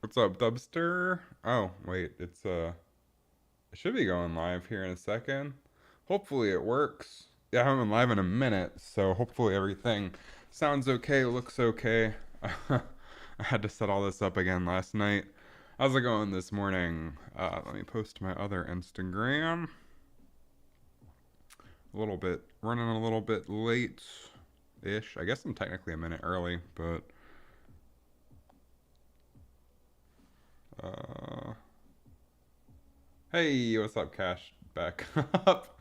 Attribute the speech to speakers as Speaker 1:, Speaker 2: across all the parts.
Speaker 1: What's up, Dubster? Oh, wait, it should be going live here in a second. Hopefully it works. Yeah, I haven't been live in a minute, so hopefully everything sounds okay, looks okay. I had to set all this up again last night. How's it going this morning? Let me post my other Instagram. Running a little bit late-ish. I guess I'm technically a minute early, but uh, hey, what's up, Cash? Back up.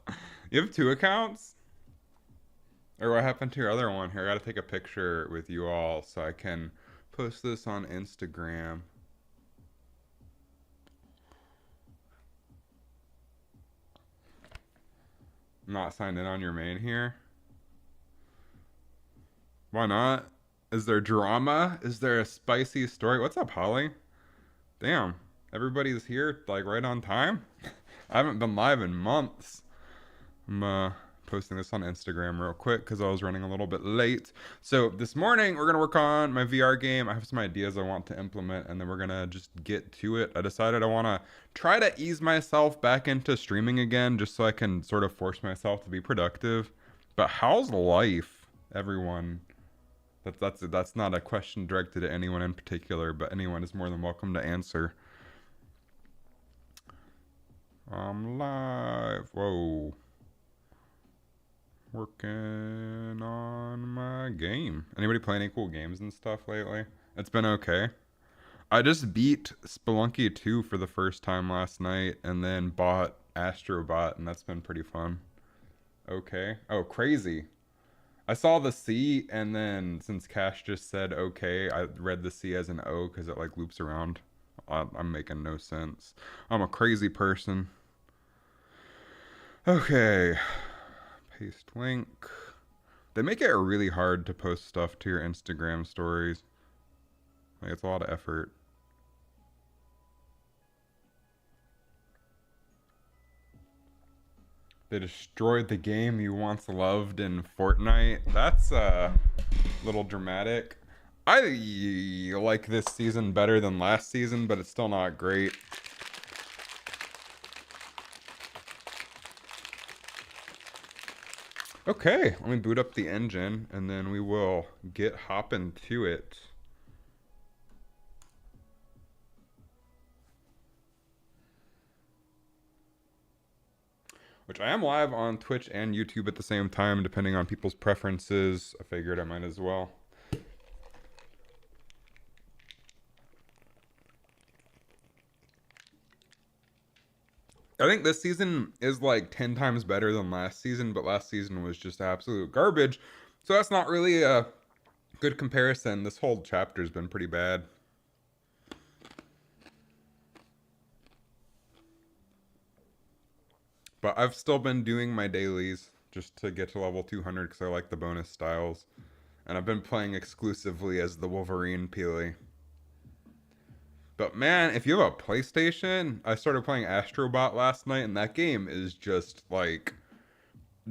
Speaker 1: You have two accounts? Or what happened to your other one? Here, I gotta take a picture with you all so I can post this on Instagram. I'm not signed in on your main here. Why not? Is there drama? Is there a spicy story? What's up, Holly? Damn, everybody's here like right on time. I haven't been live in months. I'm posting this on Instagram real quick because I was running a little bit late. So this morning we're gonna work on my VR game. I have some ideas I want to implement, and then we're gonna just get to it. I decided I want to try to ease myself back into streaming again, just so I can sort of force myself to be productive. But how's life, everyone? That's not a question directed at anyone in particular, but anyone is more than welcome to answer. I'm live. Whoa. Working on my game. Anybody play any cool games and stuff lately? It's been okay. I just beat Spelunky 2 for the first time last night and then bought Astrobot, and that's been pretty fun. Okay. Oh, crazy. I saw the C, and then since Cash just said okay, I read the C as an O because it like loops around. I'm making no sense. I'm a crazy person. Okay. Paste link. They make it really hard to post stuff to your Instagram stories. Like, it's a lot of effort. They destroyed the game you once loved in Fortnite. That's a little dramatic. I like this season better than last season, but it's still not great. Okay, let me boot up the engine and then we will get hopping to it. Which I am live on Twitch and YouTube at the same time, depending on people's preferences. I figured I might as well. I think this season is like 10 times better than last season, but last season was just absolute garbage. So that's not really a good comparison. This whole chapter's been pretty bad. But I've still been doing my dailies just to get to level 200 because I like the bonus styles. And I've been playing exclusively as the Wolverine Peely. But man, if you have a PlayStation, I started playing Astrobot last night, and that game is just like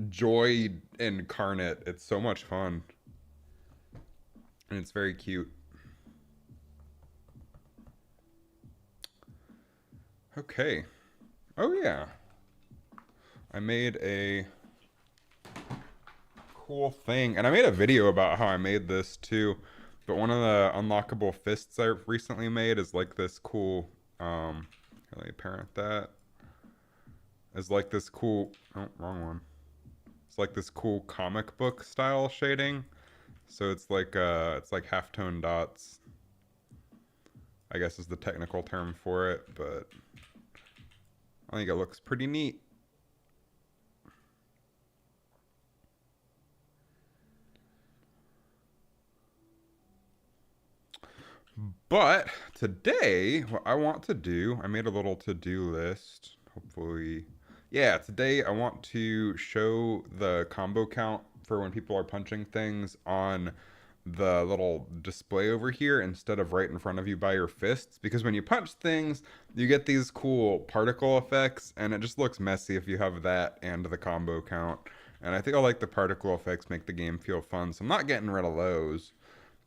Speaker 1: joy incarnate. It's so much fun. And it's very cute. Okay. Oh yeah. I made a cool thing. And I made a video about how I made this too. But one of the unlockable fists I recently made is like this cool, let me parent that. Is like this cool, oh, wrong one. It's like this cool comic book style shading. So it's like halftone dots, I guess is the technical term for it, but I think it looks pretty neat. But today, what I want to do, I made a little to-do list. Hopefully, yeah, today I want to show the combo count for when people are punching things on the little display over here instead of right in front of you by your fists. Because when you punch things, you get these cool particle effects, and it just looks messy if you have that and the combo count. And I think I like the particle effects make the game feel fun, so I'm not getting rid of those.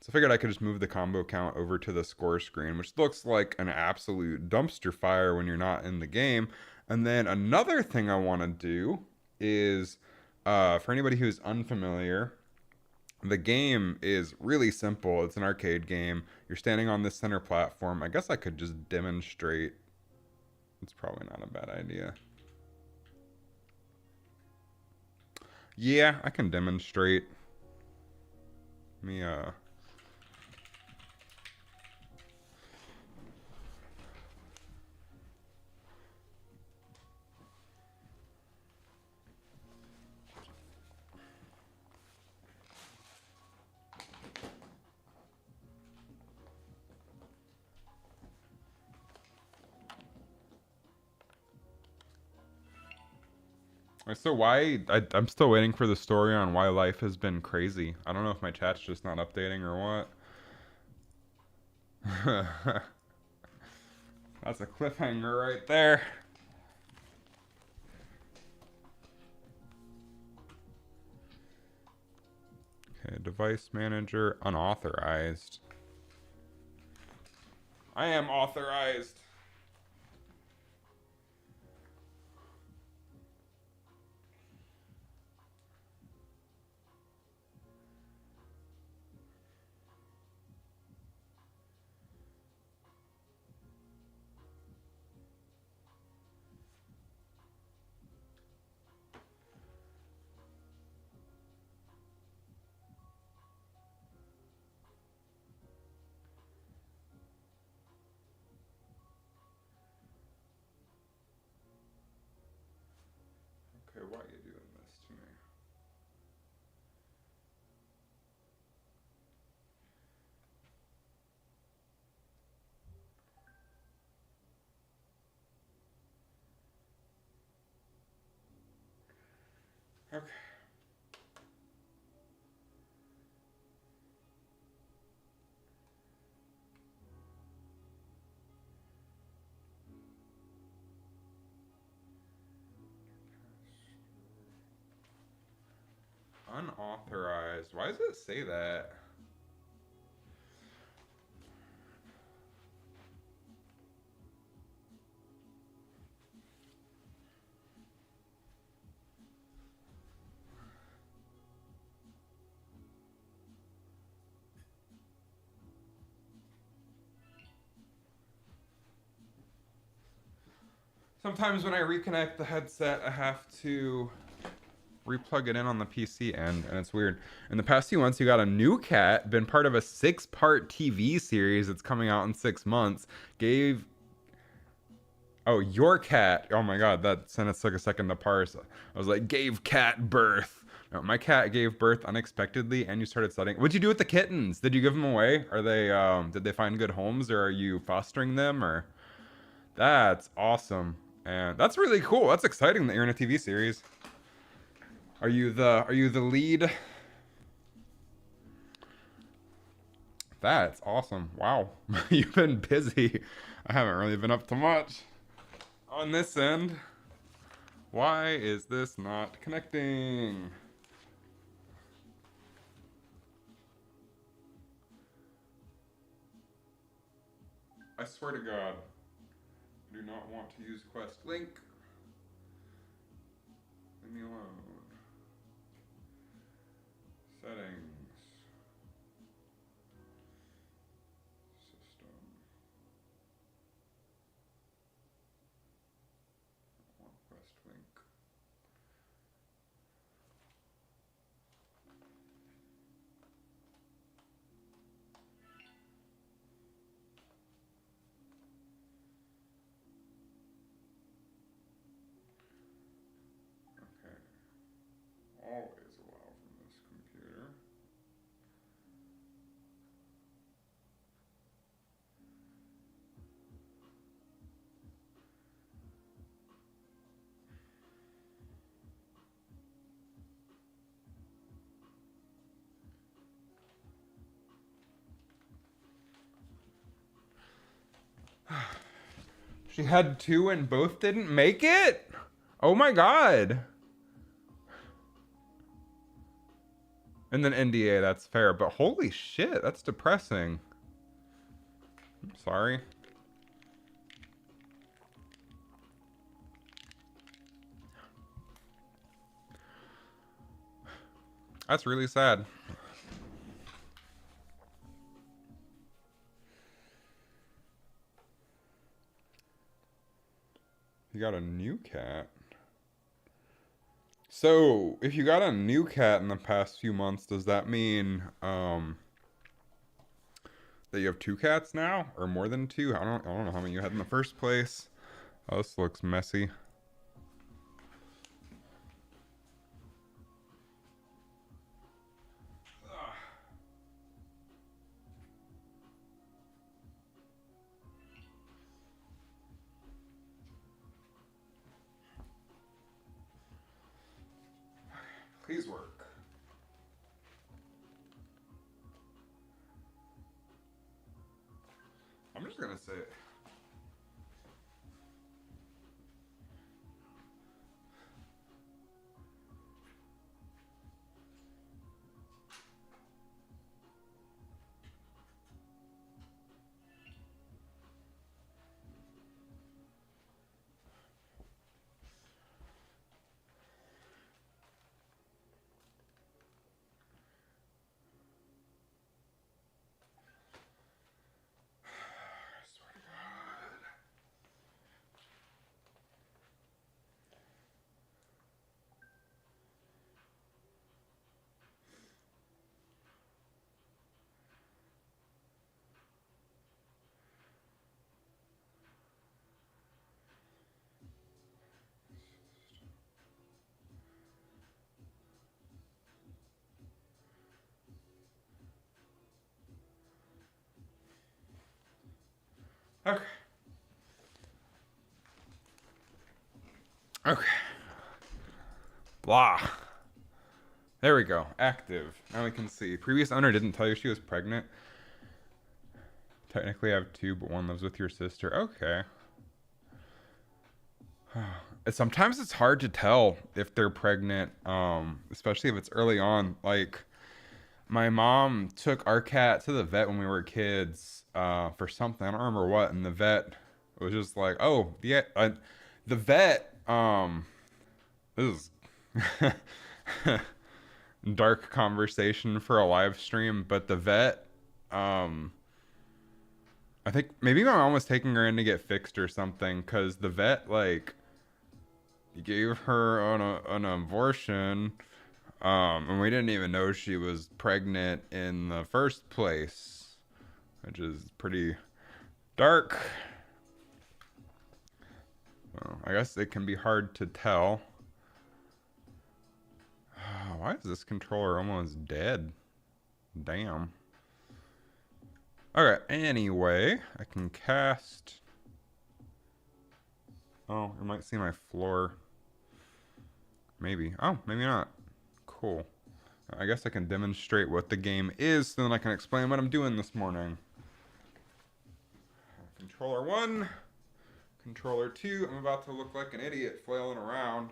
Speaker 1: So I figured I could just move the combo count over to the score screen, which looks like an absolute dumpster fire when you're not in the game. And then another thing I want to do is, for anybody who's unfamiliar, the game is really simple. It's an arcade game. You're standing on this center platform. I guess I could just demonstrate. It's probably not a bad idea. Yeah, I can demonstrate. Let me So I'm still waiting for the story on why life has been crazy. I don't know if my chat's just not updating or what. That's a cliffhanger right there. Okay, device manager unauthorized. I am authorized. Okay, why are you doing this to me? Okay. Unauthorized. Why does it say that? Sometimes when I reconnect the headset, I have to replug it in on the PC end, and it's weird. In the past few months, you got a new cat, been part of a 6-part TV series that's coming out in 6 months. Gave Oh, your cat. Oh my god, that sentence took a second to parse. I was like, gave cat birth. No, my cat gave birth unexpectedly, and you started studying. What'd you do with the kittens? Did you give them away? Are they did they find good homes, or are you fostering them, or? That's awesome. And that's really cool. That's exciting that you're in a TV series. Are you the lead? That's awesome. Wow. You've been busy. I haven't really been up to much on this end. Why is this not connecting? I swear to God, I do not want to use Quest Link. Leave me alone. Settings. System. I want Quest Link. Okay. Always allow from this computer. She had two and both didn't make it? Oh my god. And then NDA, that's fair. But holy shit, that's depressing. I'm sorry. That's really sad. You got a new cat. So, if you got a new cat in the past few months, does that mean that you have two cats now, or more than two? I don't know how many you had in the first place. Oh, this looks messy. Please work. I'm just gonna say it. I swear to God. Okay. Okay. Blah. There we go. Active. Now we can see. Previous owner didn't tell you she was pregnant. Technically, I have two, but one lives with your sister. Okay. Sometimes it's hard to tell if they're pregnant, especially if it's early on. Like, my mom took our cat to the vet when we were kids, for something. I don't remember what. And the vet was just like, oh, yeah. The vet, this is dark conversation for a live stream, but the vet, um, I think maybe my mom was taking her in to get fixed or something, because the vet, like, gave her an abortion, and we didn't even know she was pregnant in the first place, which is pretty dark. Well, I guess it can be hard to tell. Why is this controller almost dead? Damn. Okay, anyway, I can cast. Oh, you might see my floor. Maybe. Oh, maybe not. Cool. I guess I can demonstrate what the game is, so then I can explain what I'm doing this morning. Controller 1. Controller 2. I'm about to look like an idiot flailing around.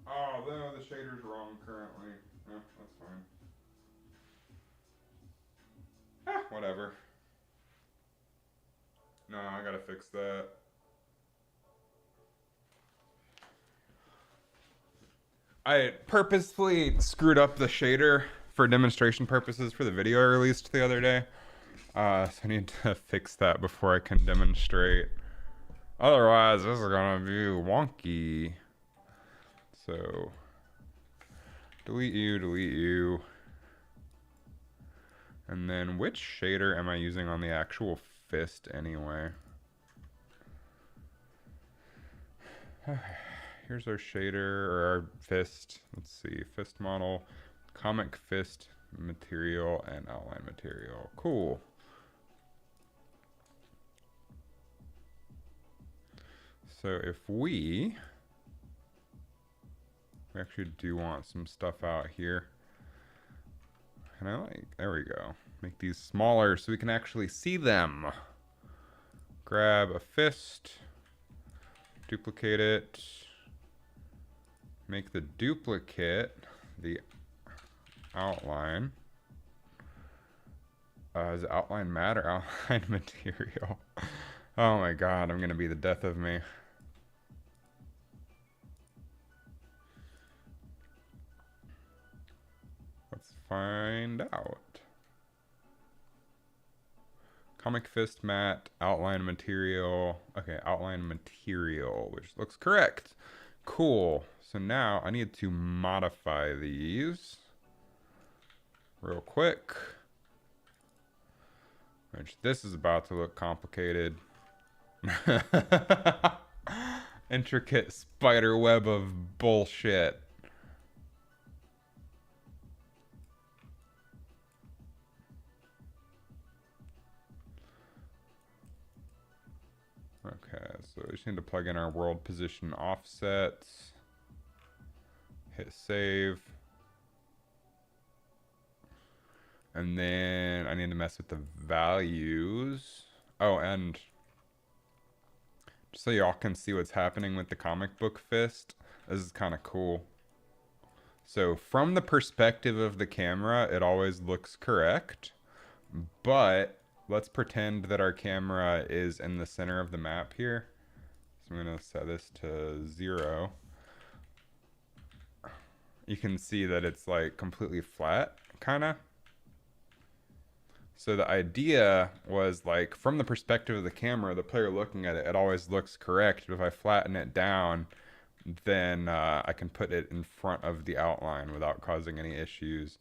Speaker 1: Oh, no, the shader's wrong currently. Oh, that's fine. Whatever. No, I gotta fix that. I purposefully screwed up the shader for demonstration purposes for the video I released the other day. So I need to fix that before I can demonstrate. Otherwise, this is gonna be wonky. So, delete you. And then which shader am I using on the actual fist anyway? Here's our shader, or our fist. Let's see, fist model, comic fist material, and outline material. Cool. So if we actually do want some stuff out here. And I like, there we go. Make these smaller so we can actually see them. Grab a fist, duplicate it, make the duplicate the outline. Does outline matter? Outline material. Oh my god, I'm gonna be the death of me. Let's find out. Comic fist matte, outline material. Okay, outline material, which looks correct. Cool. So now I need to modify these real quick. Which this is about to look complicated. Intricate spider web of bullshit. Okay, so we just need to plug in our world position offsets. Hit save. And then I need to mess with the values. Oh, and just so y'all can see what's happening with the comic book fist, this is kind of cool. So from the perspective of the camera, it always looks correct. But let's pretend that our camera is in the center of the map here. So I'm going to set this to 0. You can see that it's like completely flat, kind of. So the idea was like from the perspective of the camera, the player looking at it, it always looks correct. But if I flatten it down, then I can put it in front of the outline without causing any issues.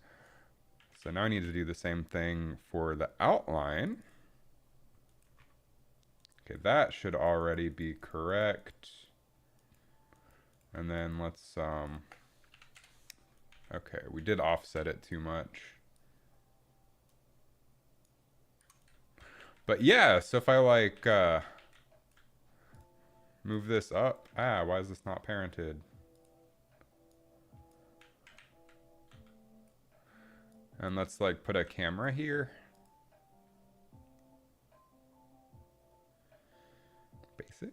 Speaker 1: So now I need to do the same thing for the outline. Okay, that should already be correct. And then let's, okay, we did offset it too much. But yeah, so if I like move this up, why is this not parented? And let's like put a camera here. Basic.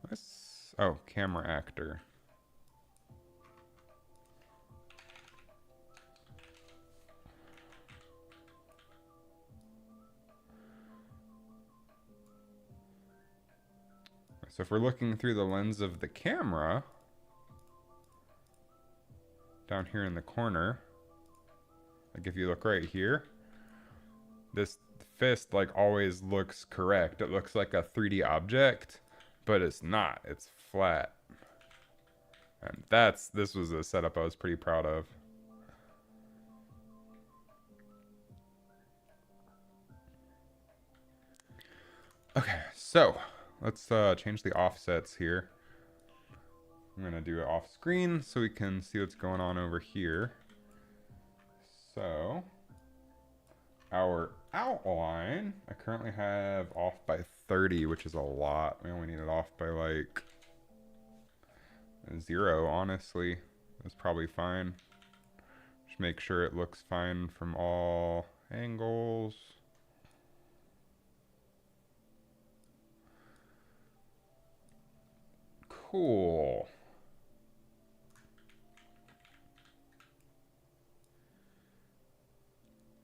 Speaker 1: Let's, oh, camera actor. So if we're looking through the lens of the camera, down here in the corner, like if you look right here, this fist like always looks correct. It looks like a 3D object, but it's not. It's flat. And this was a setup I was pretty proud of. Okay, so let's change the offsets here. I'm gonna do it off screen so we can see what's going on over here. So our outline, I currently have off by 30, which is a lot. We only need it off by like 0, honestly. That's probably fine. Just make sure it looks fine from all angles. Cool.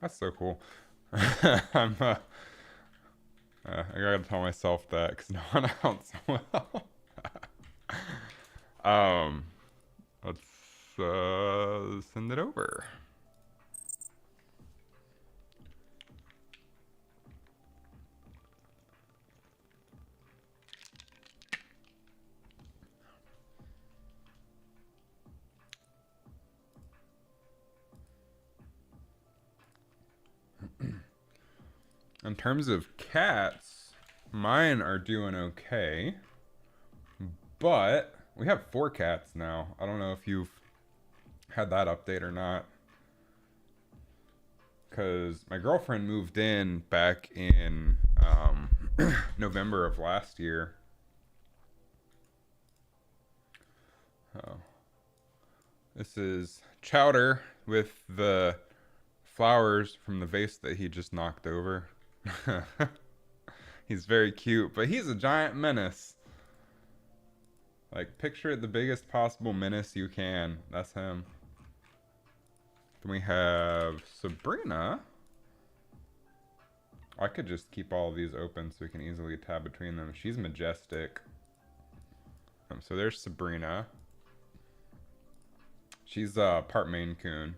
Speaker 1: That's so cool. I'm I gotta tell myself that because no one else will. Let's send it over. In terms of cats, mine are doing okay, but we have 4 cats now. I don't know if you've had that update or not. because my girlfriend moved in back in November of last year. Oh, this is Chowder with the flowers from the vase that he just knocked over. He's very cute, but he's a giant menace. Like, picture the biggest possible menace you can. That's him. Then we have Sabrina. I could just keep all of these open so we can easily tab between them. She's majestic. So there's Sabrina. She's part Maine Coon.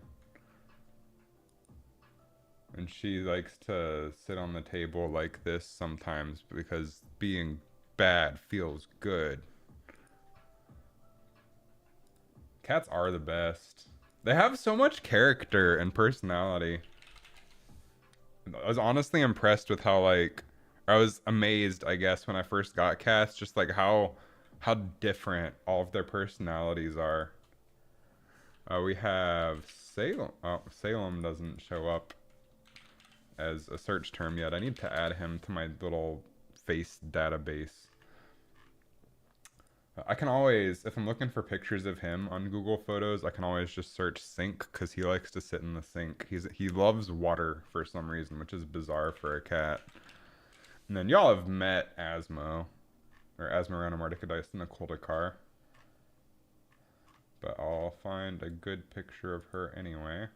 Speaker 1: And she likes to sit on the table like this sometimes because being bad feels good. Cats are the best. They have so much character and personality. I was honestly impressed with how, like, I was amazed, I guess, when I first got cats, just like how different all of their personalities are. We have Salem. Oh, Salem doesn't show up as a search term yet. I need to add him to my little face database. I can always, if I'm looking for pictures of him on Google Photos, I can always just search sink because he likes to sit in the sink. He loves water for some reason, which is bizarre for a cat. And then y'all have met Asmo, or Asmarana Mardicadice in the Dakar. But I'll find a good picture of her anyway.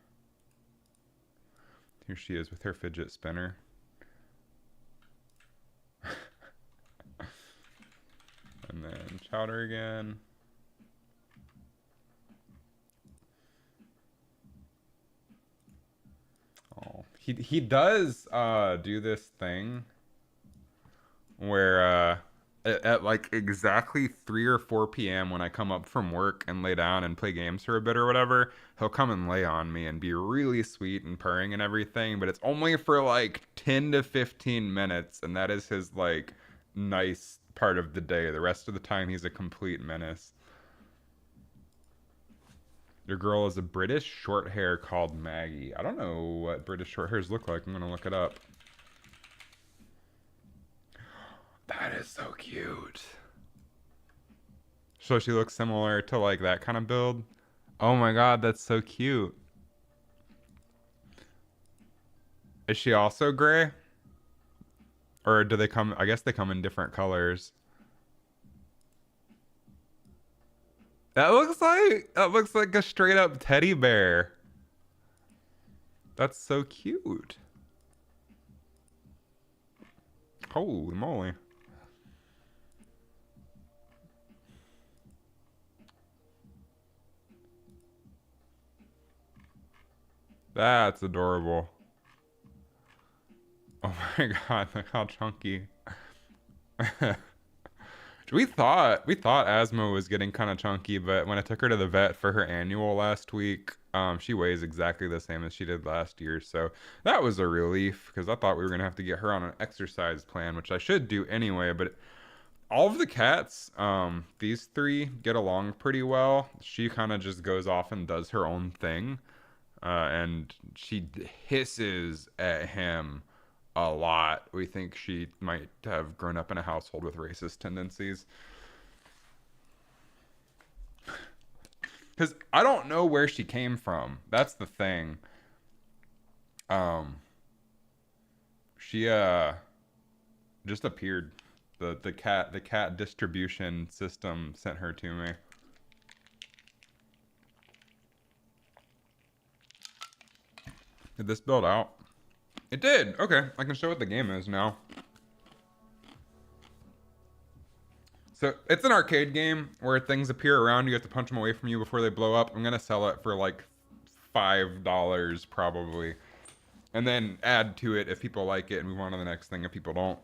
Speaker 1: Here she is with her fidget spinner. And then Chowder again. Oh, he does do this thing where at like exactly 3 or 4 p.m. when I come up from work and lay down and play games for a bit or whatever, he'll come and lay on me and be really sweet and purring and everything, but it's only for like 10 to 15 minutes, and that is his like nice part of the day. The rest of the time he's a complete menace. Your girl is a British short hair called Maggie. I don't know what British short hairs look like. I'm gonna look it up. That is so cute. So she looks similar to like that kind of build. Oh my god, that's so cute. Is she also gray? Or do they come, I guess they come in different colors. That looks like a straight up teddy bear. That's so cute. Holy moly. That's adorable. Oh my god, look how chunky. we thought Asmo was getting kind of chunky, but when I took her to the vet for her annual last week, she weighs exactly the same as she did last year. So that was a relief because I thought we were gonna have to get her on an exercise plan, which I should do anyway. But all of the cats, these three get along pretty well. She kind of just goes off and does her own thing, and she hisses at him a lot. We think she might have grown up in a household with racist tendencies. Because I don't know where she came from. That's the thing. Um, she just appeared. The cat distribution system sent her to me. Did this build out? It did. Okay, I can show what the game is now. So it's an arcade game where things appear around you. You have to punch them away from you before they blow up. I'm gonna sell it for like $5 probably, and then add to it if people like it and move on to the next thing if people don't.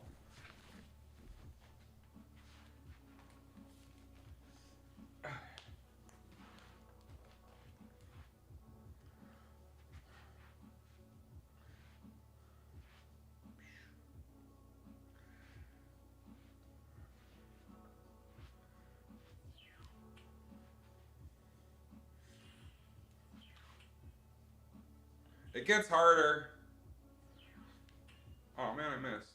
Speaker 1: It gets harder. Oh man, I missed.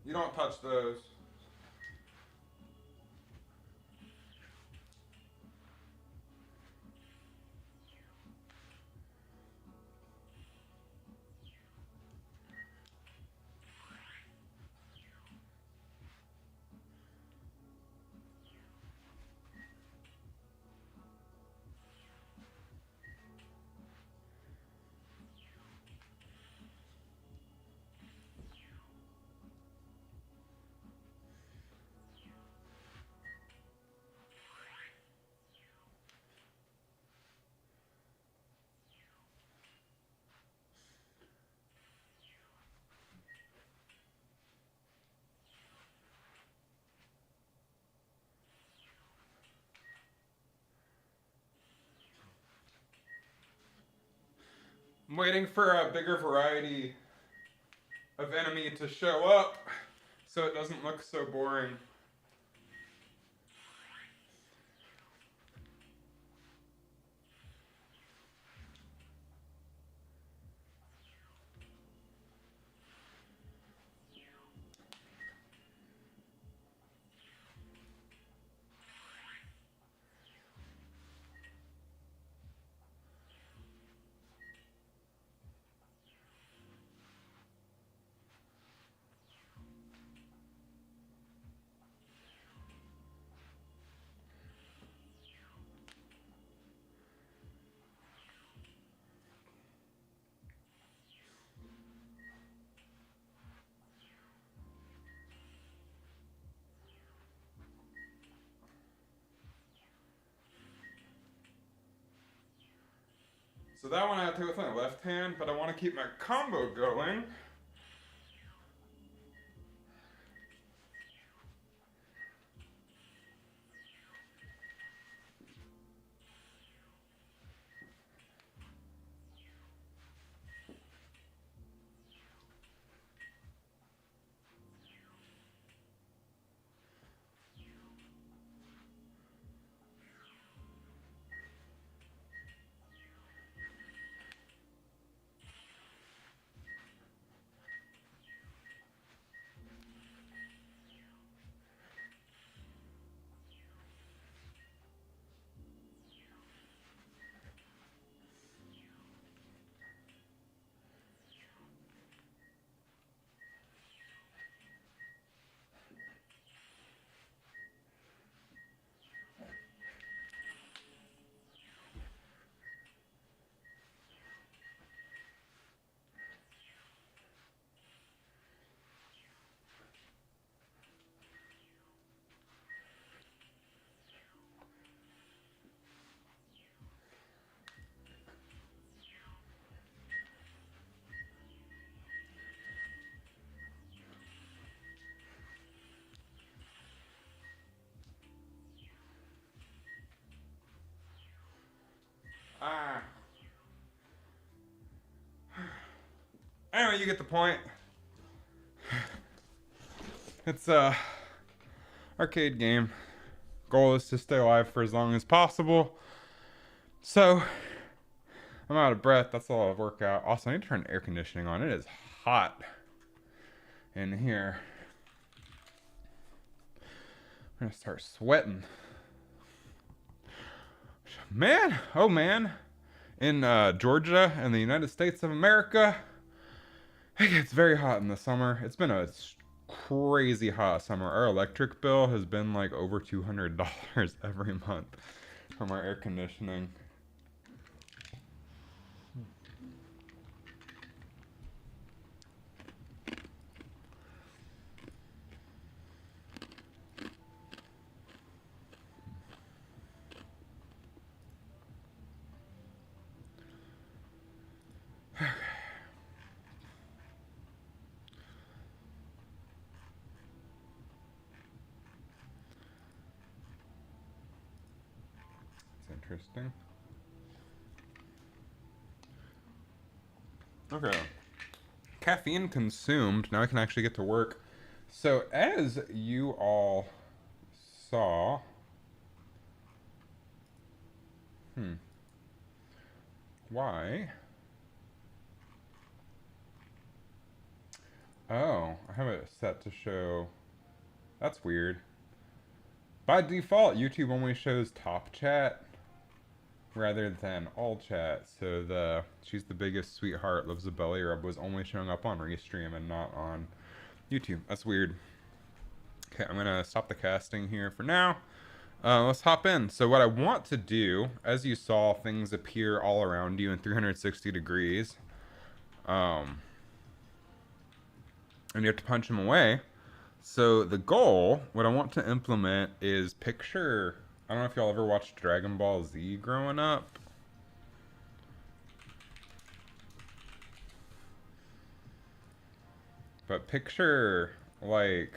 Speaker 1: You don't touch those. I'm waiting for a bigger variety of enemy to show up so it doesn't look so boring. So that one I have to do with my left hand, but I want to keep my combo going. Ah. Anyway, you get the point. It's a arcade game. Goal is to stay alive for as long as possible. So I'm out of breath. That's a lot of workout. Also, I need to turn air conditioning on. It is hot in here. I'm gonna start sweating. Man, oh man. In Georgia and the United States of America, it gets very hot in the summer. It's been a crazy hot summer. Our electric bill has been like over $200 every month from our air conditioning. interesting. Okay. Caffeine consumed. Now I can actually get to work. So, as you all saw, hmm, why? Oh, I have it set to show. That's weird. By default, YouTube only shows top chat rather than all chat. So the she's the biggest sweetheart loves a belly rub was only showing up on Restream and not on YouTube. That's weird. Okay, I'm gonna stop the casting here for now. Let's hop in. So what I want to do, as you saw, things appear all around you in 360 degrees. And you have to punch them away. So the goal, what I want to implement is picture. I don't know if y'all ever watched Dragon Ball Z growing up. But picture like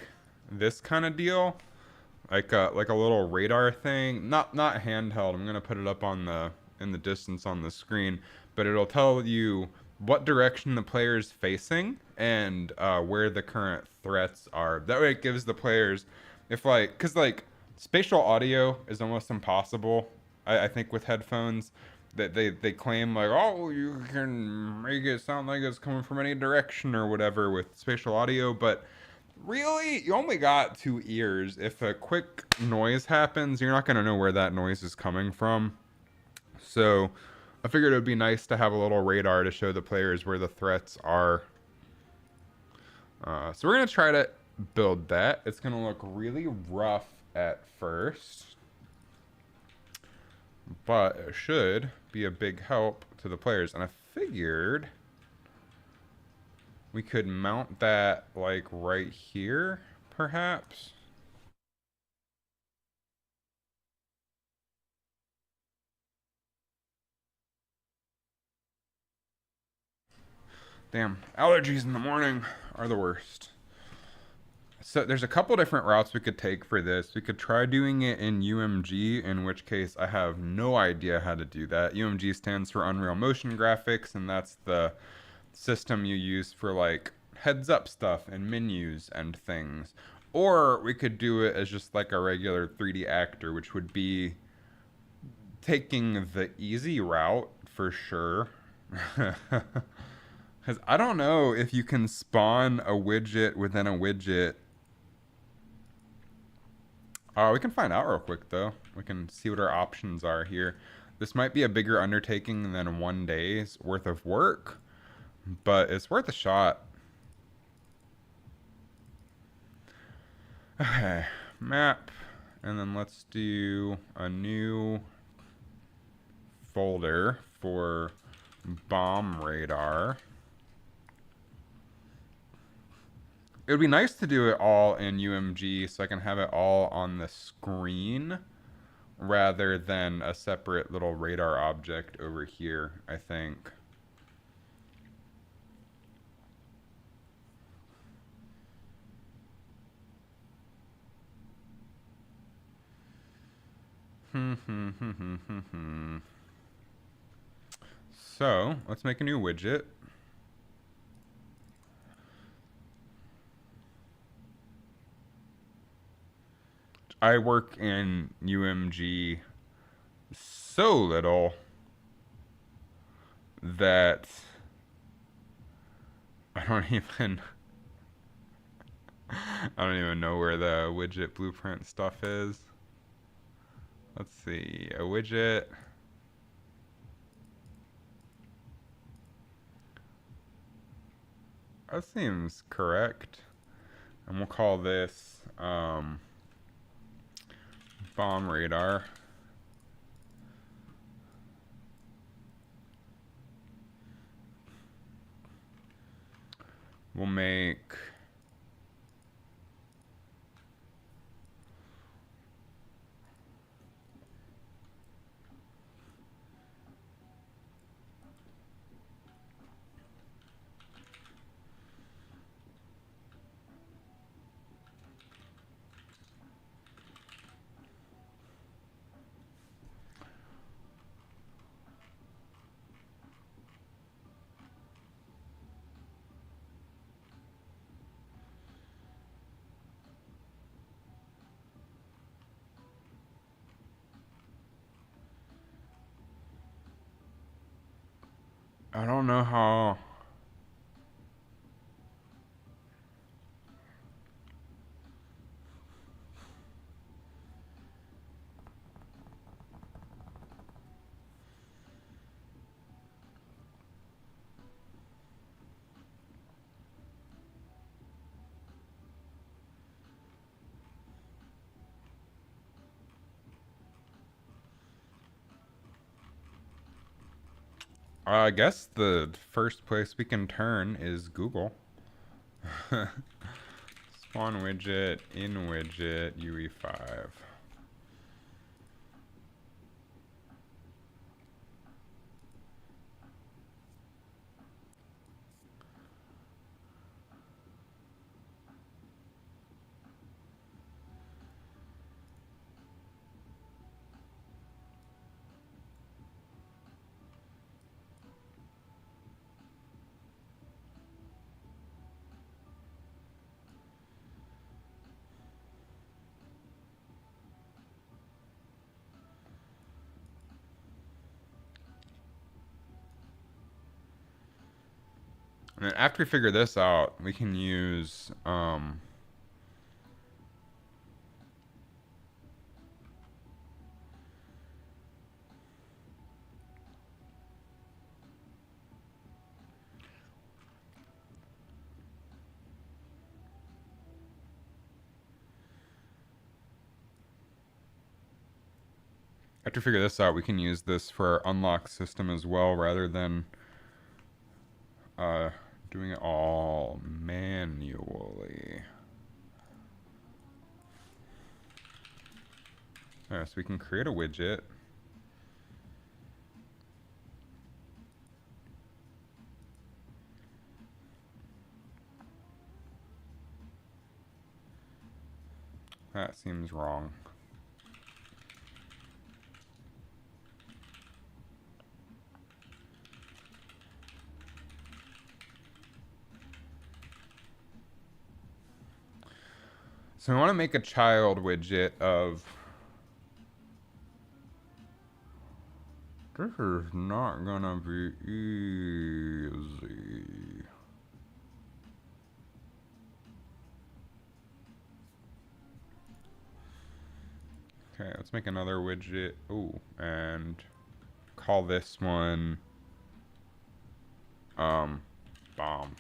Speaker 1: this kind of deal, like a little radar thing, not handheld. I'm gonna put it up on the in the distance on the screen, but it'll tell you what direction the player's facing and where the current threats are. That way, it gives the players, if like, cause like spatial audio is almost impossible. I think with headphones, that they claim like, oh, you can make it sound like it's coming from any direction or whatever with spatial audio, but really, you only got two ears. If a quick noise happens, you're not gonna know where that noise is coming from. So I figured it would be nice to have a little radar to show the players where the threats are. So we're going to try to build that. It's going to look really rough at first, but it should be a big help to the players. And I figured we could mount that like right here, perhaps. Damn, allergies in the morning are the worst. So there's a couple different routes we could take for this. We could try doing it in UMG, in which case I have no idea how to do that. UMG stands for Unreal Motion Graphics, and that's the system you use for like heads up stuff and menus and things. Or we could do it as just like a regular 3D actor, which would be taking the easy route for sure. Because I don't know if you can spawn a widget within a widget. We can find out real quick, though. We can see what our options are here. This might be a bigger undertaking than one day's worth of work, but it's worth a shot. Okay, map. And then let's do a new folder for bomb radar. It would be nice to do it all in UMG so I can have it all on the screen rather than a separate little radar object over here, I think. So, let's make a new widget. I work in UMG so little that I don't even know where the widget blueprint stuff is. Let's see, a widget. That seems correct. And we'll call this bomb radar. We'll make I don't know how. I guess the first place we can turn is Google. Spawn widget, in widget, UE5. And then after we figure this out, we can use after we figure this out, we can use this for our unlock system as well, rather than uh, doing it all manually. Alright, so we can create a widget. That seems wrong. So we want to make a child widget of... This is not gonna be easy. Okay, let's make another widget. Ooh, and call this one bomb.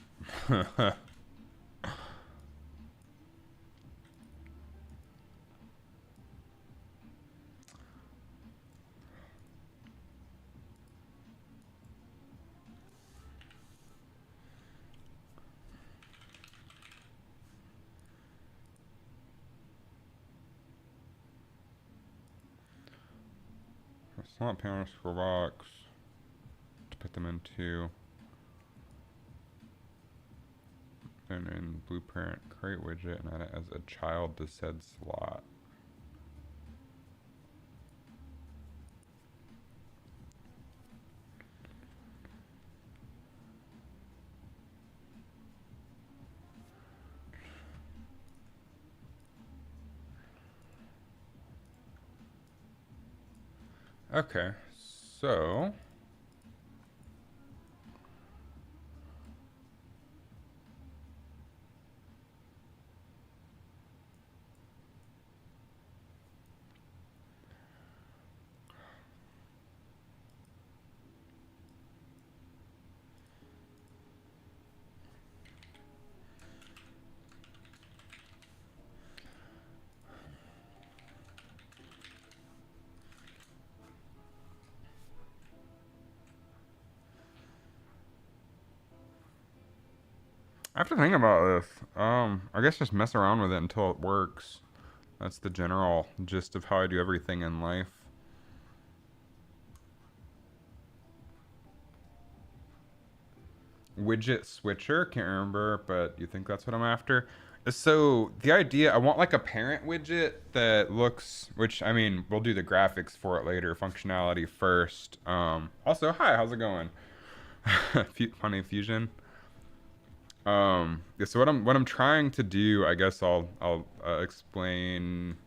Speaker 1: Slot panels for box to put them into. And in blueprint, create widget and add it as a child to said slot. Okay, so I have to think about this. I guess just mess around with it until it works. That's the general gist of how I do everything in life. Widget switcher, can't remember, but you think that's what I'm after? So the idea, I want like a parent widget that looks, which I mean, we'll do the graphics for it later, functionality first. Also, hi, how's it going? Funny fusion. Yeah, so what I'm trying to do, I guess I'll explain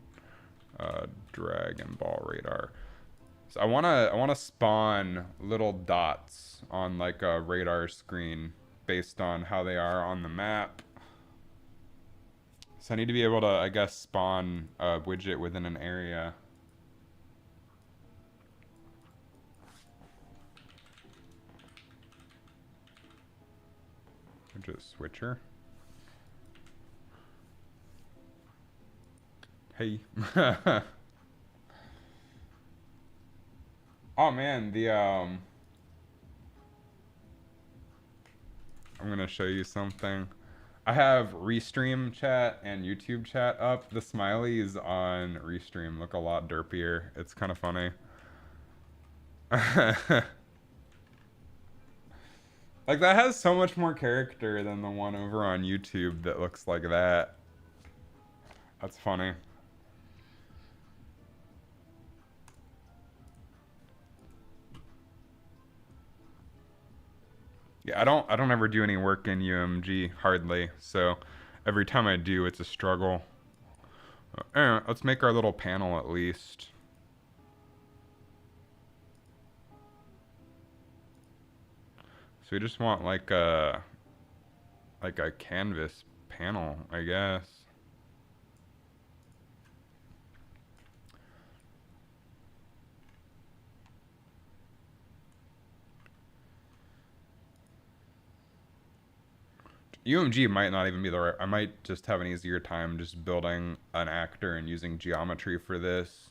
Speaker 1: Dragon Ball Radar. So I wanna spawn little dots on like a radar screen based on how they are on the map. So I need to be able to, I guess, spawn a widget within an area. Widget switcher. Hey. Oh man, I'm gonna show you something. I have Restream chat and YouTube chat up. The smileys on Restream look a lot derpier. It's kind of funny. Like that has so much more character than the one over on YouTube that looks like that. That's funny. Yeah, I don't ever do any work in UMG hardly. So every time I do, it's a struggle. Anyway, let's make our little panel at least. So we just want like a canvas panel, I guess. UMG might not even be the right. I might just have an easier time just building an actor and using geometry for this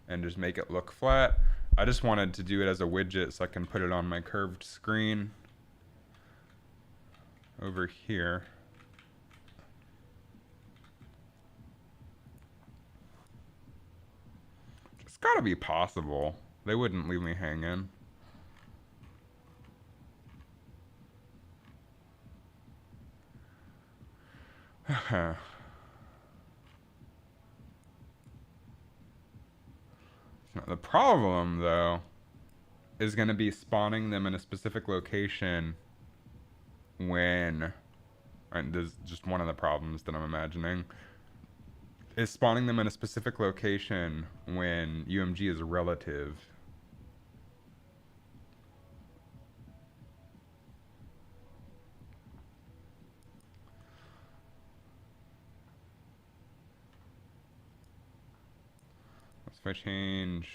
Speaker 1: and just make it look flat. I just wanted to do it as a widget so I can put it on my curved screen over here. It's gotta be possible. They wouldn't leave me hanging. The problem, though, is going to be spawning them in a specific location when, and this is just one of the problems that I'm imagining, is spawning them in a specific location when UMG is relative. If I change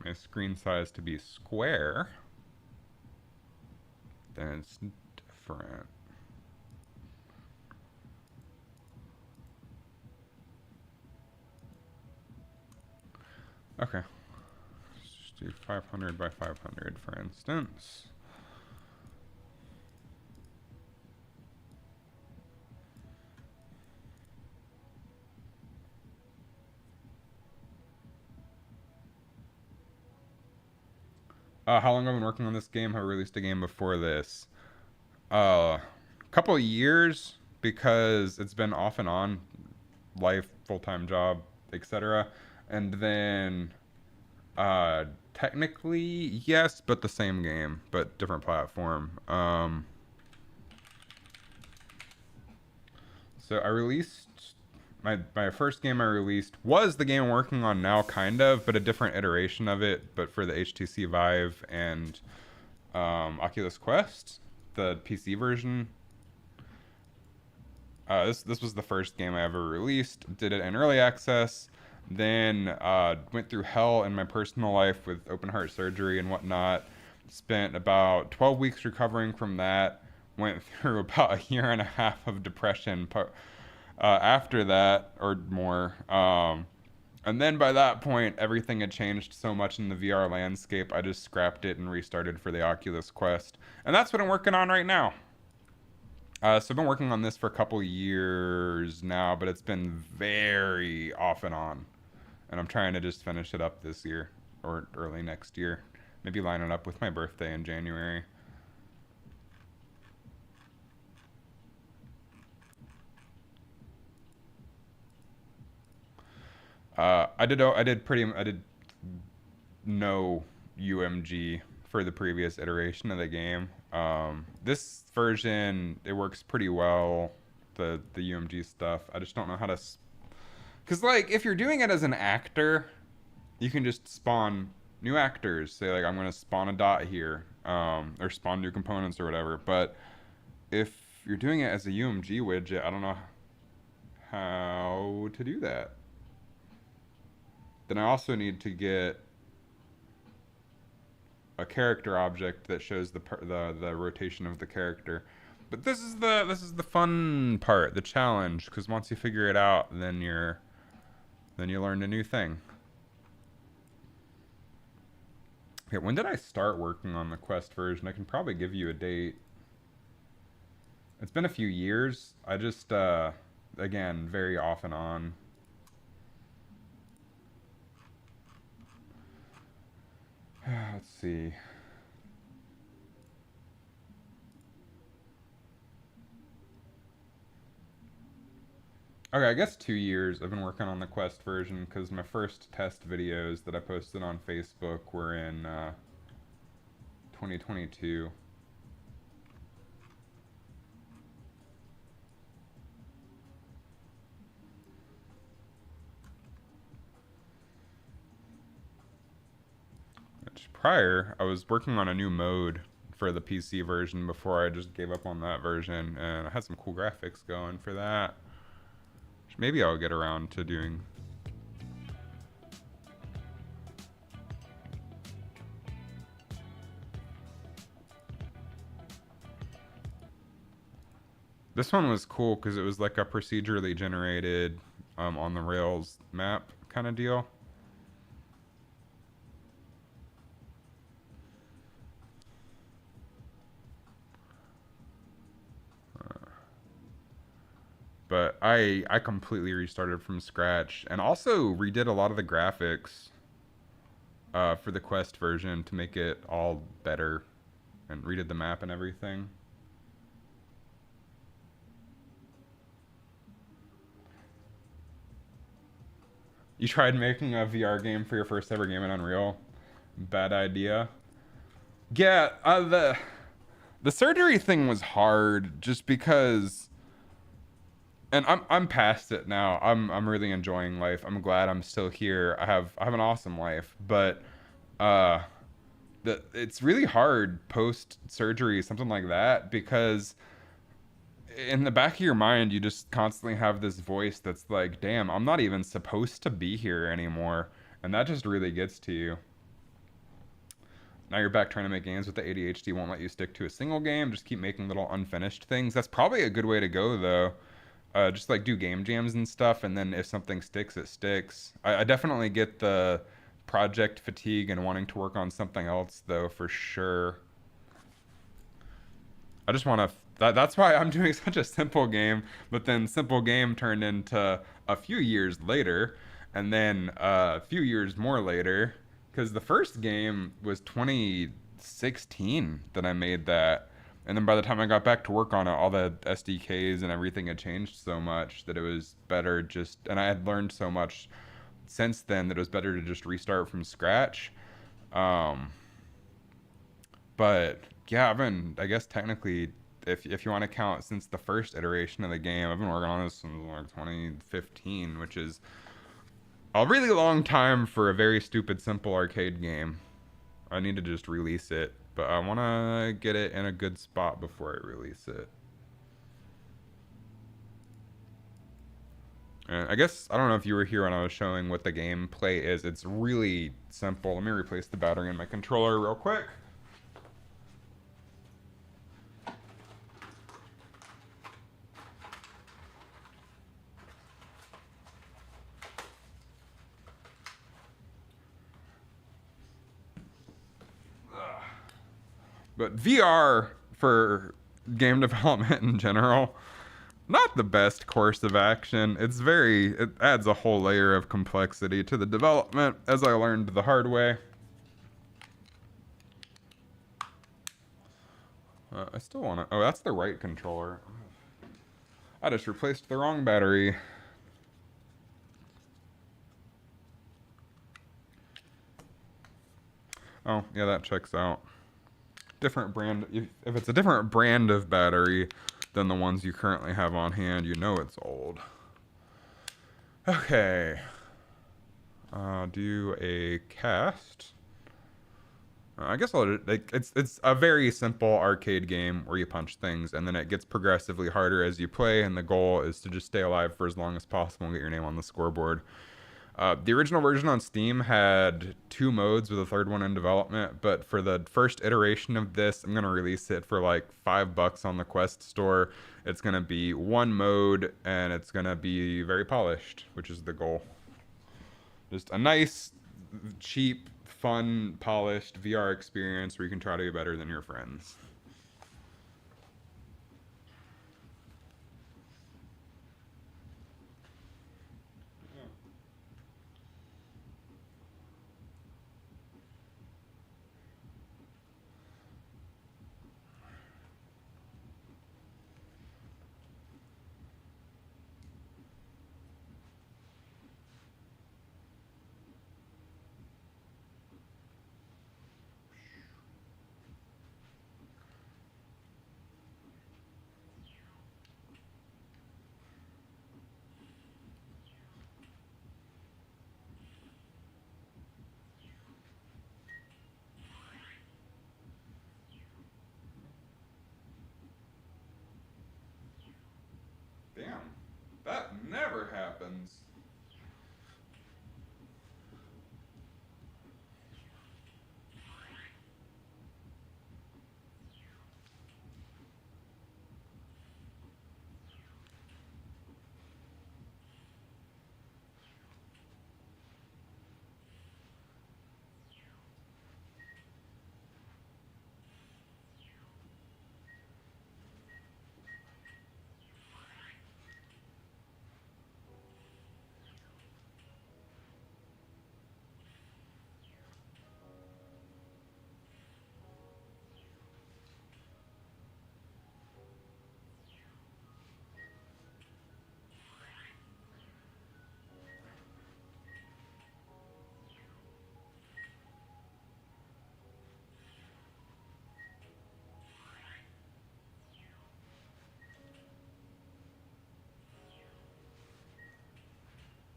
Speaker 1: my screen size to be square, then it's different. Okay. Let's just do 500 by 500 for instance. How long have I been working on this game? Have I released a game before this? A couple of years because it's been off and on, life, full-time job, etc. And then technically yes, but the same game, but different platform. So I released my first game I released was the game I'm working on now, kind of, but a different iteration of it, but for the HTC Vive and Oculus Quest, the PC version. This was the first game I ever released. Did it in early access, then went through hell in my personal life with open heart surgery and whatnot. Spent about 12 weeks recovering from that. Went through about a year and a half of depression after that, or more. And then by that point, everything had changed so much in the VR landscape, I just scrapped it and restarted for the Oculus Quest. And that's what I'm working on right now. So I've been working on this for a couple years now, but it's been very off and on. And I'm trying to just finish it up this year or early next year. Maybe line it up with my birthday in January. I did no UMG for the previous iteration of the game. This version, it works pretty well, the UMG stuff. I just don't know how to, because like if you're doing it as an actor, you can just spawn new actors. Say like I'm gonna spawn a dot here, or spawn new components or whatever. But if you're doing it as a UMG widget, I don't know how to do that. Then I also need to get a character object that shows the rotation of the character. But this is the fun part, the challenge, because once you figure it out, then you learn a new thing. Okay, when did I start working on the Quest version? I can probably give you a date. It's been a few years. I just again, very off and on. Let's see. Okay, I guess 2 years I've been working on the Quest version because my first test videos that I posted on Facebook were in 2022. Prior, I was working on a new mode for the PC version before I just gave up on that version, and I had some cool graphics going for that. Which maybe I'll get around to doing. This one was cool because it was like a procedurally generated on the Rails map kind of deal. But I completely restarted from scratch and also redid a lot of the graphics for the Quest version to make it all better, and redid the map and everything. You tried making a VR game for your first ever game in Unreal? Bad idea. Yeah, the surgery thing was hard just because, and I'm past it now. I'm really enjoying life. I'm glad I'm still here. I have an awesome life, but uh it's really hard post surgery, something like that, because in the back of your mind you just constantly have this voice that's like, damn, I'm not even supposed to be here anymore, and that just really gets to you. Now you're back trying to make games, with the ADHD won't let you stick to a single game. Just keep making little unfinished things. That's probably a good way to go, though. Just like do game jams and stuff, and then if something sticks, it sticks. I definitely get the project fatigue and wanting to work on something else, though, for sure. I just want to. That's why I'm doing such a simple game. But then simple game turned into a few years later, and then a few years more later, because the first game was 2016 that I made that. And then by the time I got back to work on it, all the SDKs and everything had changed so much that it was better just. And I had learned so much since then that it was better to just restart from scratch. Um, but yeah, I've been, I guess technically, if you want to count since the first iteration of the game, I've been working on this since like 2015, which is a really long time for a very stupid, simple arcade game. I need to just release it, but I want to get it in a good spot before I release it. And I guess, I don't know if you were here when I was showing what the gameplay is. It's really simple. Let me replace the battery in my controller real quick. But VR for game development in general, not the best course of action. It adds a whole layer of complexity to the development, as I learned the hard way. I still want to. Oh, that's the right controller. I just replaced the wrong battery. Oh, yeah, that checks out. Different brand. If it's a different brand of battery than the ones you currently have on hand, you know it's old. Okay. Do a cast. I guess it's a very simple arcade game where you punch things, and then it gets progressively harder as you play, and the goal is to just stay alive for as long as possible and get your name on the scoreboard. The original version on Steam had two modes with a third one in development, but for the first iteration of this, I'm gonna release it for like $5 on the Quest store. It's gonna be one mode, and it's gonna be very polished, which is the goal. Just a nice, cheap, fun, polished VR experience where you can try to be better than your friends. Damn, that never happens.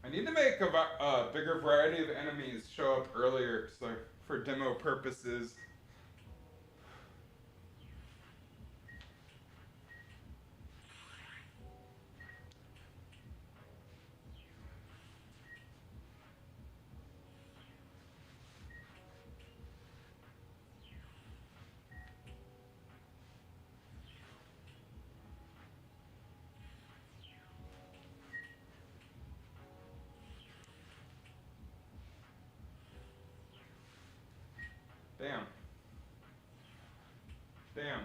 Speaker 1: I need to make a bigger variety of enemies show up earlier, so for demo purposes. Damn. Damn.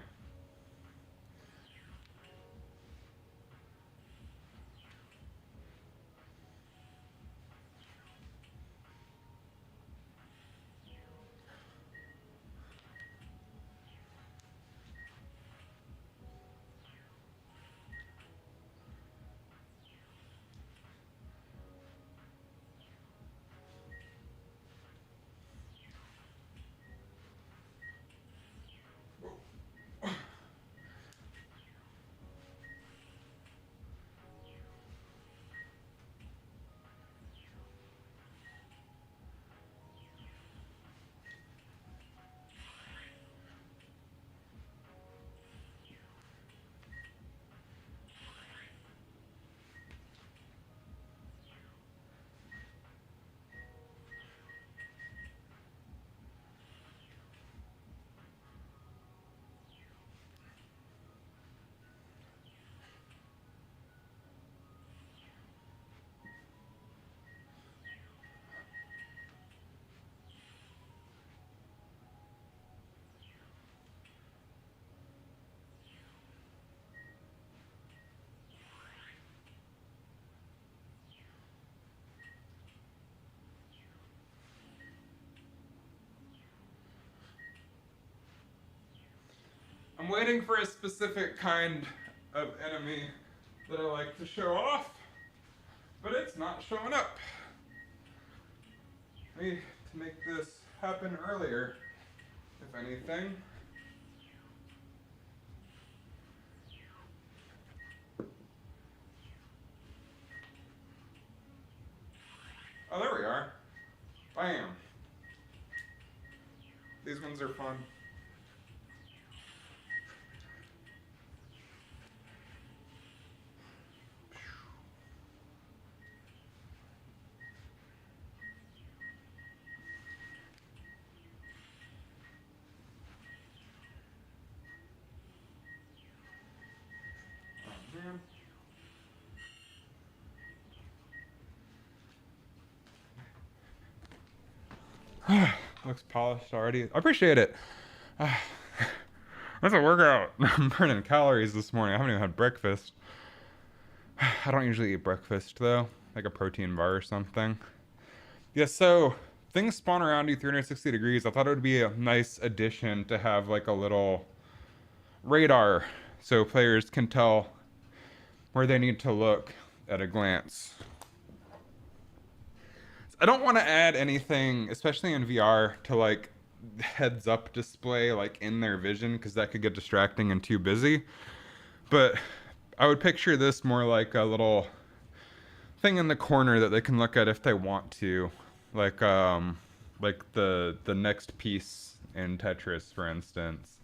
Speaker 1: I'm waiting for a specific kind of enemy that I like to show off, but it's not showing up. I need to make this happen earlier. if anything. Oh, there we are. Bam. These ones are fun. Looks polished already. I appreciate it. That's a workout. I'm burning calories this morning. I haven't even had breakfast. I don't usually eat breakfast though, like a protein bar or something. Yeah, so things spawn around you 360 degrees. I thought it would be a nice addition to have like a little radar so players can tell where they need to look at a glance. I don't want to add anything, especially in VR, to like heads up display like in their vision because that could get distracting and too busy. But I would picture this more like a little thing in the corner that they can look at if they want to, like the next piece in Tetris, for instance.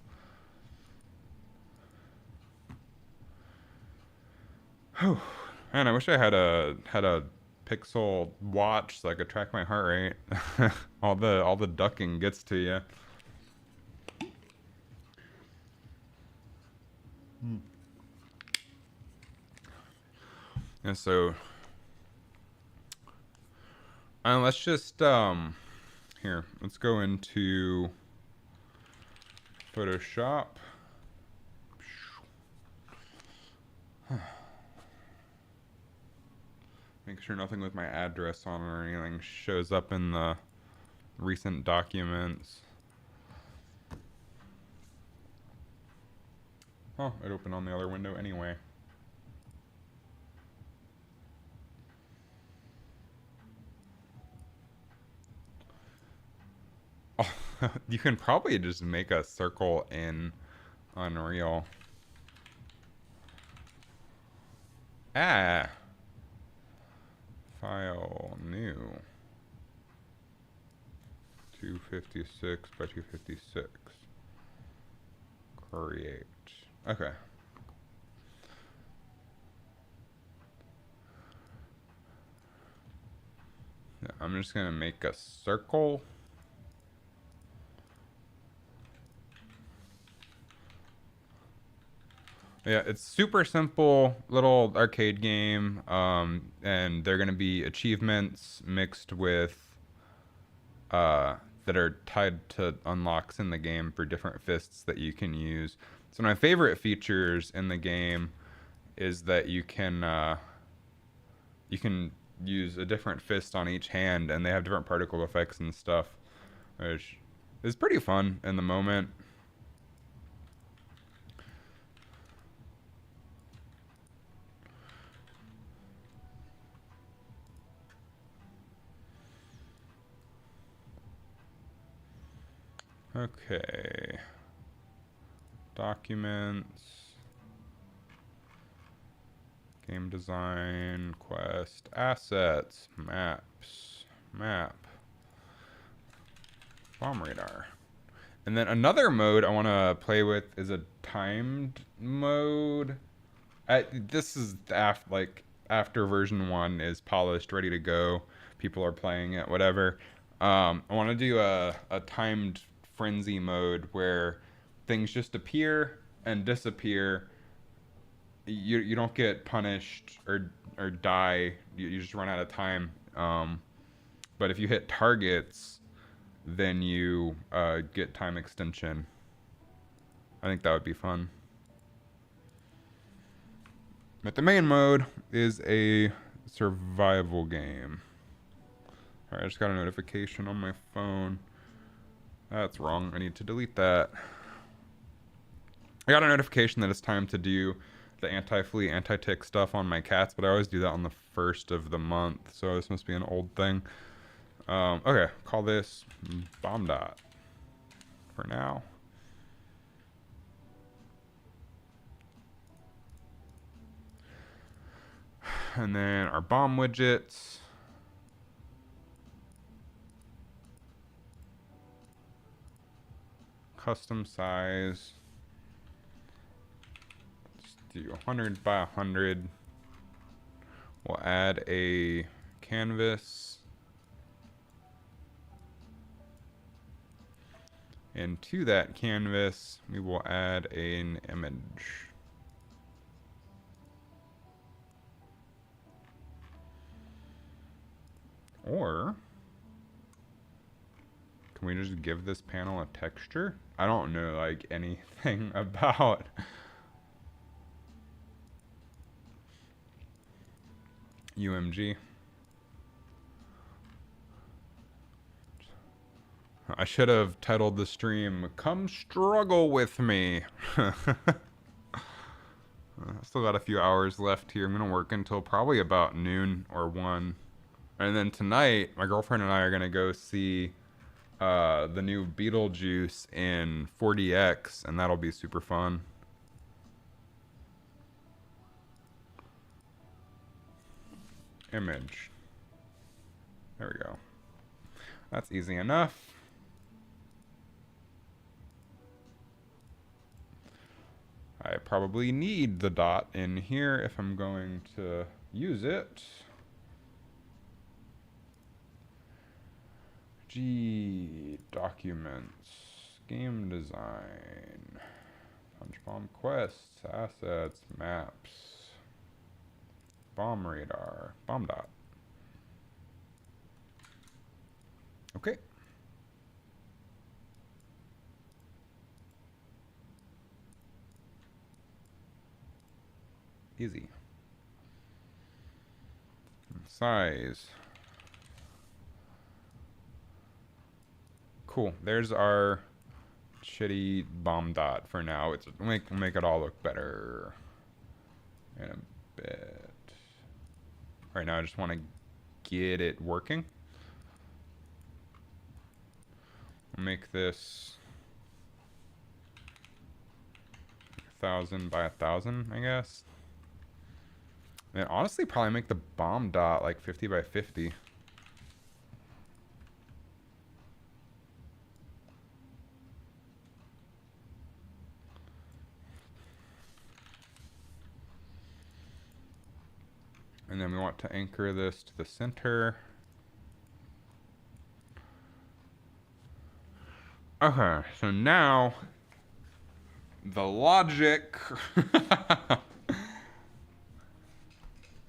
Speaker 1: Whew. Man, I wish I had a Pixel watch so I could track my heart rate. all the ducking gets to you. And so let's just here, let's go into Photoshop. Make sure nothing with my address on or anything shows up in the recent documents. Oh, it opened on the other window anyway. Oh, you can probably just make a circle in Unreal. Ah. File new. 256 by 256. Create. Okay. Yeah, I'm just gonna make a circle. Yeah, it's super simple little arcade game, and they're gonna be achievements mixed with that are tied to unlocks in the game for different fists that you can use. So my favorite features in the game is that you can use a different fist on each hand, and they have different particle effects and stuff, which is pretty fun in the moment. Okay. Documents. Game design, quest, assets, maps, map, bomb radar. And then another mode I want to play with is a timed mode. This is after version 1 is polished, ready to go. People are playing it, whatever. I want to do a timed frenzy mode where things just appear and disappear. You don't get punished or die. You just run out of time. But if you hit targets, then you get time extension. I think that would be fun. But the main mode is a survival game. Alright, I just got a notification on my phone. That's wrong. I need to delete that. I got a notification that it's time to do the anti-flea, anti-tick stuff on my cats, but I always do that on the 1st of the month, so this must be an old thing. Okay, call this bomb dot. for now. And then our bomb widgets. Custom size. Let's do 100 by 100. We'll add a canvas. And to that canvas, we will add an image. Or can we just give this panel a texture? I don't know like anything about UMG. I should have titled the stream, "Come Struggle With Me." I still got a few hours left here. I'm going to work until probably about noon or 1. And then tonight, my girlfriend and I are going to go see the new Beetlejuice in 4DX, and that'll be super fun. Image. There we go. That's easy enough. I probably need the dot in here if I'm going to use it. G documents, game design, punch bomb quests, assets, maps, bomb radar, bomb dot. Okay. Easy. Size. Cool. There's our shitty bomb dot for now. It's make it all look better in a bit. Right now I just want to get it working. I'll make this 1,000 by 1,000, I guess. And honestly, probably make the bomb dot like 50 by 50. And then we want to anchor this to the center. Okay, so now the logic.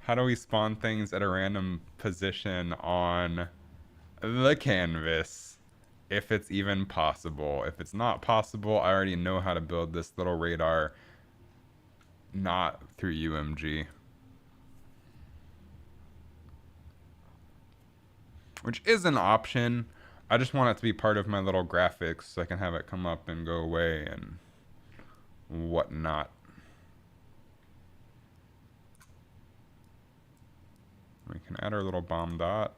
Speaker 1: How do we spawn things at a random position on the canvas? If it's even possible. If it's not possible, I already know how to build this little radar not through UMG. Which is an option. I just want it to be part of my little graphics so I can have it come up and go away and whatnot. We can add our little bomb dot.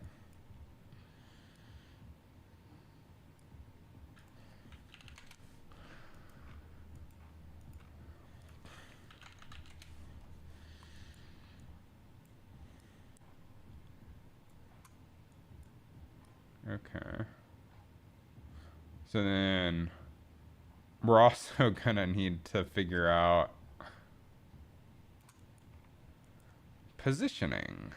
Speaker 1: Okay. So then we're also gonna need to figure out positioning.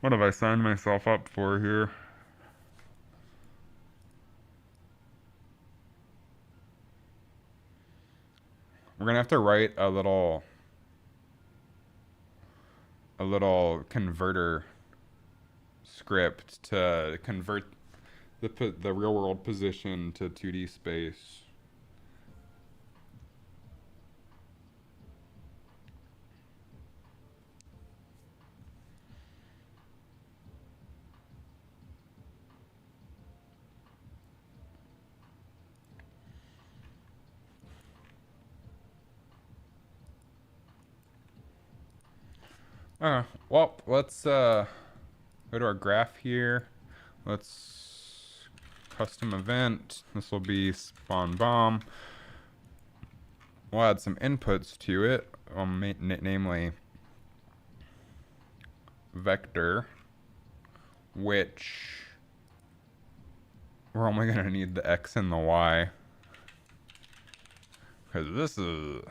Speaker 1: What have I signed myself up for here? We're gonna have to write a little converter script to convert the real world position to 2D space. Well, let's Go to our graph here. Let's custom event. This will be spawn bomb. We'll add some inputs to it, namely vector, which we're only going to need the x and the y. Because this is,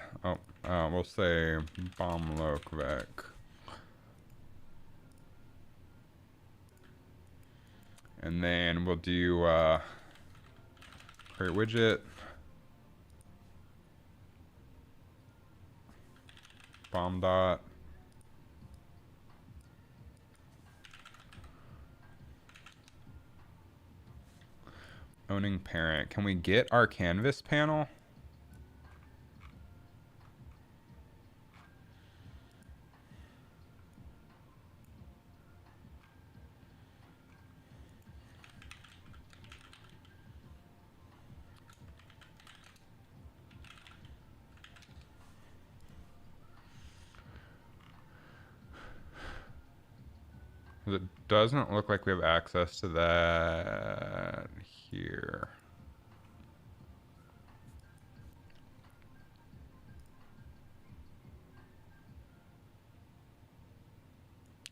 Speaker 1: we'll say bomb loc vec. And then we'll do create widget, bomb dot, owning parent. Can we get our canvas panel? It doesn't look like we have access to that here.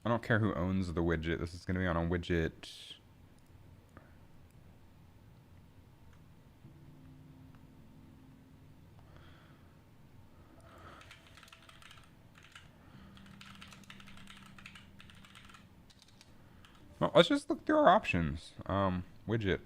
Speaker 1: I don't care who owns the widget. This is going to be on a widget. Well, let's just look through our options. Widgets.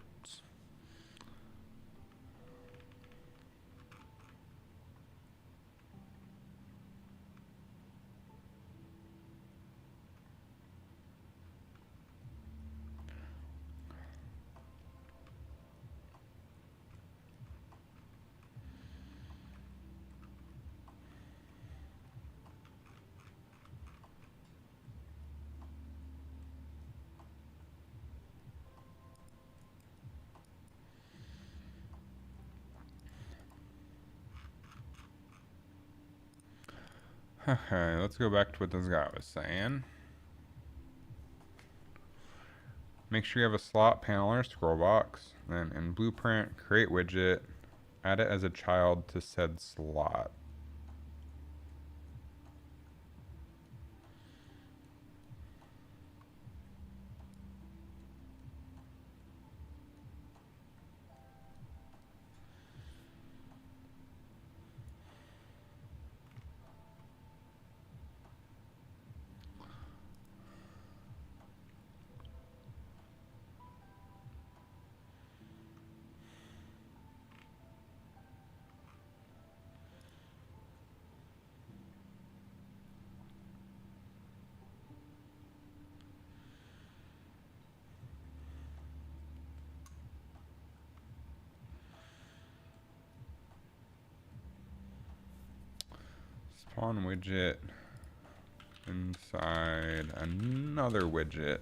Speaker 1: Okay, let's go back to what this guy was saying. Make sure you have a slot panel or scroll box. Then in Blueprint, create widget, add it as a child to said slot. Spawn widget inside another widget.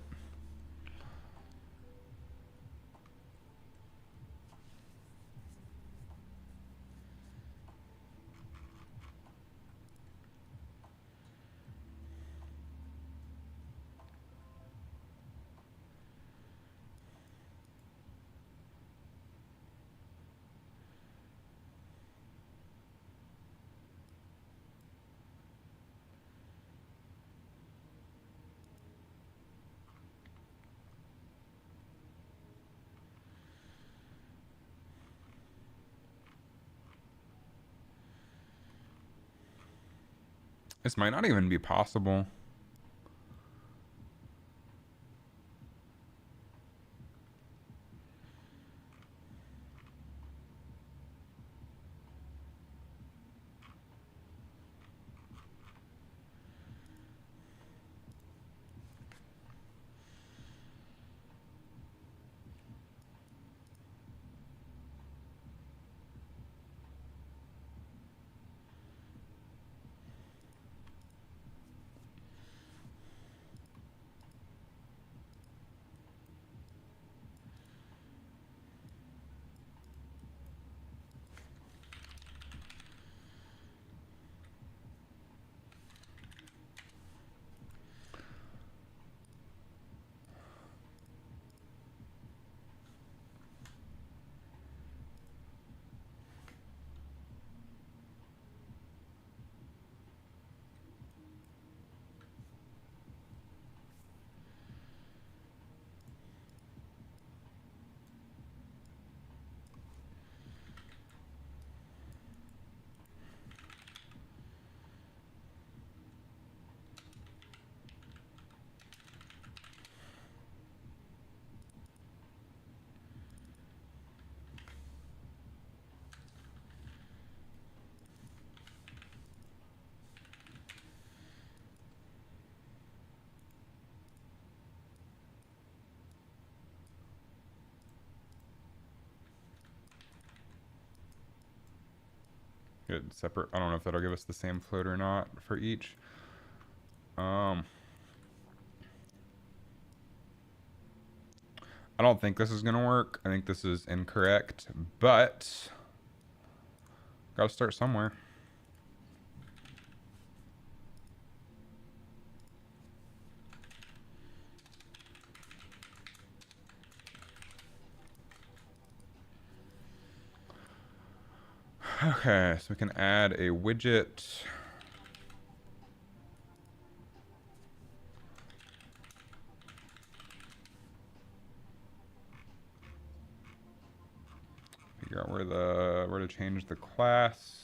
Speaker 1: This might not even be possible. Get separate. I don't know if that'll give us the same float or not for each. I don't think this is gonna work. I think this is incorrect, but gotta start somewhere. Okay, so we can add a widget. Figure out where to change the class.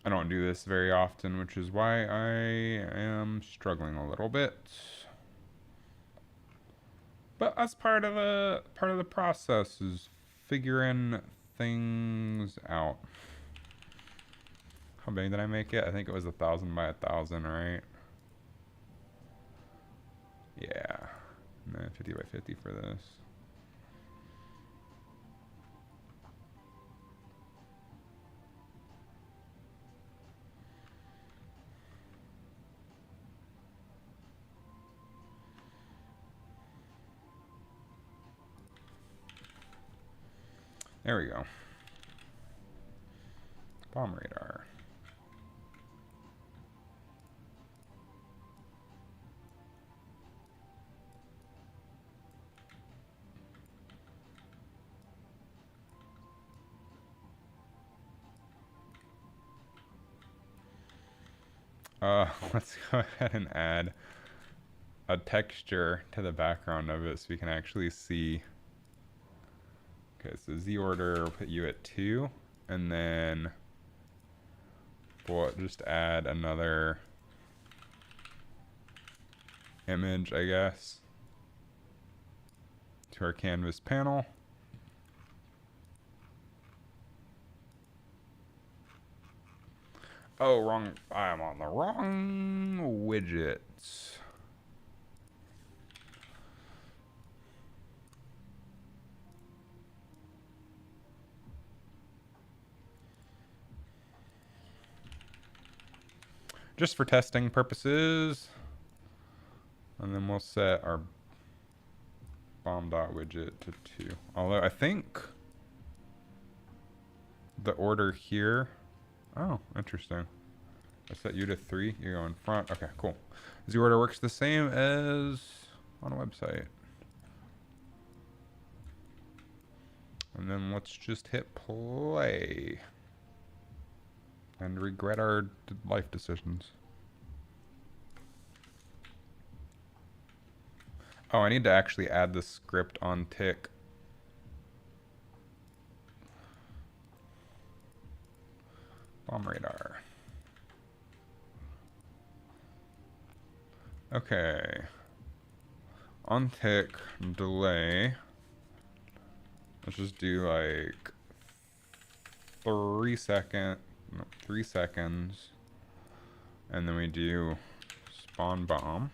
Speaker 1: I don't do this very often, which is why I am struggling a little bit. But that's part of the process is figuring things out. How big did I make it? I think it was 1,000 by 1,000, right? Yeah. And then 50 by 50 for this. There we go. Bomb radar. Let's go ahead and add a texture to the background of it so we can actually see. Okay, so Z order, we'll put you at 2, and then we'll just add another image, I guess, to our canvas panel. Oh, wrong. I am on the wrong widgets. Just for testing purposes. And then we'll set our bomb dot widget to 2. Although I think the order here. Oh, interesting. I set you to 3. You go in front. Okay, cool. Z order works the same as on a website. And then let's just hit play and regret our life decisions. Oh, I need to actually add the script on tick. Bomb radar. Okay. On tick, delay. Let's just do like 3 seconds. And then we do spawn bomb.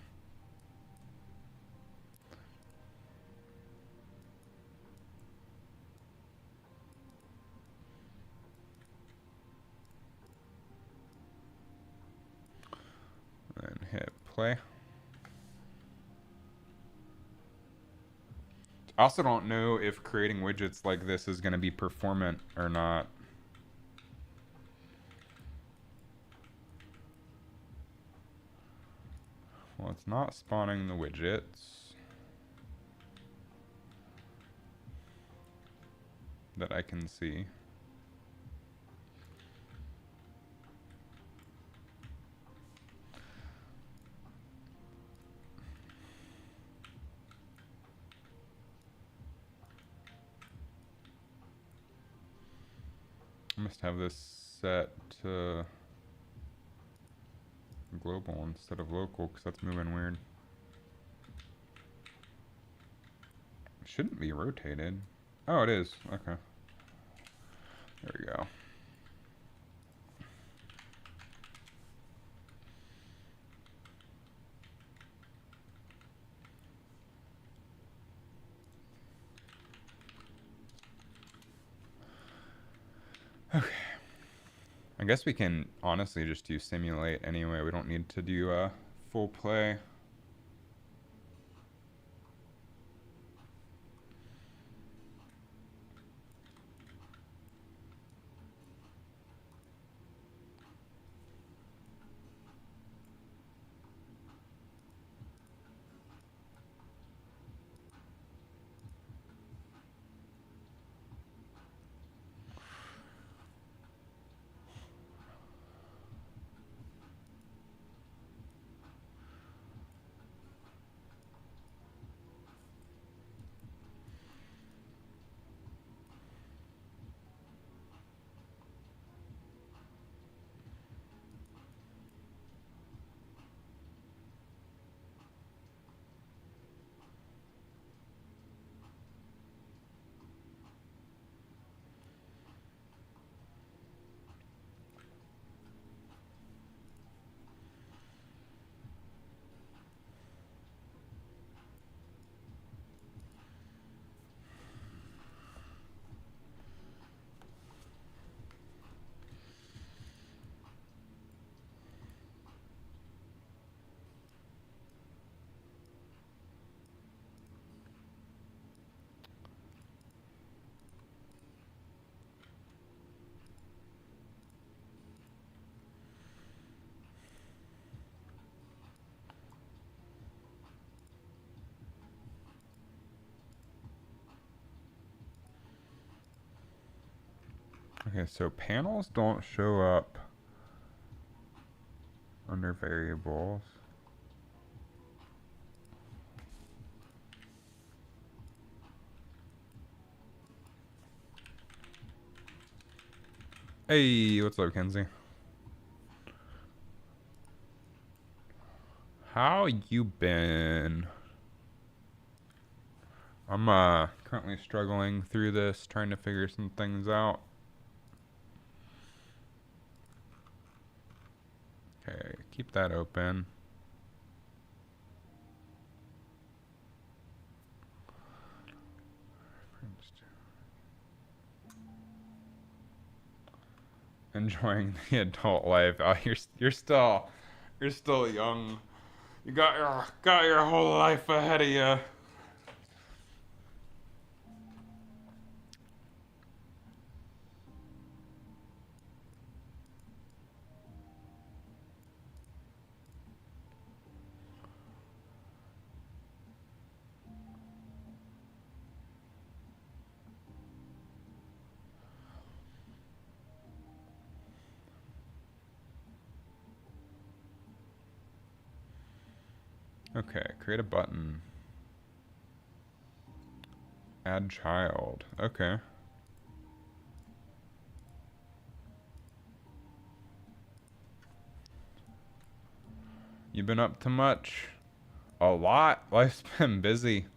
Speaker 1: And hit play. I also don't know if creating widgets like this is going to be performant or not. Well, it's not spawning the widgets that I can see. I must have this set to global instead of local because that's moving weird. It shouldn't be rotated. Oh, it is. Okay. There we go. Okay. I guess we can honestly just do simulate anyway. We don't need to do full play. Okay, so panels don't show up under variables. Hey, what's up, Kenzie? How you been? I'm currently struggling through this, trying to figure some things out. Okay, keep that open. Enjoying the adult life. Oh, you're still young. You got your whole life ahead of you. Okay, create a button. Add child. Okay. You been up to much? A lot. Life's been busy.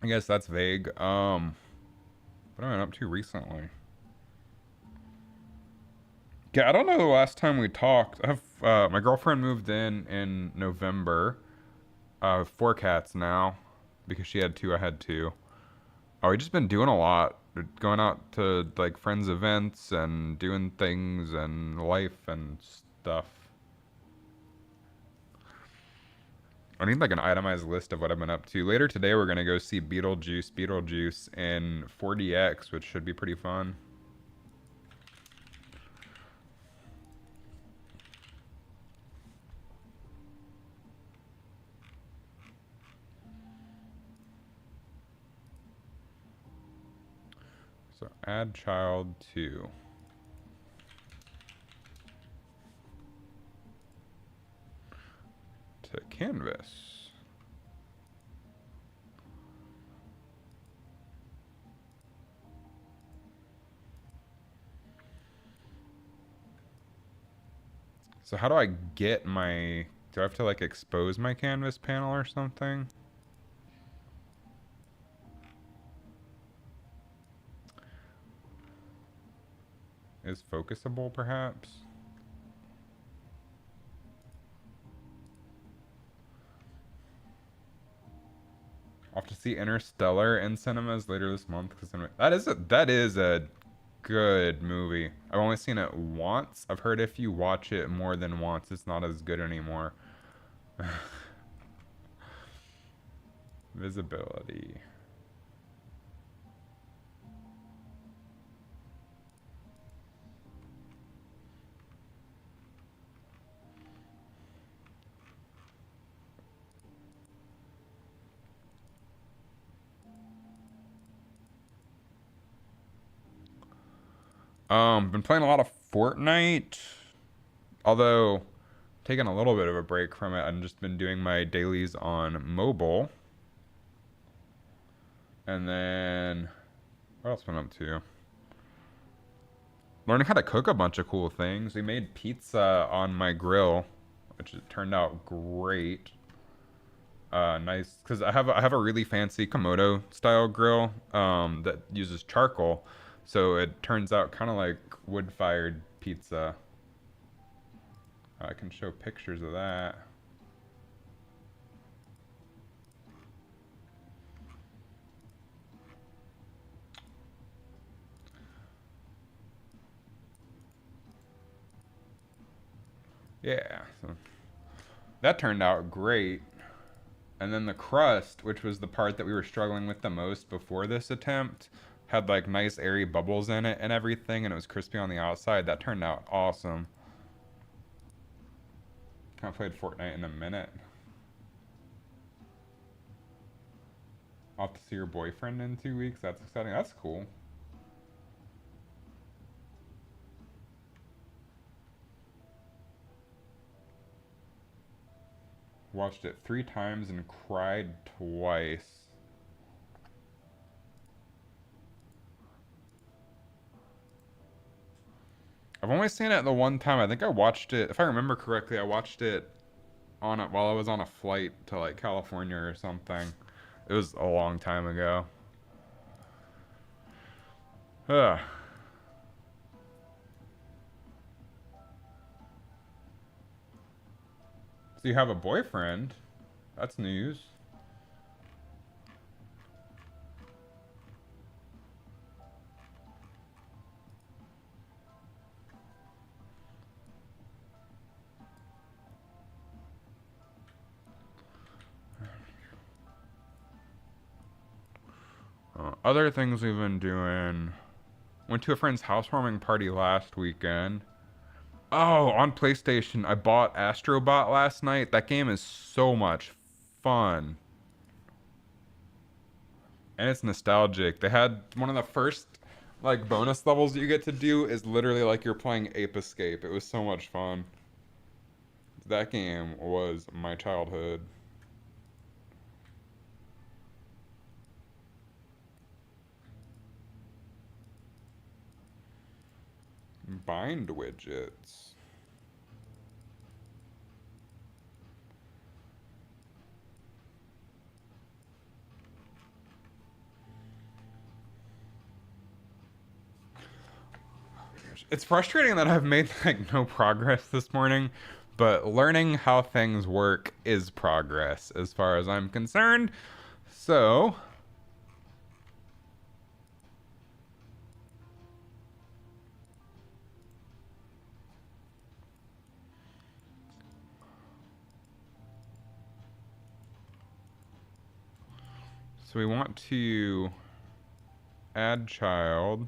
Speaker 1: I guess that's vague. What have I been up to recently? Yeah, I don't know the last time we talked. I have my girlfriend moved in November. 4 cats now because she had two. I had two. Oh, we just been doing a lot. Going out to like friends' events and doing things and life and stuff. I need like an itemized list of what I've been up to. Later today, we're gonna go see Beetlejuice in 4DX, which should be pretty fun. So add child to canvas. So how do I get my Do I have to like expose my canvas panel or something? Is focusable perhaps? I'll have to see Interstellar in cinemas later this month. That is a good movie. I've only seen it once. I've heard if you watch it more than once, it's not as good anymore. Visibility. Been playing a lot of Fortnite. Although taking a little bit of a break from it. I've just been doing my dailies on mobile. And then what else been up to? Learning how to cook a bunch of cool things. We made pizza on my grill, which turned out great. Nice, because I have a really fancy Komodo style grill that uses charcoal, so it turns out kind of like wood fired pizza. I can show pictures of that. Yeah, so that turned out great. And then the crust, which was the part that we were struggling with the most before this attempt, had like nice airy bubbles in it and everything, and it was crispy on the outside. That turned out awesome. Haven't played Fortnite in a minute. I'll have to see your boyfriend in 2 weeks. That's exciting. That's cool. Watched it 3 times and cried twice. I've only seen it the one time. I think I watched it, if I remember correctly, I watched it on it while I was on a flight to like California or something. It was a long time ago. Ugh. So you have a boyfriend? That's news. Other things we've been doing. Went to a friend's housewarming party last weekend. Oh, on PlayStation, I bought Astrobot last night. That game is so much fun. And it's nostalgic. They had one of the first like bonus levels you get to do is literally like you're playing Ape Escape. It was so much fun. That game was my childhood. Bind widgets. It's frustrating that I've made like no progress this morning, but learning how things work is progress as far as I'm concerned. So, we want to add child.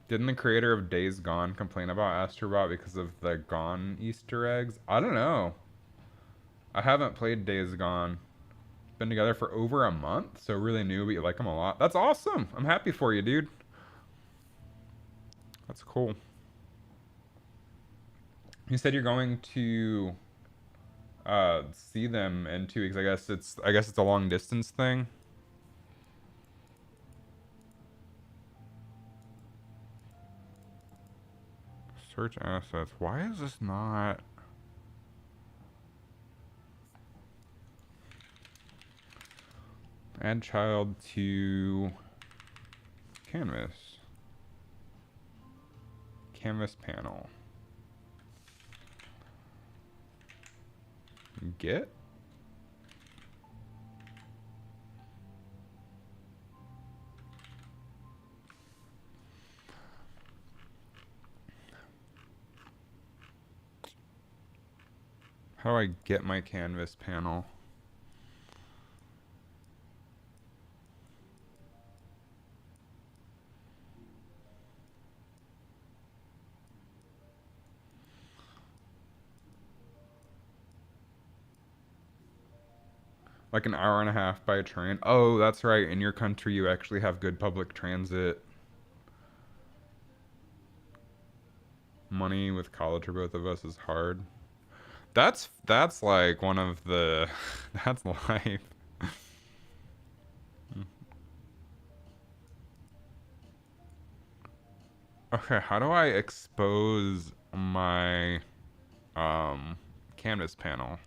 Speaker 1: Didn't the creator of Days Gone complain about Astrobot because of the Gone Easter eggs? I don't know. I haven't played Days Gone. Been together for over a month, so really new, but you like him a lot. That's awesome. I'm happy for you, dude. That's cool. You said you're going to see them in 2 weeks. I guess it's a long distance thing. Search assets. Why is this not? Add child to canvas. Canvas panel. Get? How do I get my canvas panel? Like an hour and a half by train. Oh, that's right. In your country, you actually have good public transit. Money with college for both of us is hard. That's like one of the that's life. Okay, how do I expose my canvas panel?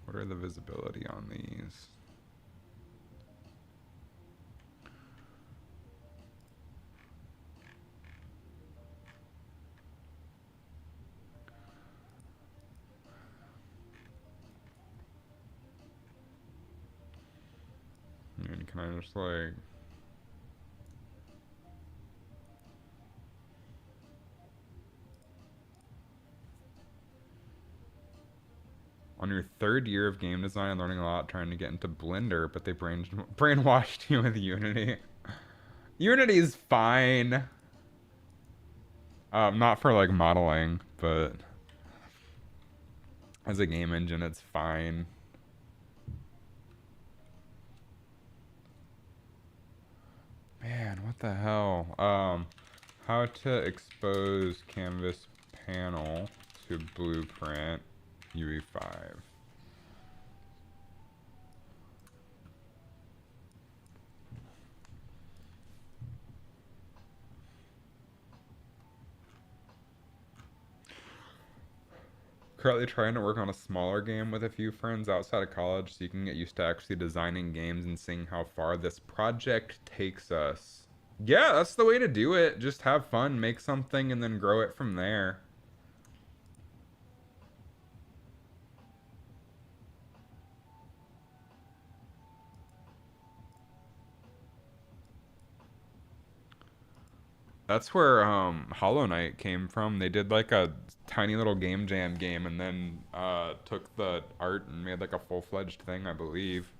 Speaker 1: What are the visibility on these? And can I just like on your 3rd year of game design, learning a lot, trying to get into Blender, but they brainwashed you with Unity. Unity is fine. Not for like modeling, but as a game engine, it's fine. Man, what the hell? How to expose canvas panel to blueprint UE5. Currently trying to work on a smaller game with a few friends outside of college so you can get used to actually designing games and seeing how far this project takes us. Yeah, that's the way to do it. Just have fun, make something, and then grow it from there. That's where Hollow Knight came from. They did like a tiny little game jam game and then took the art and made like a full-fledged thing, I believe.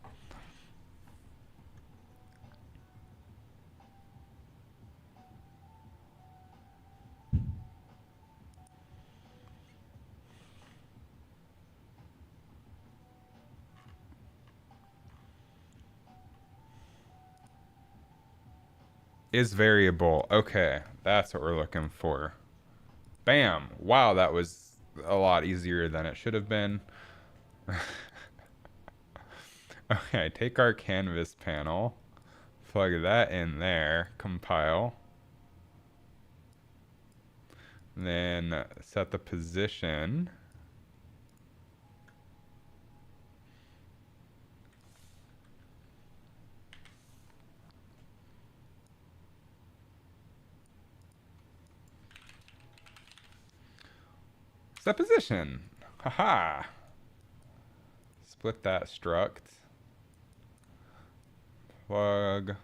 Speaker 1: Is variable. Okay, that's what we're looking for. Bam. Wow, that was a lot easier than it should have been. Okay, take our canvas panel, plug that in there, compile, then set the position. Set position. Haha. Split that struct. Plug.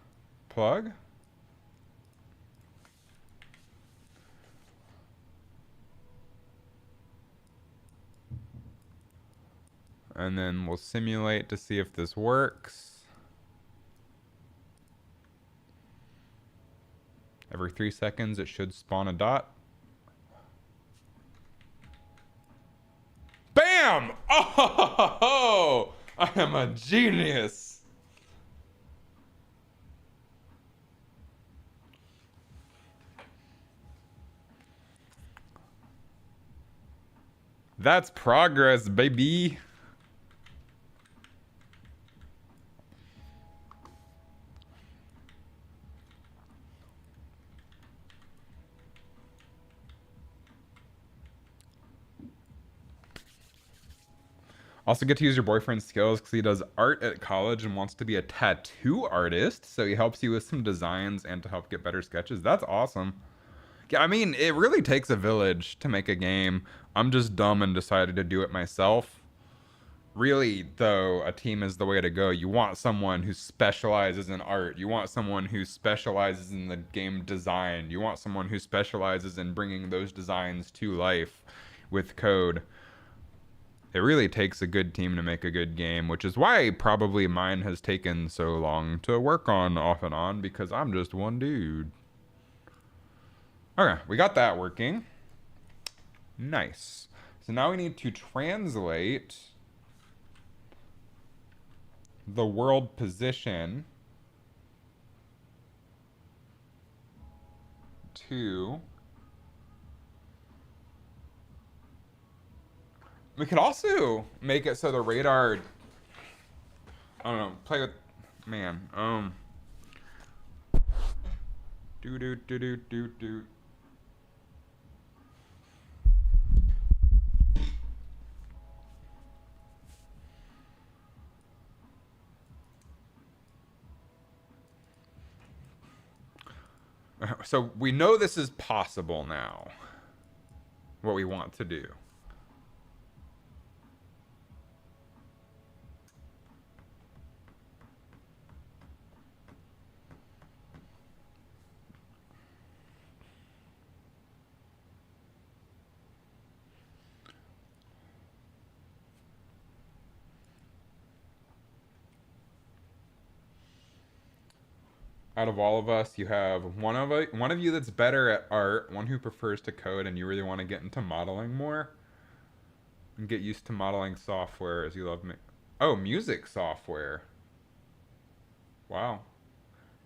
Speaker 1: And then we'll simulate to see if this works. Every 3 seconds it should spawn a dot. Bam! Oh! am a genius. That's progress, baby. Also get to use your boyfriend's skills because he does art at college and wants to be a tattoo artist. So he helps you with some designs and to help get better sketches. That's awesome. Yeah, I mean, it really takes a village to make a game. I'm just dumb and decided to do it myself. Really, though, a team is the way to go. You want someone who specializes in art. You want someone who specializes in the game design. You want someone who specializes in bringing those designs to life with code. It really takes a good team to make a good game, which is why probably mine has taken so long to work on off and on because I'm just one dude. Okay, we got that working. Nice. So now we need to translate the world position to. We could also make it so the radar. I don't know. Play with. Man. Do do do do do do. So we know this is possible now. What we want to do. Out of all of us, you have one of you that's better at art, one who prefers to code, and you really want to get into modeling more and get used to modeling software as you love me. Oh, music software. Wow.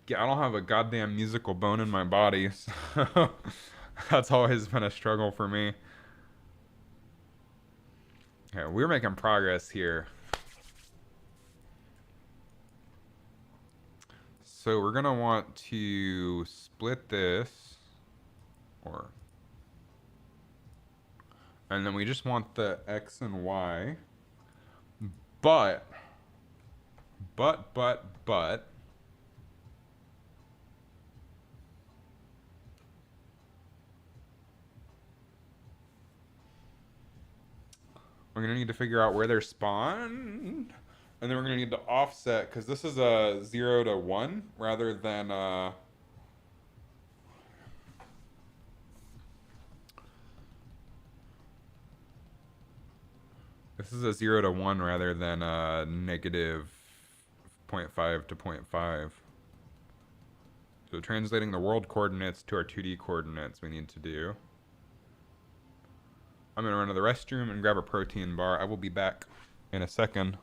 Speaker 1: Yeah, I don't have a goddamn musical bone in my body, so that's always been a struggle for me. Okay, we're making progress here. So we're gonna want to split this, or, and then we just want the X and Y, but, but, we're gonna need to figure out where they're spawned, and then we're gonna need to offset, because this is a 0 to 1, rather than, this is a 0 to 1 rather than a negative -0.5 to 0.5. So translating the world coordinates to our 2D coordinates we need to do. I'm going to run to the restroom and grab a protein bar. I will be back in a second.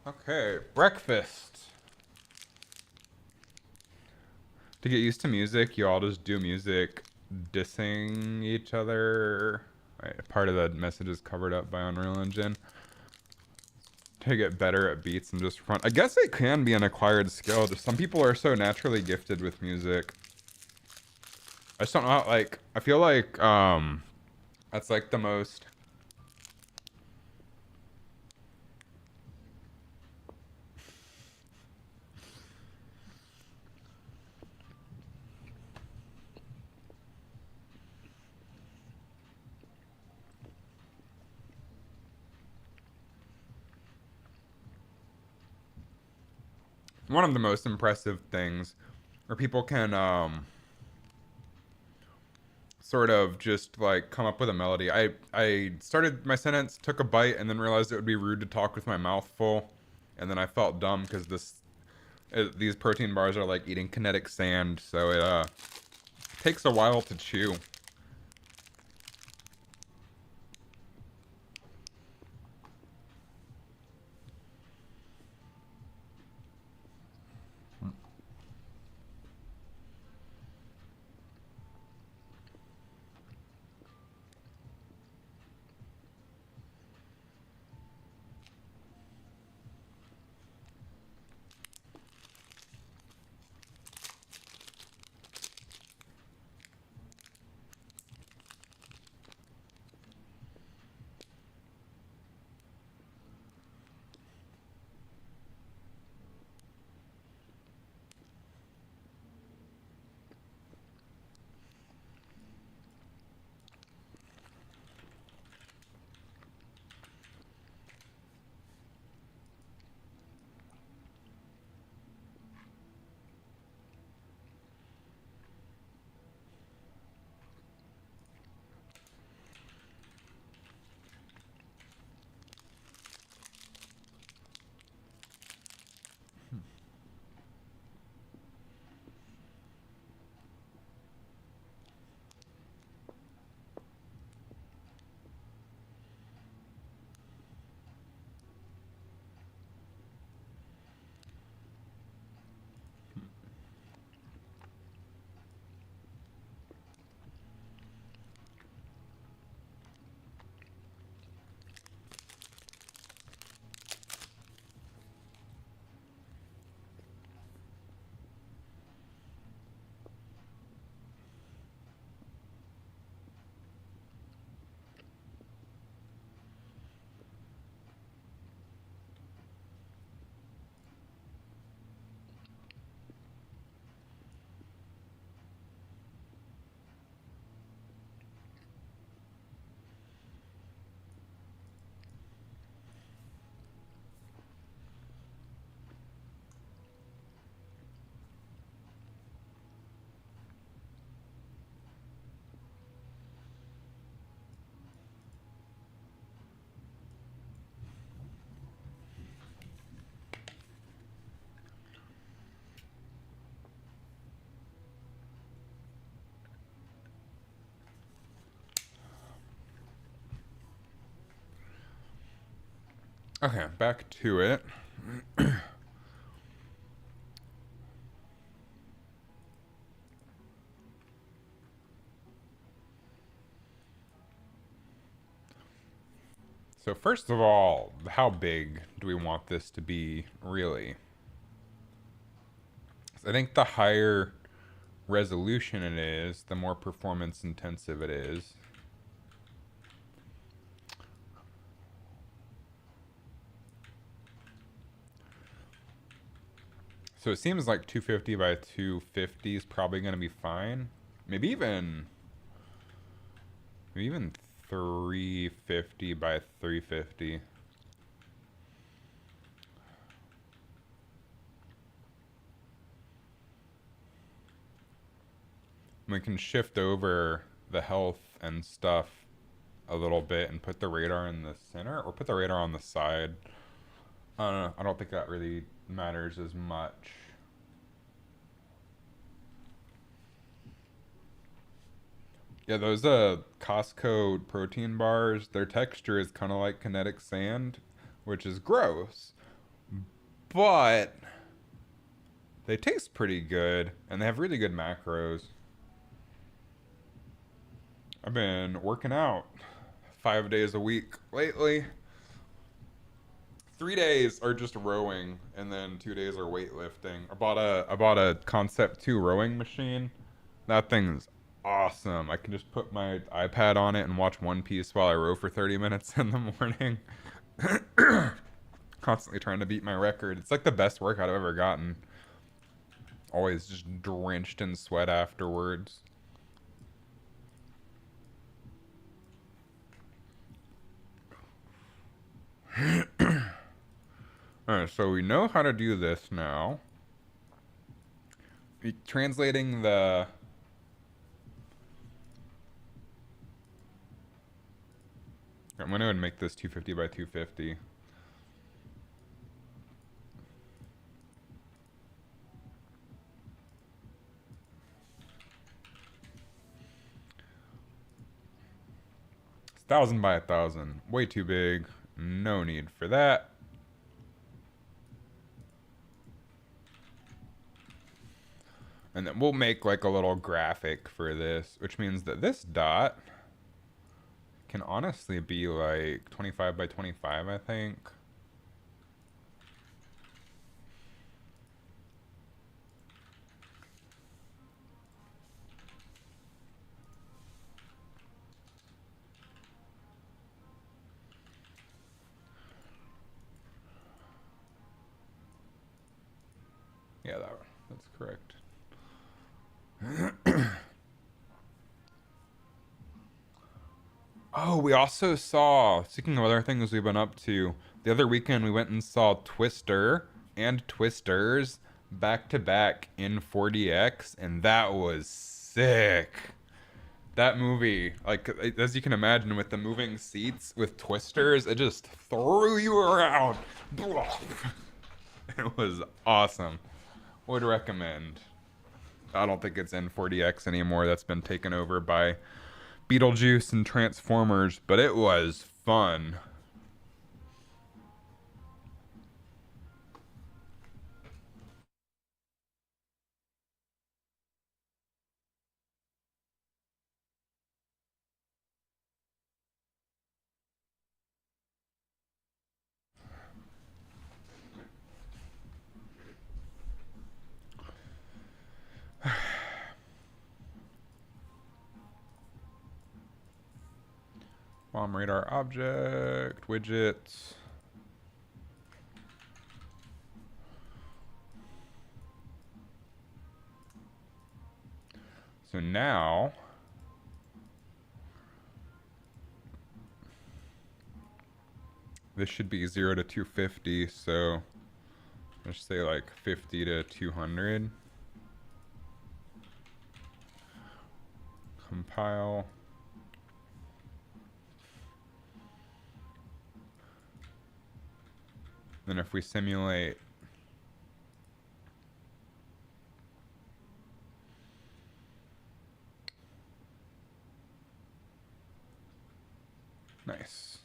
Speaker 1: Okay, breakfast. To get used to music, you all just do music dissing each other. Right, part of the message is covered up by Unreal Engine. To get better at beats and just front. I guess it can be an acquired skill. Just some people are so naturally gifted with music. I just don't know how, like, I feel like that's like the most one of the most impressive things where people can sort of just like come up with a melody. I started my sentence, took a bite, and then realized it would be rude to talk with my mouth full, and then I felt dumb because these protein bars are like eating kinetic sand, so it takes a while to chew. Okay, back to it. So first of all, how big do we want this to be, really? I think the higher resolution it is, the more performance intensive it is. So it seems like 250 by 250 is probably going to be fine. Maybe even 350 by 350. We can shift over the health and stuff a little bit and put the radar in the center or put the radar on the side. I don't know. I don't think that really matters as much. Yeah, those Costco protein bars, their texture is kind of like kinetic sand, which is gross. but they taste pretty good and they have really good macros. I've been working out 5 days a week lately. 3 days are just rowing, and then 2 days are weightlifting. I bought a Concept 2 rowing machine. That thing's awesome. I can just put my iPad on it and watch One Piece while I row for 30 minutes in the morning. Constantly trying to beat my record. It's like the best workout I've ever gotten. Always just drenched in sweat afterwards. Alright, so we know how to do this now. Translating the... I'm going to make this 250 by 250. It's 1,000 by 1,000. Way too big. No need for that. And then we'll make like a little graphic for this, which means that this dot can honestly be like 25 by 25, I think. Yeah, that's correct. Oh, we also saw, speaking of other things we've been up to, the other weekend we went and saw Twister and Twisters back to back in 4DX, and that was sick. That movie, like, as you can imagine, with the moving seats with Twisters, it just threw you around. It was awesome. Would recommend. I don't think it's in 4DX anymore. That's been taken over by Beetlejuice and Transformers, but it was fun. Bomb radar object, widgets. So now this should be 0 to 250, so let's say like 50 to 200. Compile. Then if we simulate nice.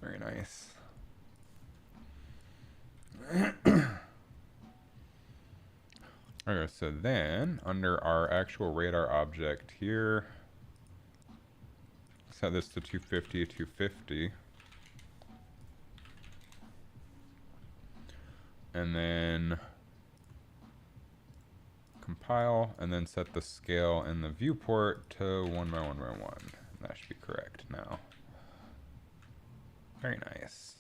Speaker 1: Very nice. Okay, so then under our actual radar object here, set this to 250, 250. And then compile, and then set the scale in the viewport to 1 by 1 by 1. That should be correct now. Very nice.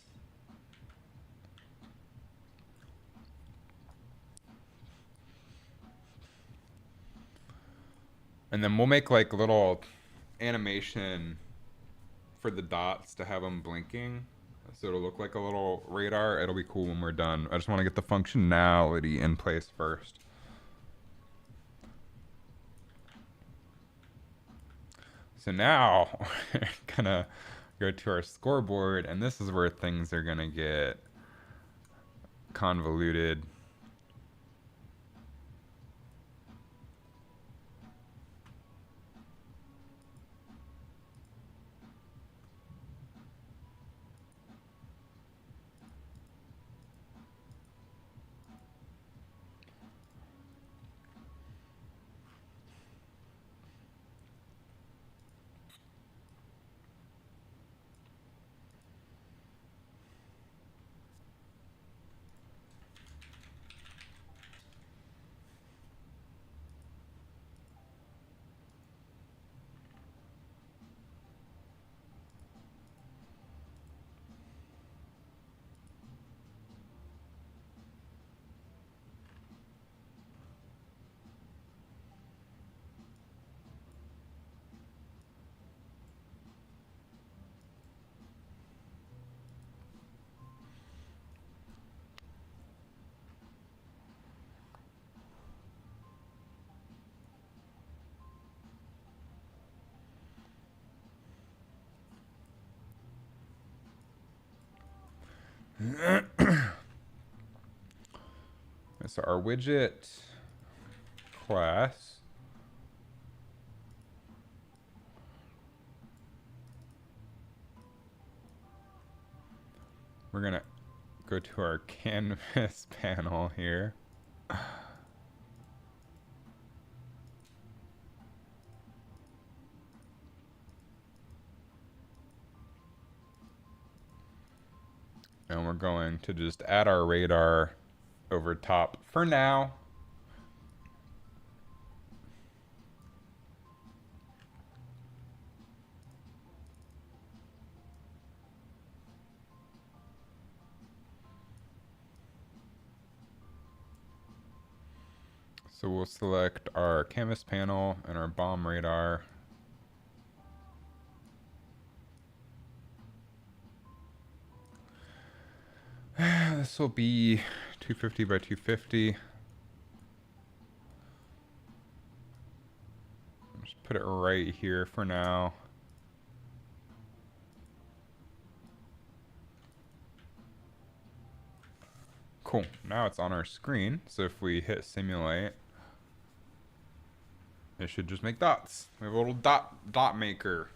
Speaker 1: And then we'll make like a little animation for the dots to have them blinking. So it'll look like a little radar. It'll be cool when we're done. I just want to get the functionality in place first. So now we're gonna go to our scoreboard, and this is where things are gonna get convoluted. So our widget class. We're gonna go to our canvas panel here. And we're going to just add our radar over top for now. So we'll select our canvas panel and our bomb radar. This will be 250 by 250. Just put it right here for now. Cool. Now it's on our screen. So if we hit simulate, it should just make dots. We have a little dot maker.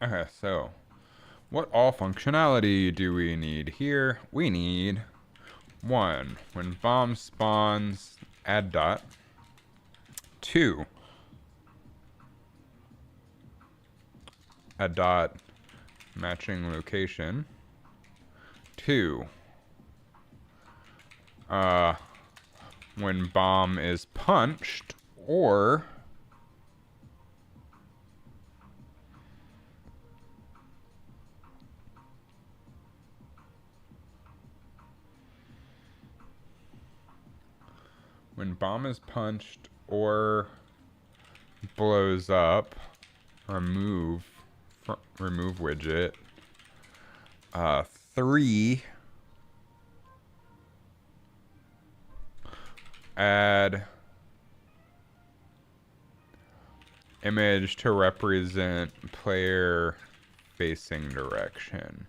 Speaker 1: Okay, so what all functionality do we need here? We need 1, when bomb spawns, add dot. 2, add dot matching location. 2, when bomb is punched, or when bomb is punched or blows up, remove widget. 3, add image to represent player facing direction.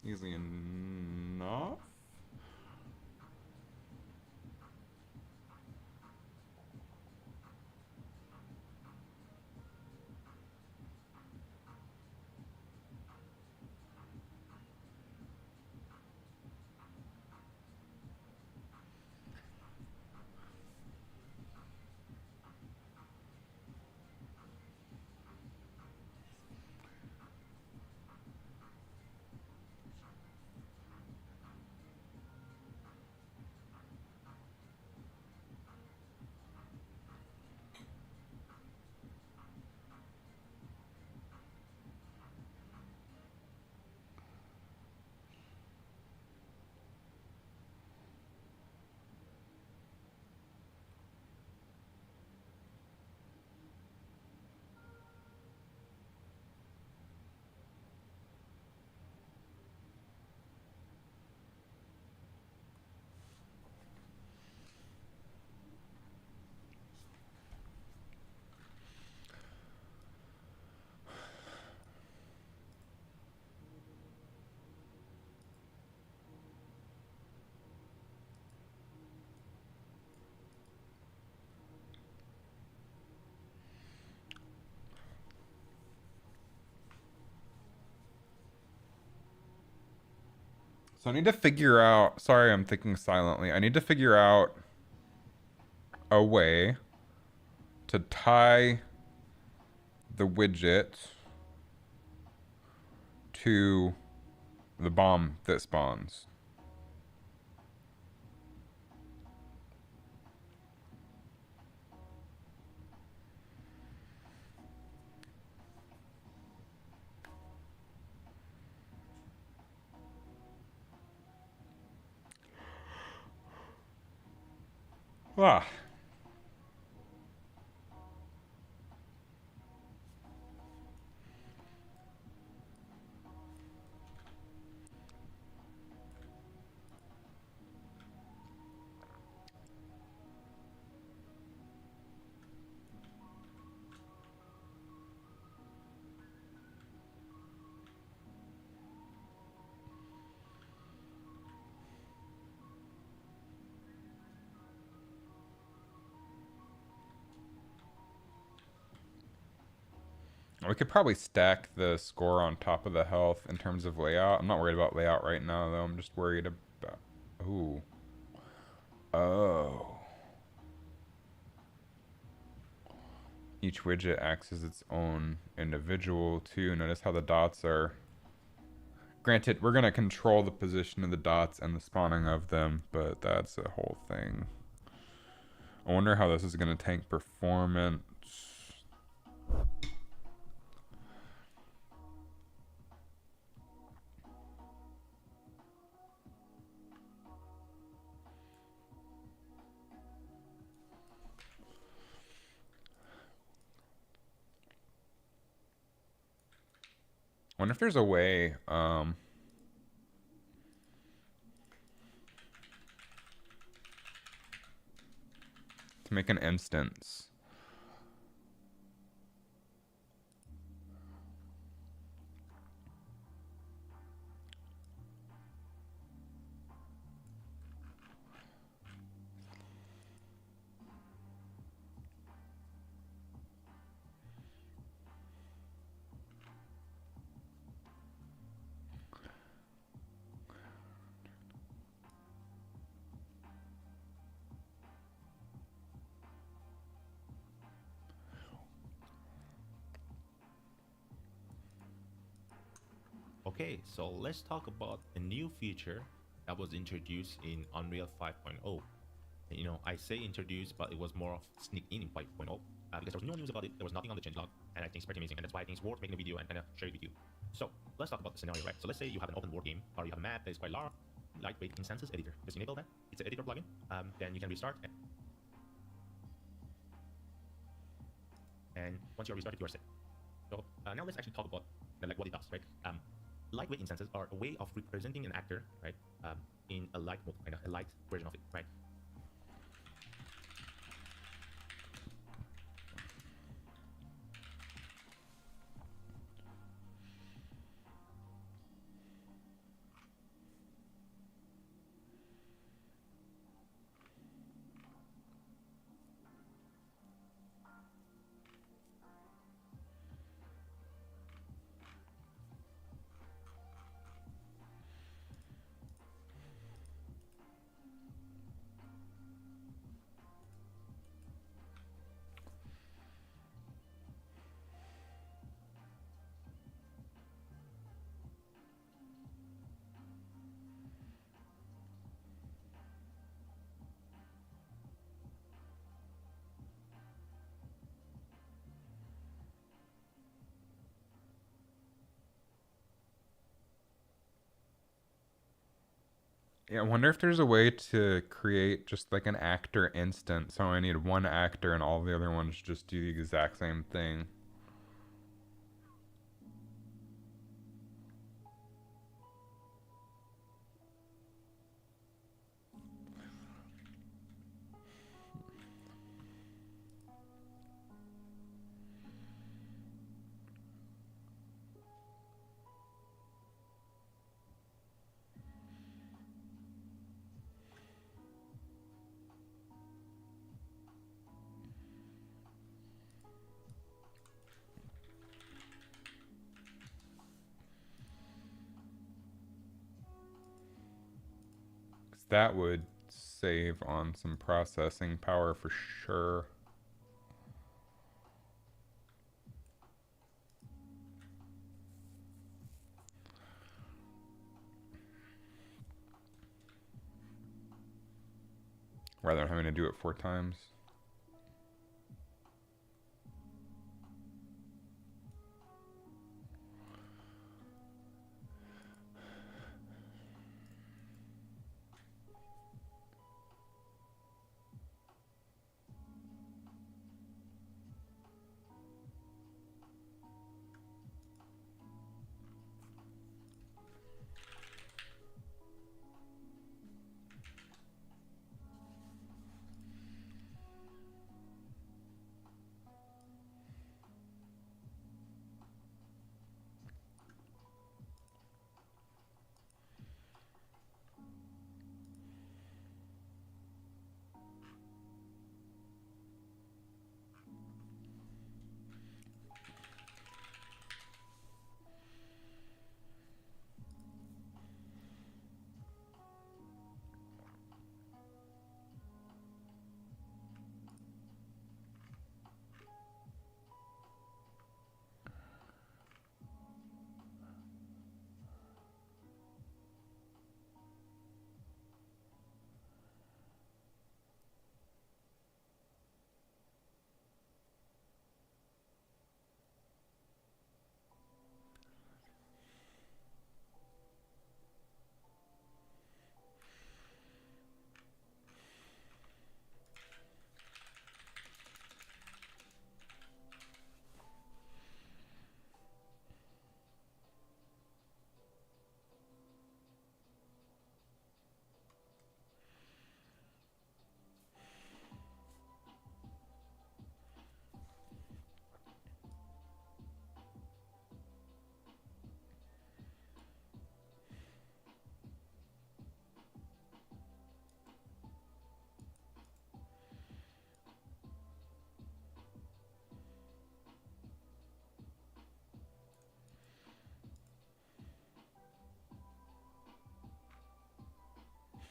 Speaker 1: Easy enough. So I need to figure out, sorry, I'm thinking silently. I need to figure out a way to tie the widget to the bomb that spawns. Ah, we could probably stack the score on top of the health in terms of layout. I'm not worried about layout right now, though. I'm just worried about... Ooh. Oh. Each widget acts as its own individual, too. Notice how the dots are... Granted, we're going to control the position of the dots and the spawning of them, but that's a whole thing. I wonder how this is going to tank performance. I wonder if there's a way, to make an instance.
Speaker 2: Okay, so let's talk about a new feature that was introduced in Unreal 5.0. You know, I say introduced, but it was more of sneak in 5.0 because there was no news about it. There was nothing on the changelog, and I think it's pretty amazing, and that's why I think it's worth making a video and kind of share it with you. So let's talk about the scenario, right? So let's say you have an open world game, or you have a map that is quite large, lightweight instances editor. Just enable that. It's an editor plugin. Then you can restart, and once you're restarted, you are set. So now let's actually talk about like what it does, right? Lightweight instances are a way of representing an actor, right? In a light mode, kind of a light version of it, right?
Speaker 1: Yeah, I wonder if there's a way to create just like an actor instance. So I need one actor and all the other ones just do the exact same thing. That would save on some processing power for sure. Rather than having to do it 4 times.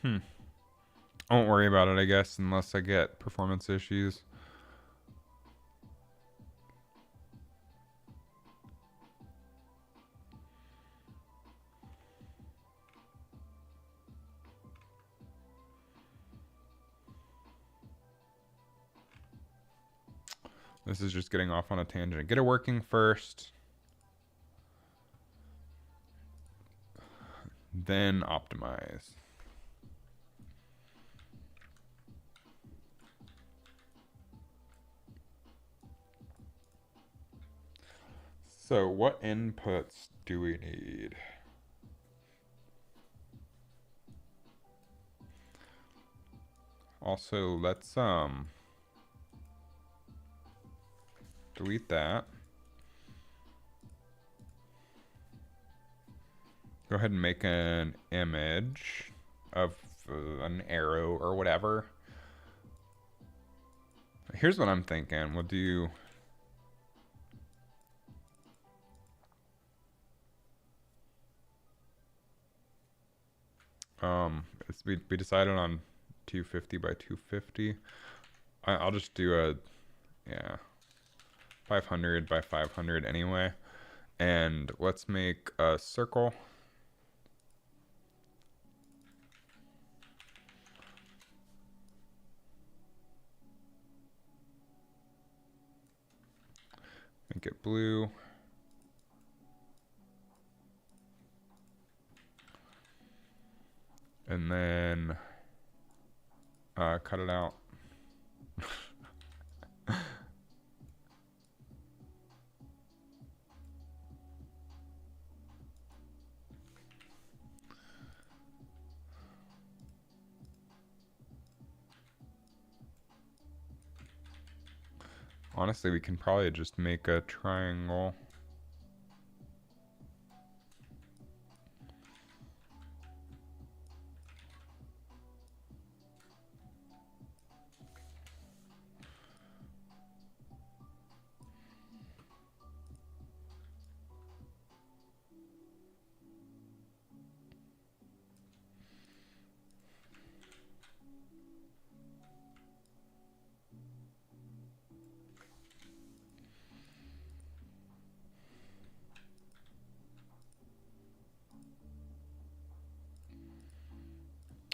Speaker 1: Hmm. I won't worry about it, I guess, unless I get performance issues. This is just getting off on a tangent. Get it working first, then optimize. So what inputs do we need? Also, let's delete that. Go ahead and make an image of an arrow or whatever. Here's what I'm thinking. We'll do we decided on 250 by 250. I'll just do a, yeah, 500 by 500 anyway. And let's make a circle. Make it blue. And then cut it out. Honestly, we can probably just make a triangle.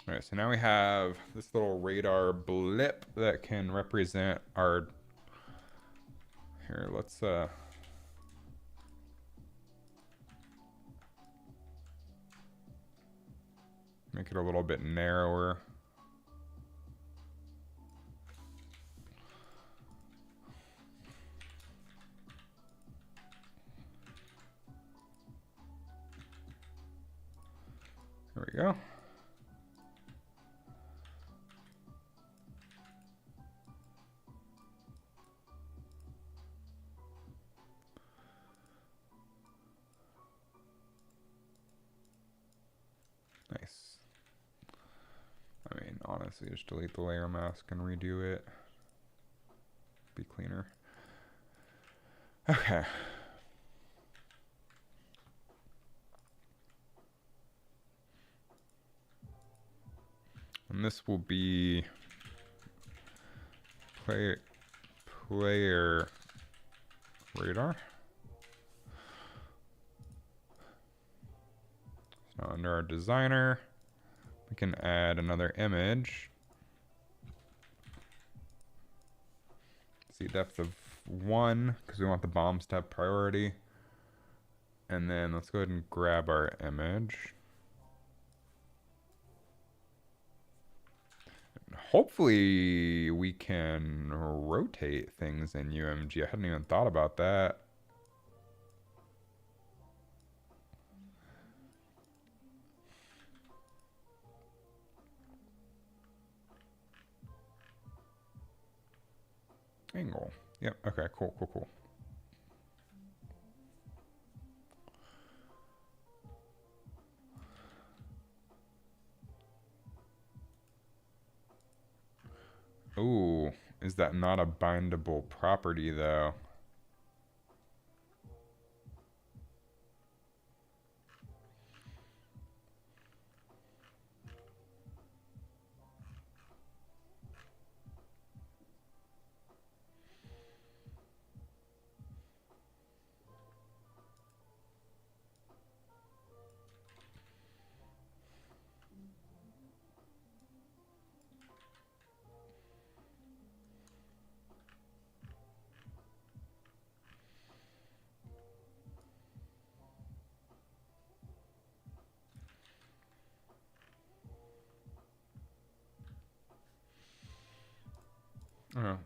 Speaker 1: All right, so now we have this little radar blip that can represent our, here, let's make it a little bit narrower. There we go. Nice. I mean, honestly, just delete the layer mask and redo it. Be cleaner. Okay. And this will be player radar. So under our designer, we can add another image. See, depth of 1, because we want the bombs to have priority. And then let's go ahead and grab our image. Hopefully we can rotate things in UMG. I hadn't even thought about that. Angle. Yep. Okay. Cool. Cool. Cool. Ooh, is that not a bindable property though?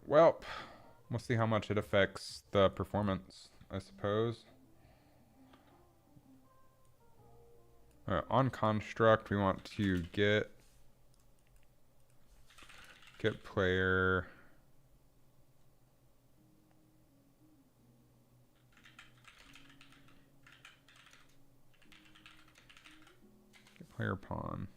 Speaker 1: Well, we'll see how much it affects the performance, I suppose. On construct, we want to get player. Get player pawn.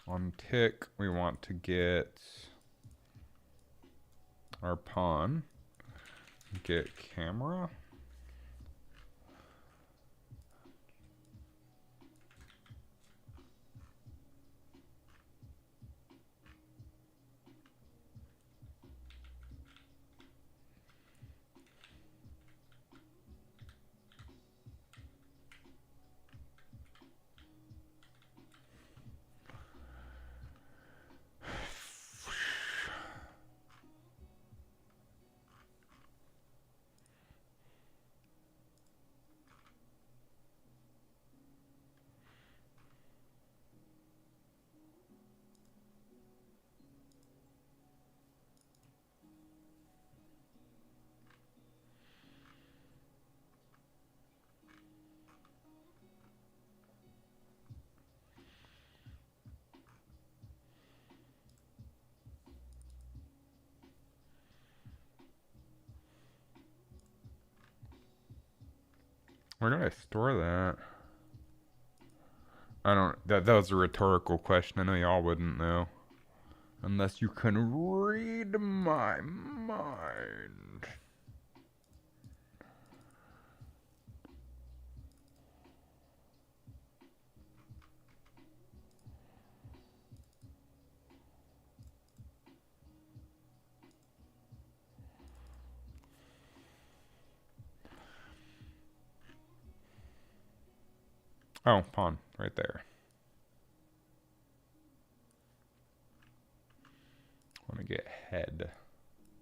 Speaker 1: On tick, we want to get our pawn. Get camera. Where did I store that? I don't. That was a rhetorical question. I know y'all wouldn't know, unless you can read my mind. Oh, pawn right there. Want to get head.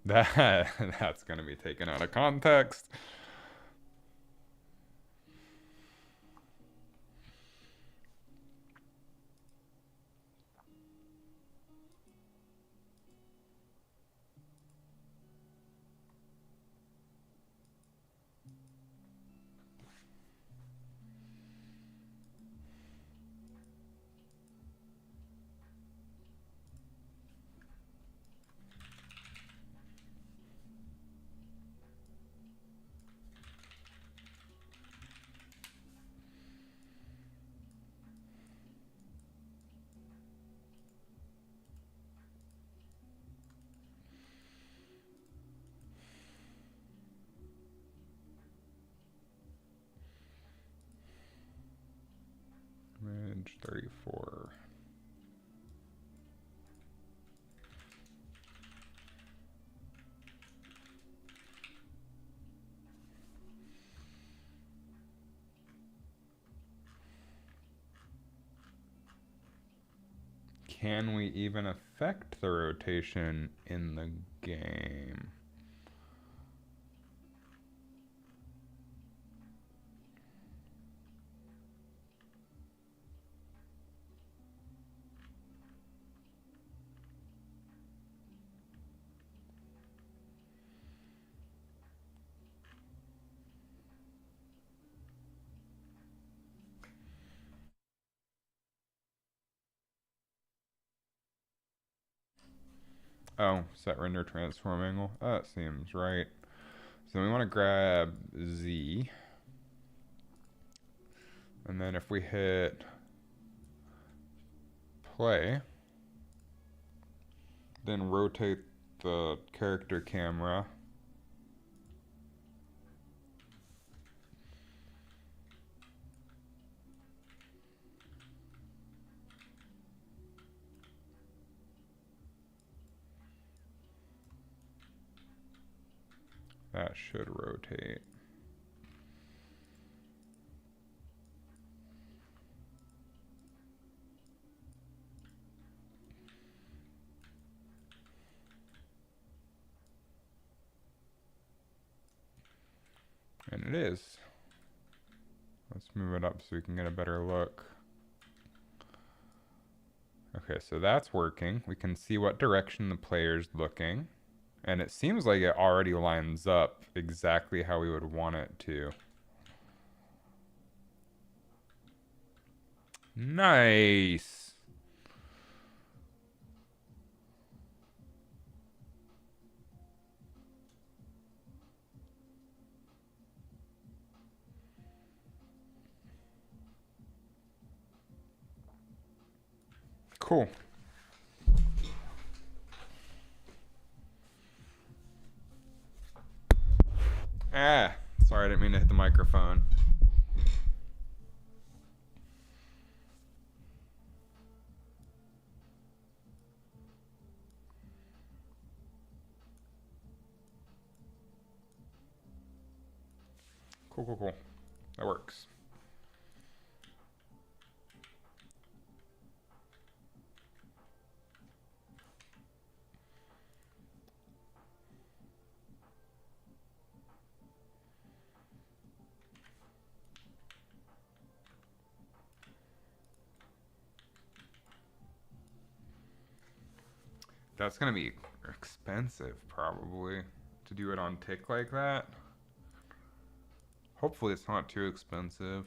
Speaker 1: That's gonna be taken out of context. Image 34. Can we even affect the rotation in the game? Oh, set render transform angle. That seems right. So we want to grab Z. And then if we hit play, then rotate the character camera. That should rotate. It is. Let's move it up so we can get a better look. Okay, so that's working. We can see what direction the player's looking. And it seems like it already lines up exactly how we would want it to. Nice. Cool. Ah, sorry, I didn't mean to hit the microphone. Cool, cool, cool. That works. That's gonna be expensive, probably, to do it on tick like that. Hopefully it's not too expensive.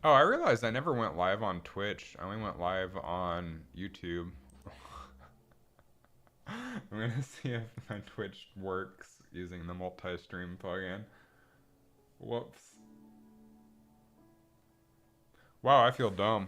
Speaker 1: Oh, I realized I never went live on Twitch. I only went live on YouTube. I'm gonna see if my Twitch works using the multi-stream plugin. Whoops. Wow, I feel dumb.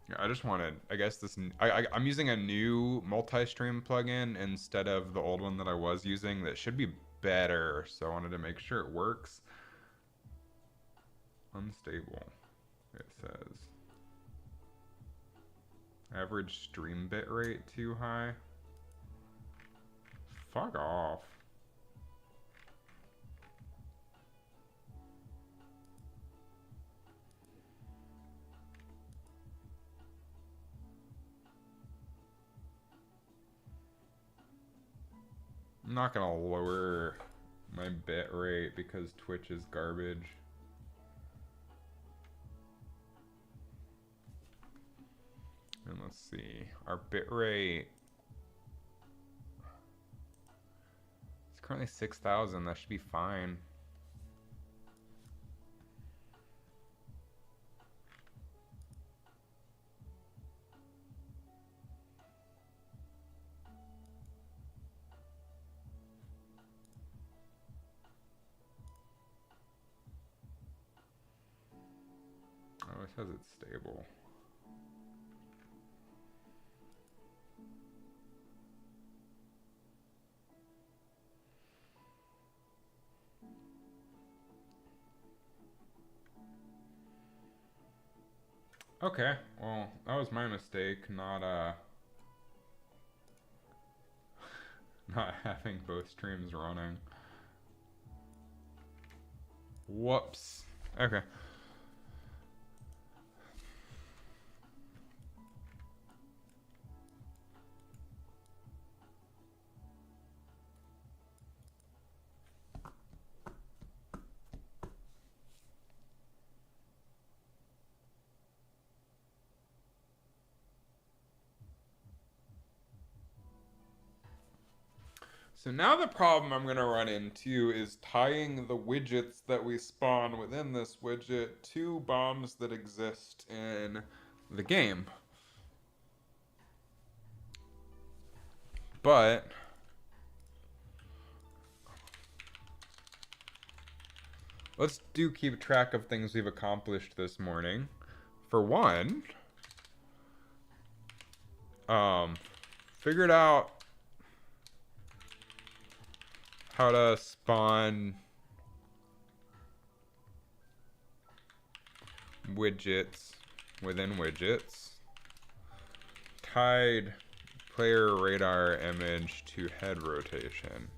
Speaker 1: Yeah, I just wanted, I guess this, I'm using a new multi-stream plugin instead of the old one that I was using that should be better. So I wanted to make sure it works. Unstable, it says. Average stream bitrate too high. Fuck off. I'm not gonna lower my bit rate because Twitch is garbage. And let's see, our bit rate is currently 6,000. That should be fine. Oh, it says it's stable. Okay, well, that was my mistake, not not having both streams running. Whoops. Okay. So now the problem I'm going to run into is tying the widgets that we spawn within this widget to bombs that exist in the game. But let's keep track of things we've accomplished this morning. For one, Um, figured out how to spawn widgets within widgets. Tied player radar image to head rotation.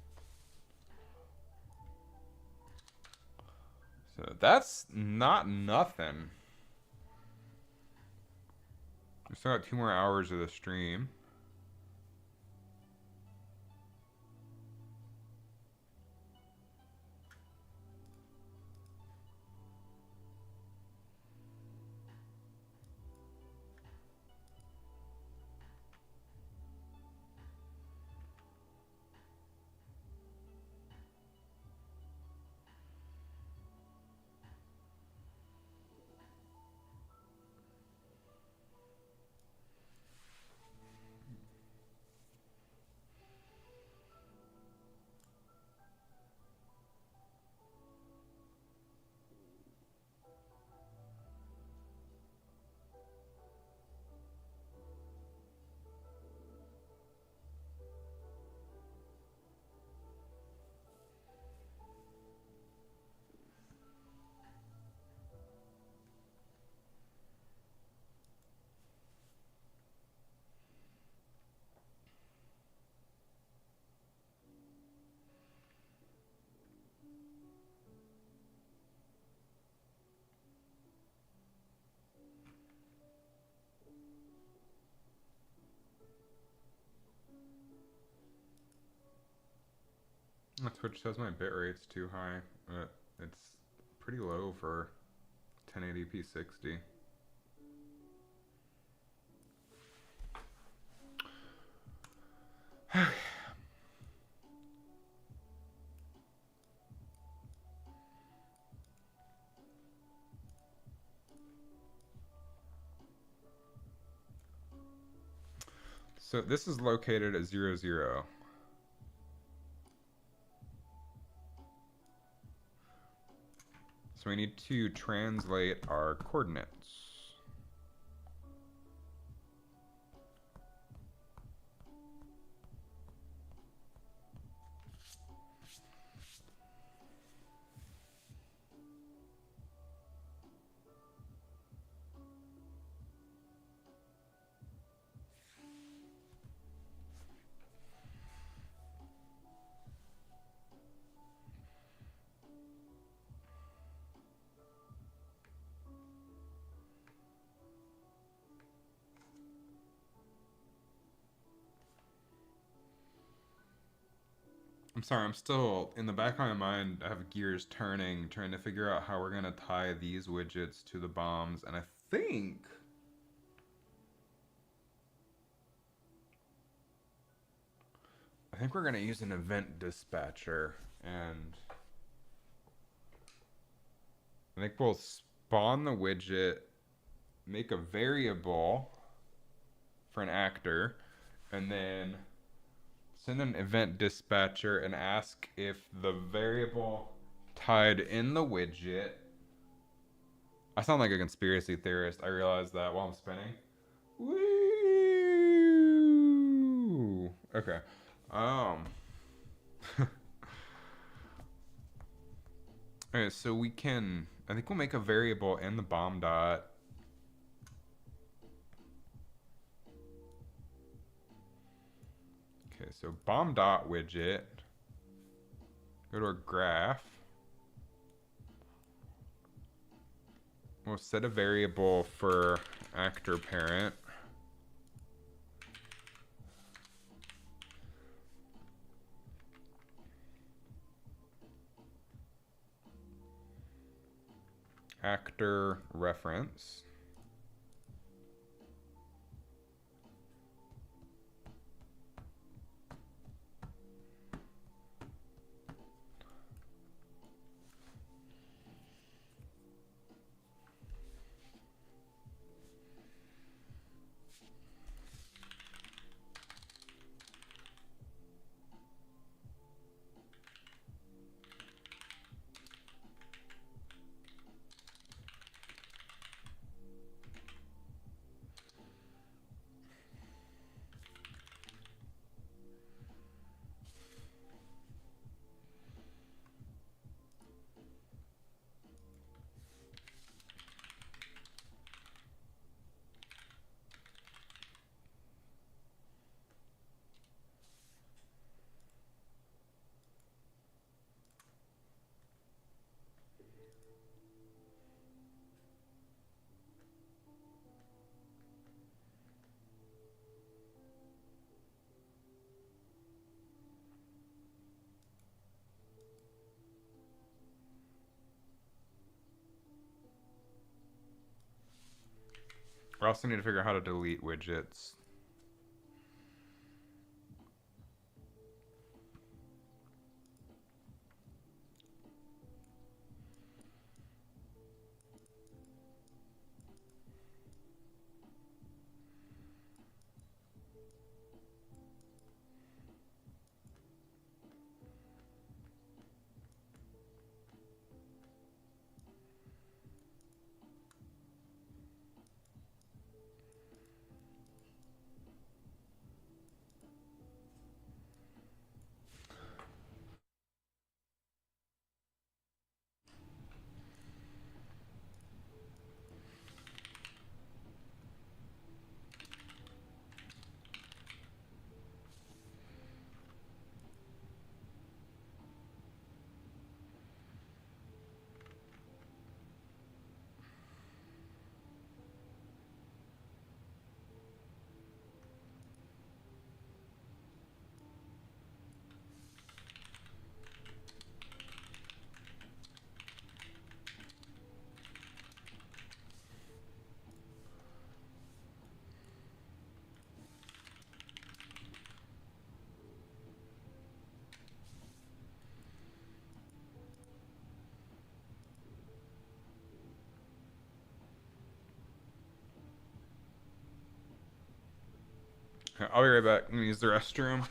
Speaker 1: So that's not nothing. We still got 2 more hours of the stream. Twitch says my bitrate's too high, but it's pretty low for 1080p 60. So this is located at 0, 0. So we need to translate our coordinates. I'm sorry, I'm still, in the back of my mind, I have gears turning, trying to figure out how we're going to tie these widgets to the bombs, and I think we're going to use an event dispatcher, and I think we'll spawn the widget, make a variable for an actor, and then send an event dispatcher and ask if the variable tied in the widget. I sound like a conspiracy theorist. I realize that while I'm spinning. Woo! Okay. Okay, so we can, I think we'll make a variable in the bomb dot. Okay, so bomb dot widget. Go to our graph. We'll set a variable for actor parent. Actor reference. I also need to figure out how to delete widgets. I'll be right back. I'm gonna use the restroom.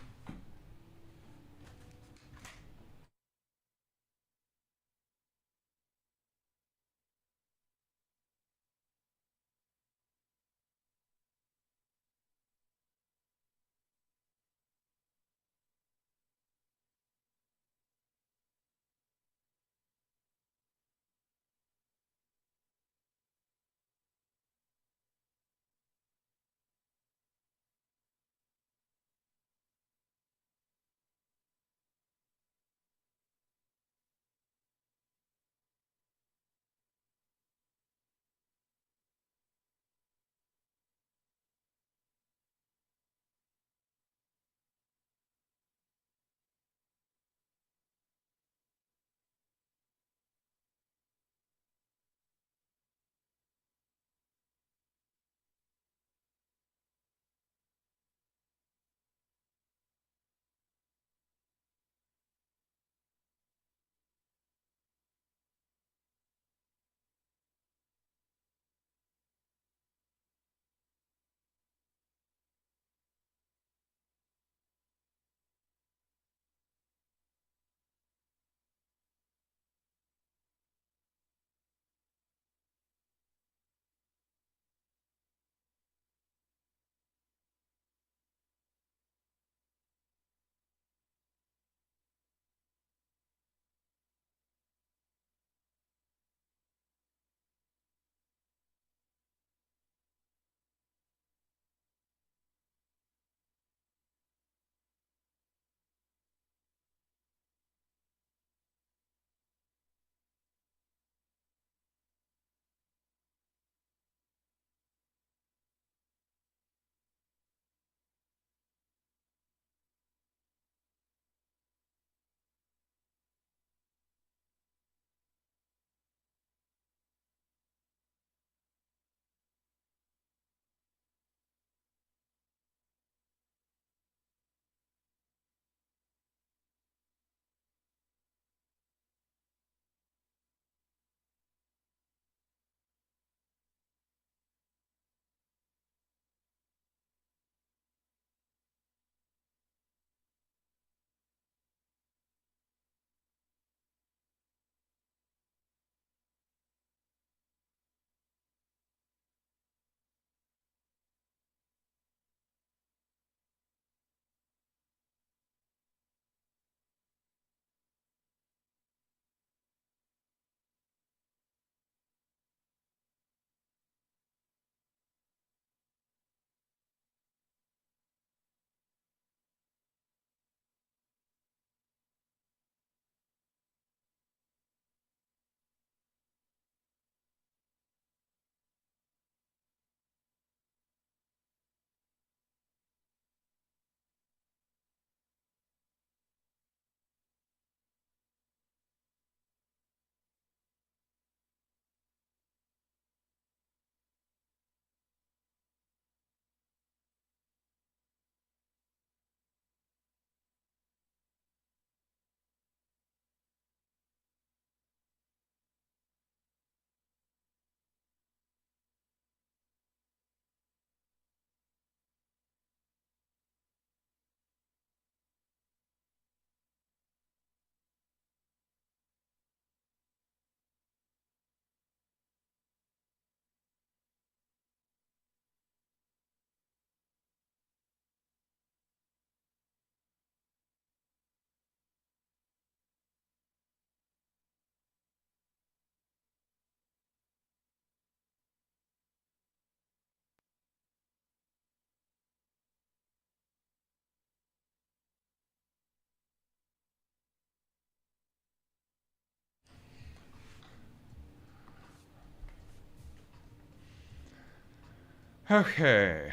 Speaker 1: Okay.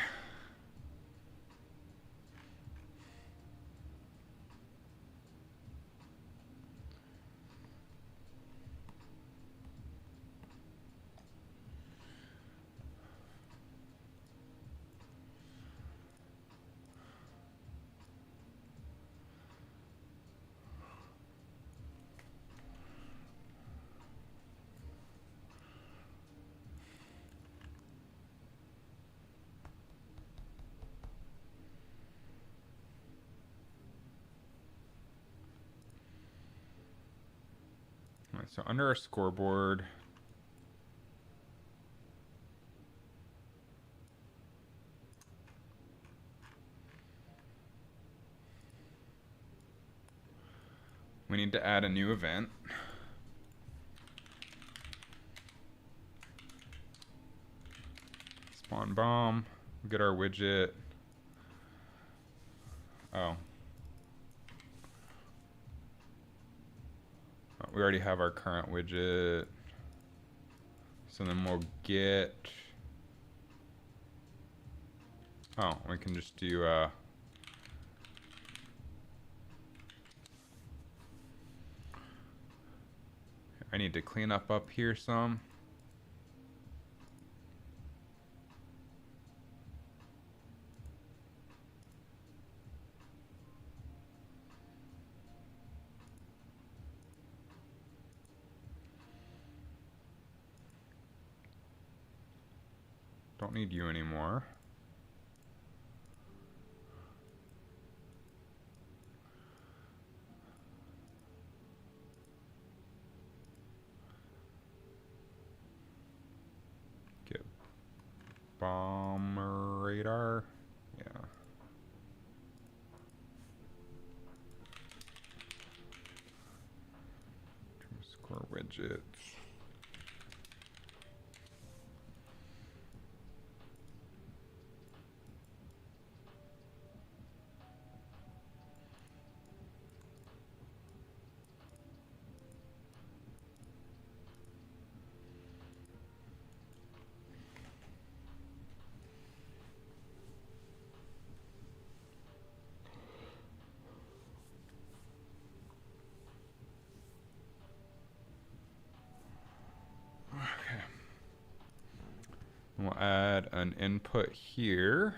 Speaker 1: All right, so under our scoreboard, we need to add a new event. Spawn bomb. Get our widget. Oh. We already have our current widget. So then we'll get... Oh, we can just do... I need to clean up here some. Don't need you anymore. Get bomber radar. Yeah. Score widgets. Okay. We'll add an input here.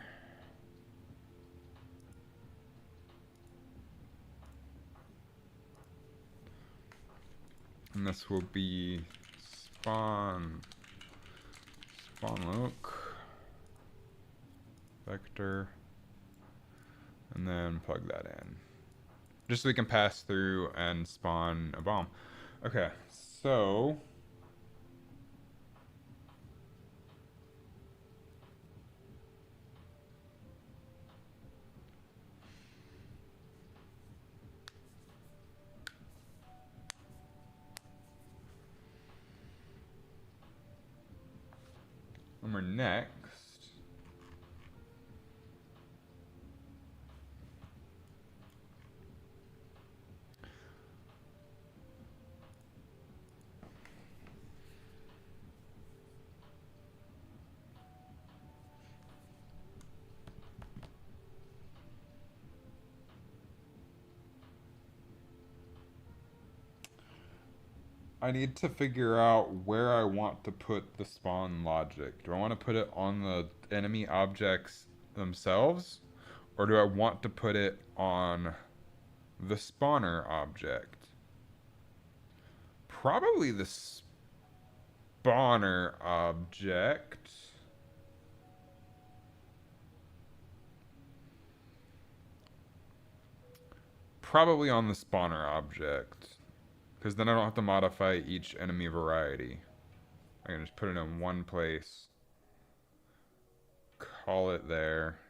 Speaker 1: And this will be spawn look vector, and then plug that in. Just so we can pass through and spawn a bomb. Okay, so when we're next, I need to figure out where I want to put the spawn logic. Do I want to put it on the enemy objects themselves, or do I want to put it on the spawner object? Probably the spawner object. Probably on the spawner object, because then I don't have to modify each enemy variety. I can just put it in one place, call it there.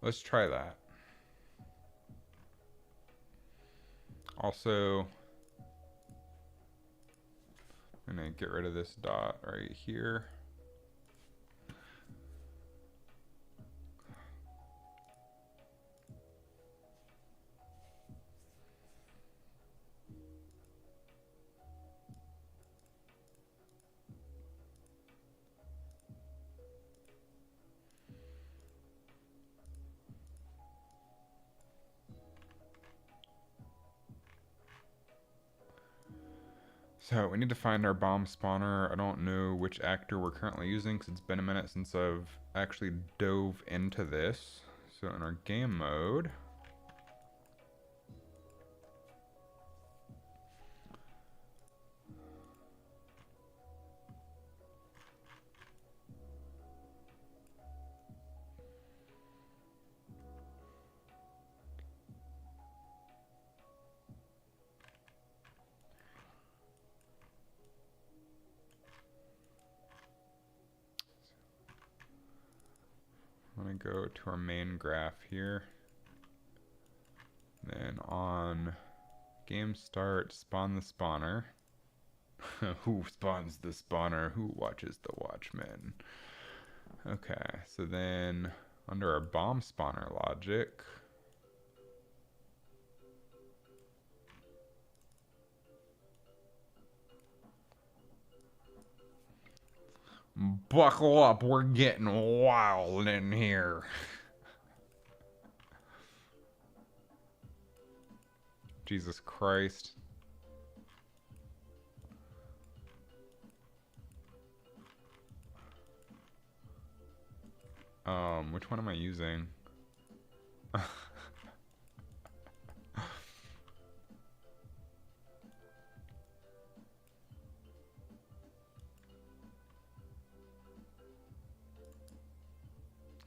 Speaker 1: Let's try that. Also, I'm gonna get rid of this dot right here. So we need to find our bomb spawner. I don't know which actor we're currently using because it's been a minute since I've actually dove into this. So in our game mode, I'm going to go to our main graph here. Then on game start, spawn the spawner. Who spawns the spawner? Who watches the watchmen? Okay, so then under our bomb spawner logic, buckle up, we're getting wild in here. Jesus Christ. Which one am I using? Okay,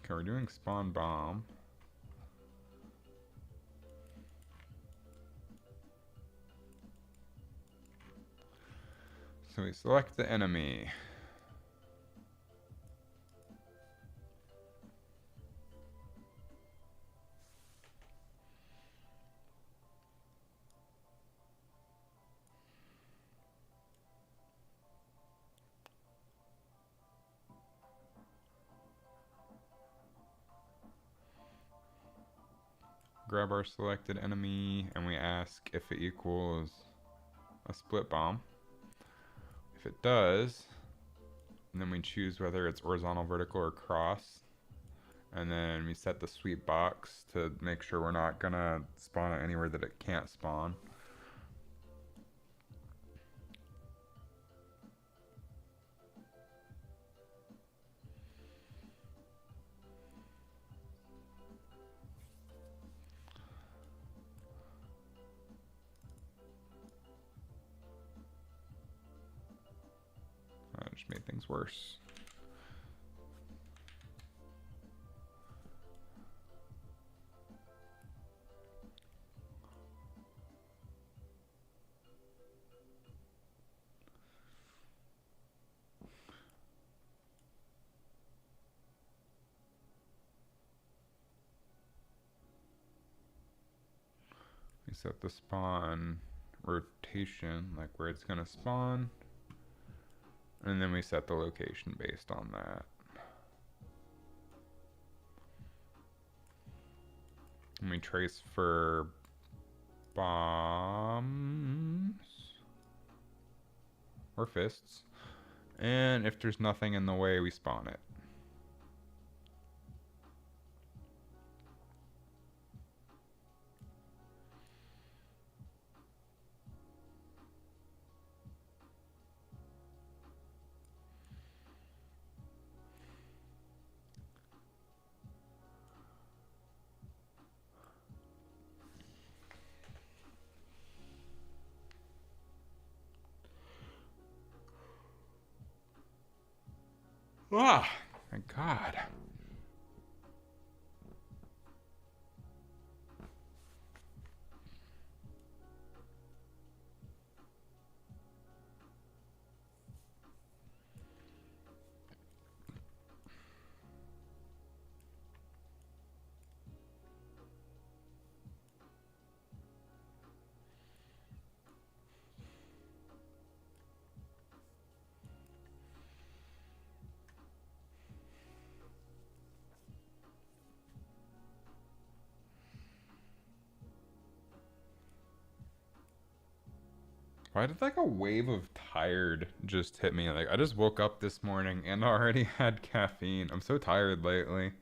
Speaker 1: we're doing spawn bomb. So we select the enemy. Grab our selected enemy and we ask if it equals a split bomb. If it does, then we choose whether it's horizontal, vertical, or cross. And then we set the sweep box to make sure we're not gonna spawn it anywhere that it can't spawn. That just made things worse. We set the spawn rotation, like where it's gonna spawn. And then we set the location based on that. And we trace for bombs or fists. And if there's nothing in the way, we spawn it. Ah, my God. Why did like a wave of tired just hit me? Like I just woke up this morning and already had caffeine. I'm so tired lately.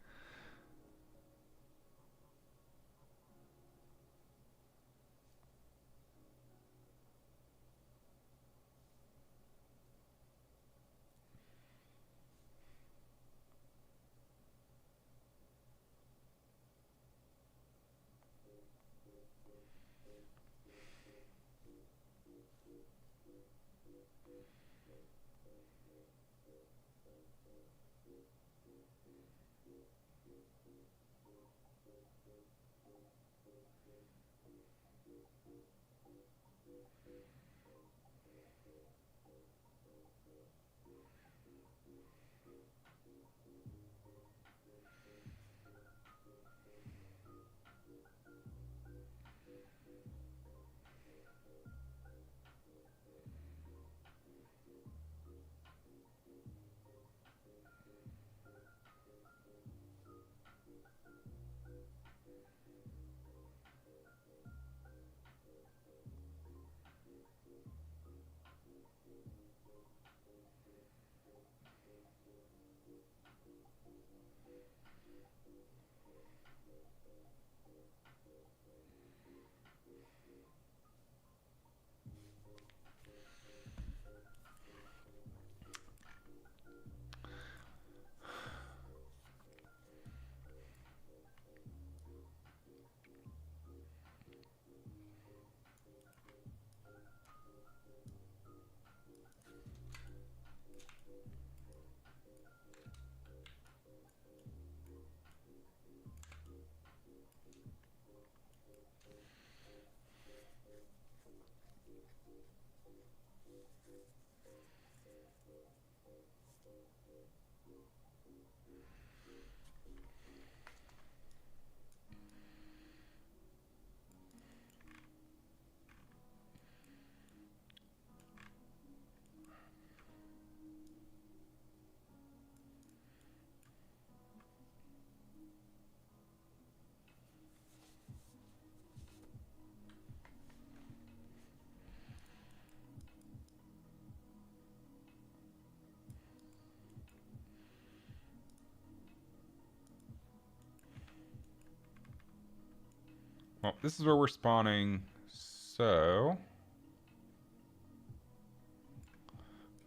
Speaker 1: Well, this is where we're spawning. So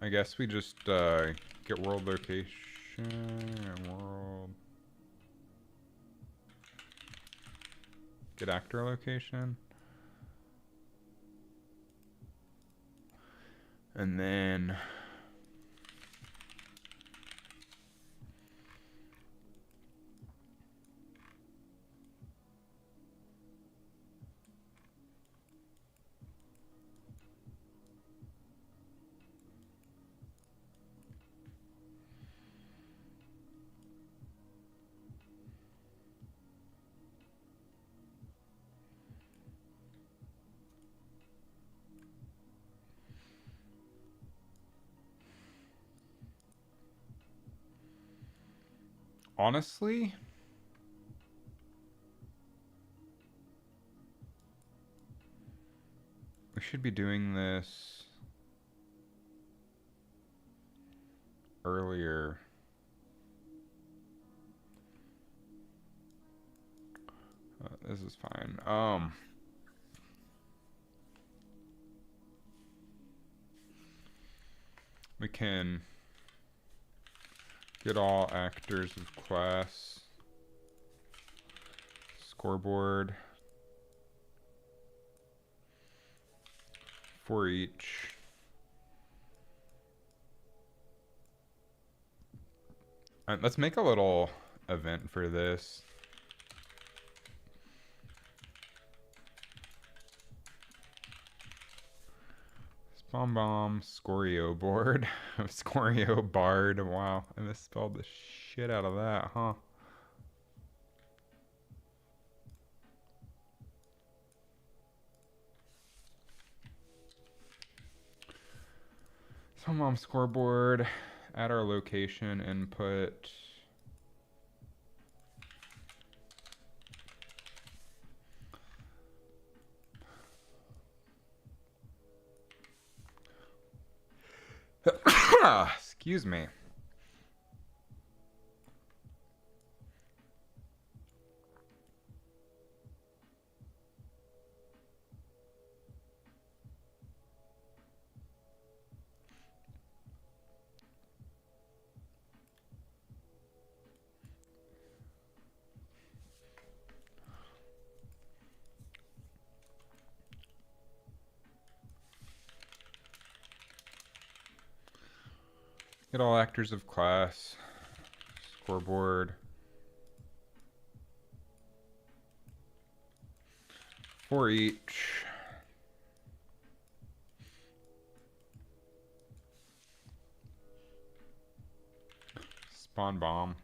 Speaker 1: I guess we just get world location and world. Get actor location. And then honestly, we should be doing this earlier. This is fine. We can get all actors of class. Scoreboard. For each. Let's make a little event for this. Spawn bomb, Scorio board, Scorio bard. Wow, I misspelled the shit out of that, huh? Spawn bomb scoreboard. Add our location input. Excuse me. Get all actors of class. Scoreboard. For each. Spawn bomb.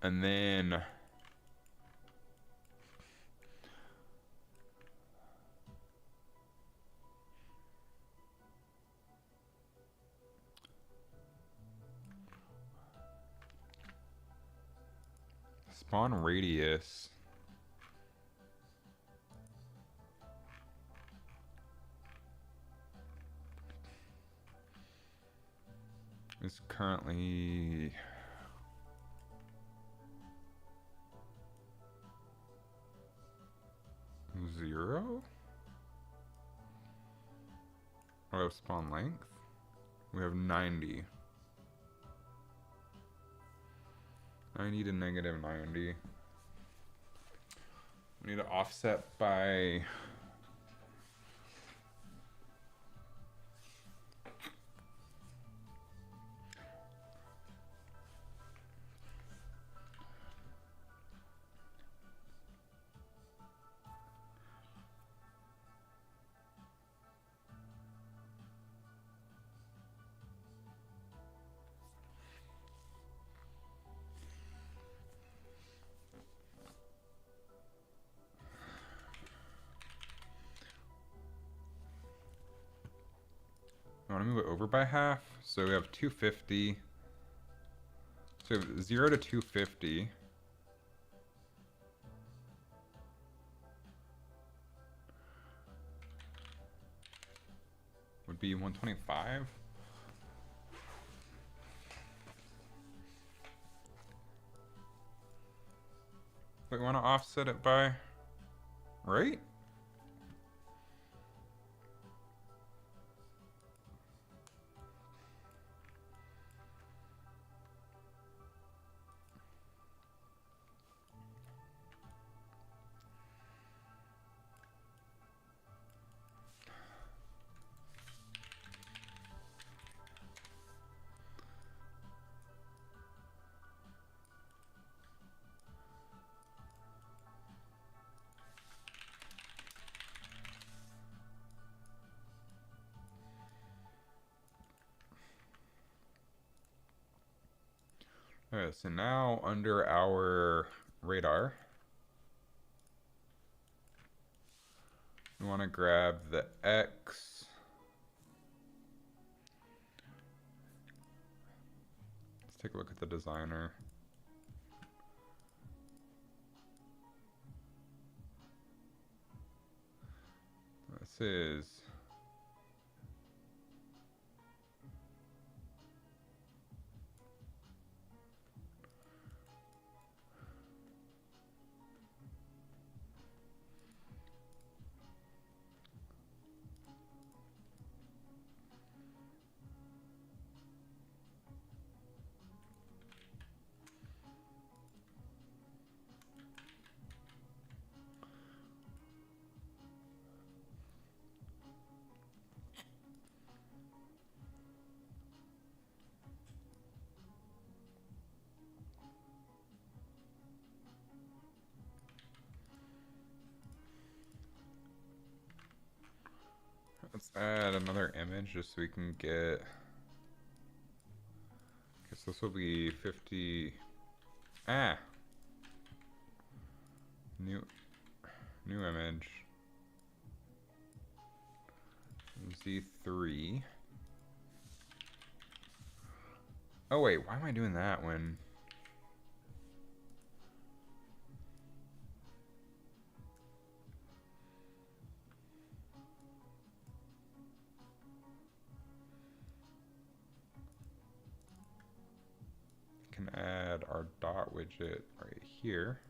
Speaker 1: And then spawn radius. Is currently 0. Oh, spawn length. We have 90. 90 to negative 90. We need to offset by I want to move it over by half. So we have 250. So we have 0 to 250. Would be 125. But we want to offset it by, right? Alright, so now under our radar, we want to grab the X. Let's take a look at the designer. This is let's add another image just so we can get. Guess this will be 50. Ah, new image. Z3. Oh wait, why am I doing that when? Can add our dot widget right here.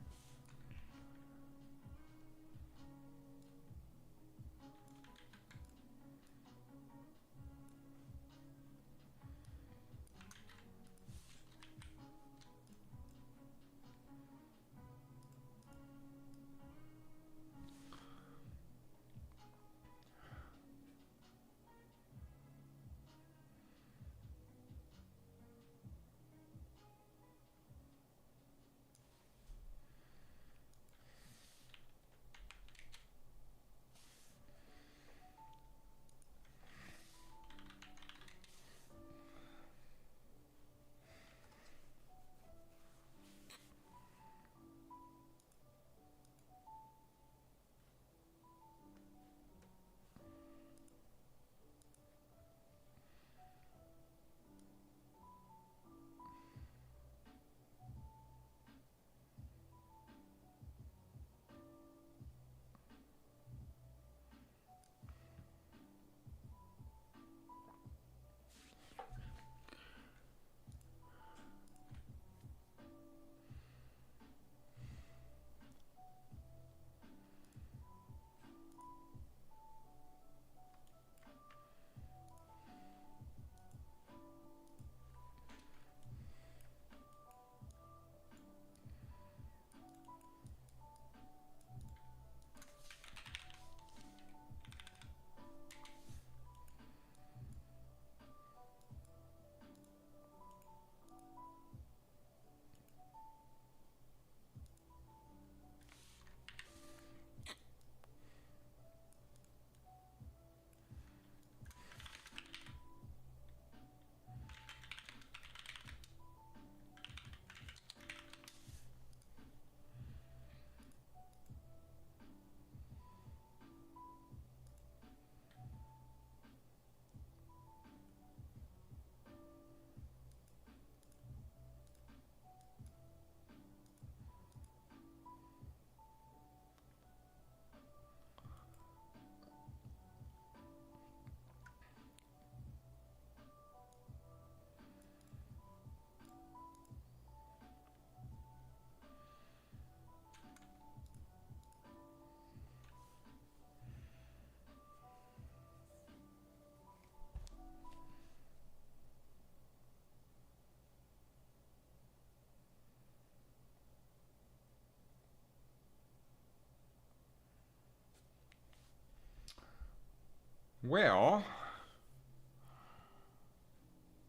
Speaker 1: Well,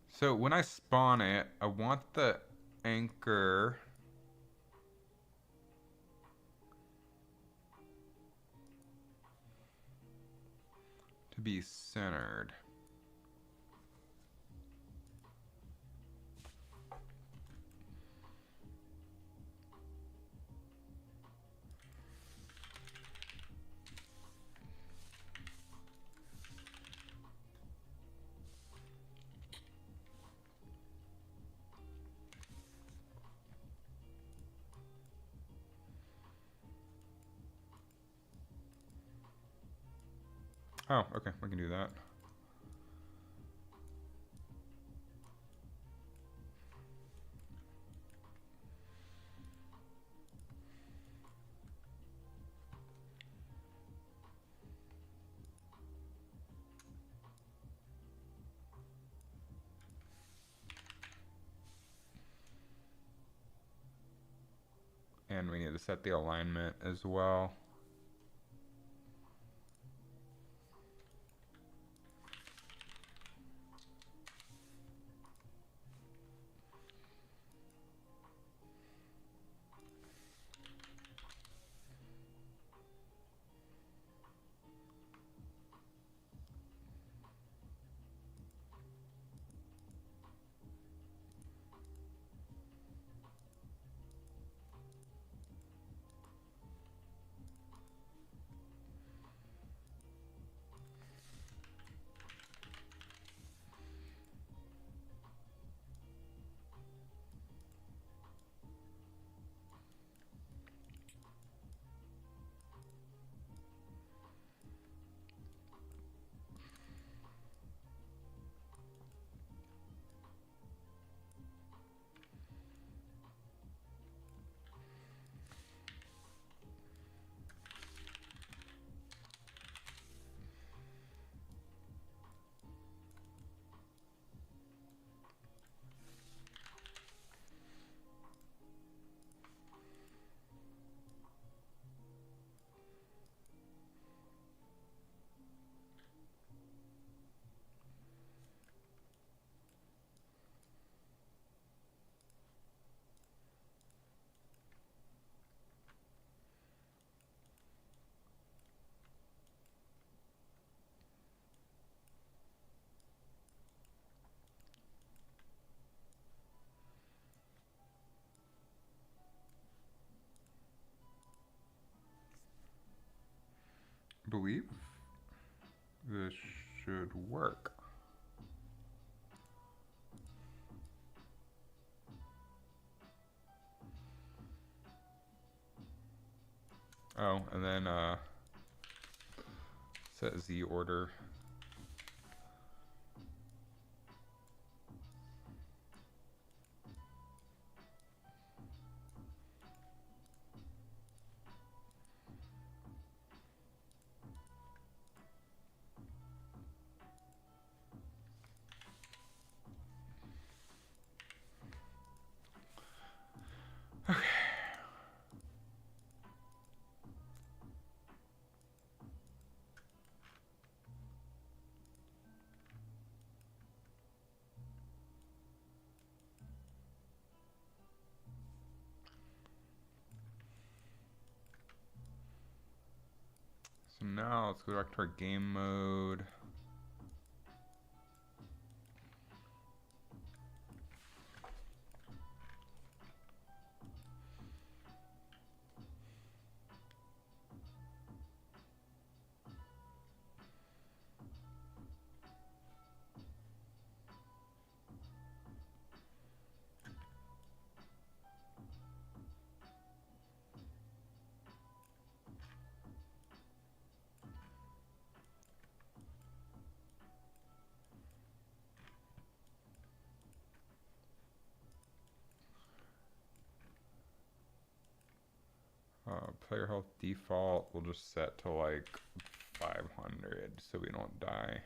Speaker 1: so when I spawn it, I want the anchor to be centered. Oh, okay, we can do that. And we need to set the alignment as well. I believe this should work. Oh, and then set Z order. So now let's go back to our game mode. Player health default, we'll just set to like 500 so we don't die.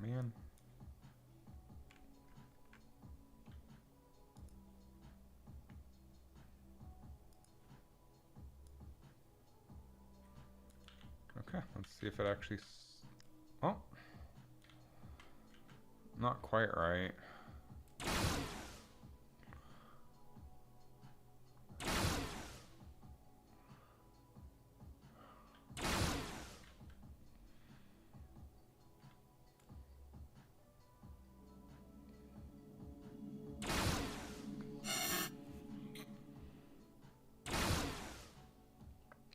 Speaker 1: man. Okay, let's see if it actually. Oh, not quite right.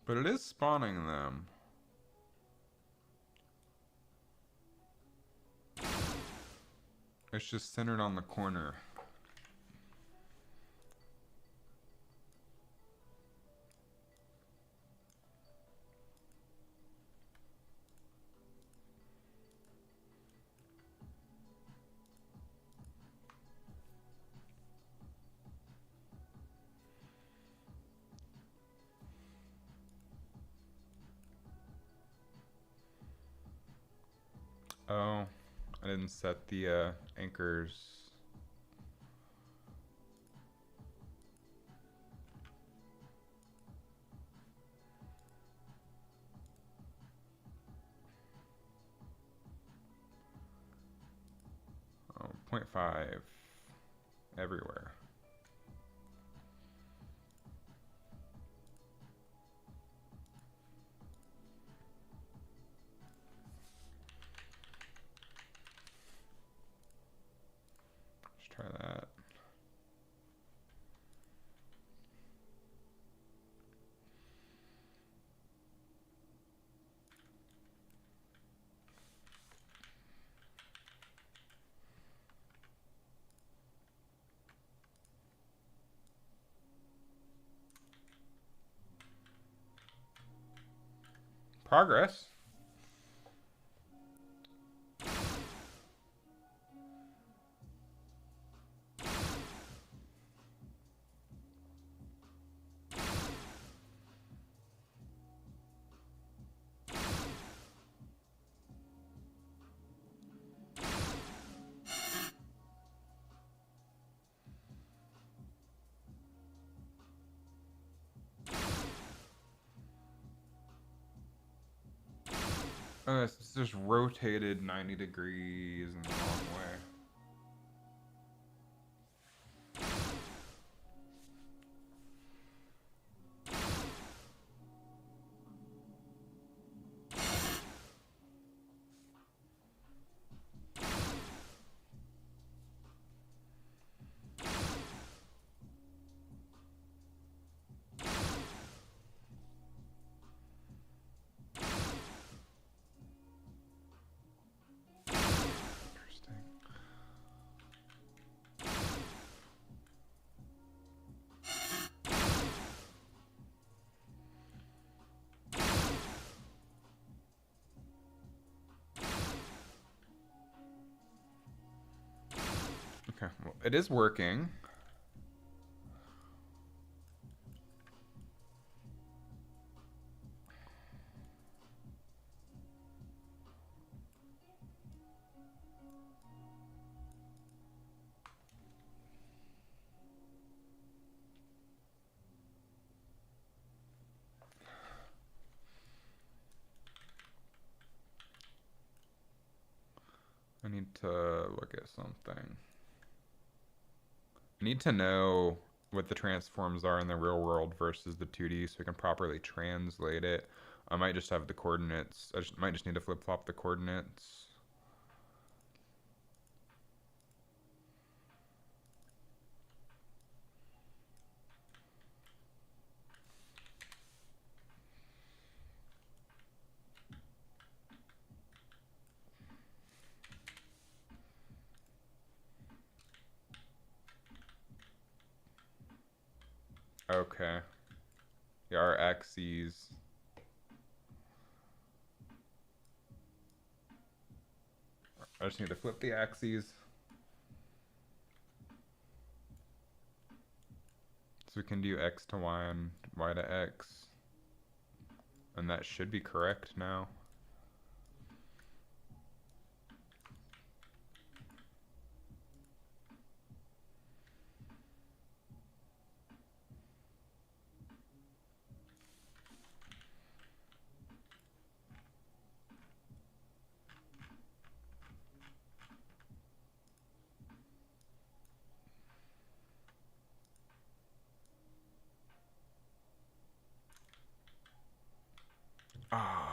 Speaker 1: But it is spawning them. It's just centered on the corner. Oh, I didn't set the anchors. Oh, 0.5 everywhere. Let's try that. Progress. It's just rotated 90 degrees in the wrong way. Interesting. Okay, well, it is working. I need to look at something. I need to know what the transforms are in the real world versus the 2D so we can properly translate it. I might just have the coordinates. Might just need to flip-flop the coordinates. Okay. Yeah, our axes. I just need to flip the axes. So we can do x to y and y to x. And that should be correct now. Ah.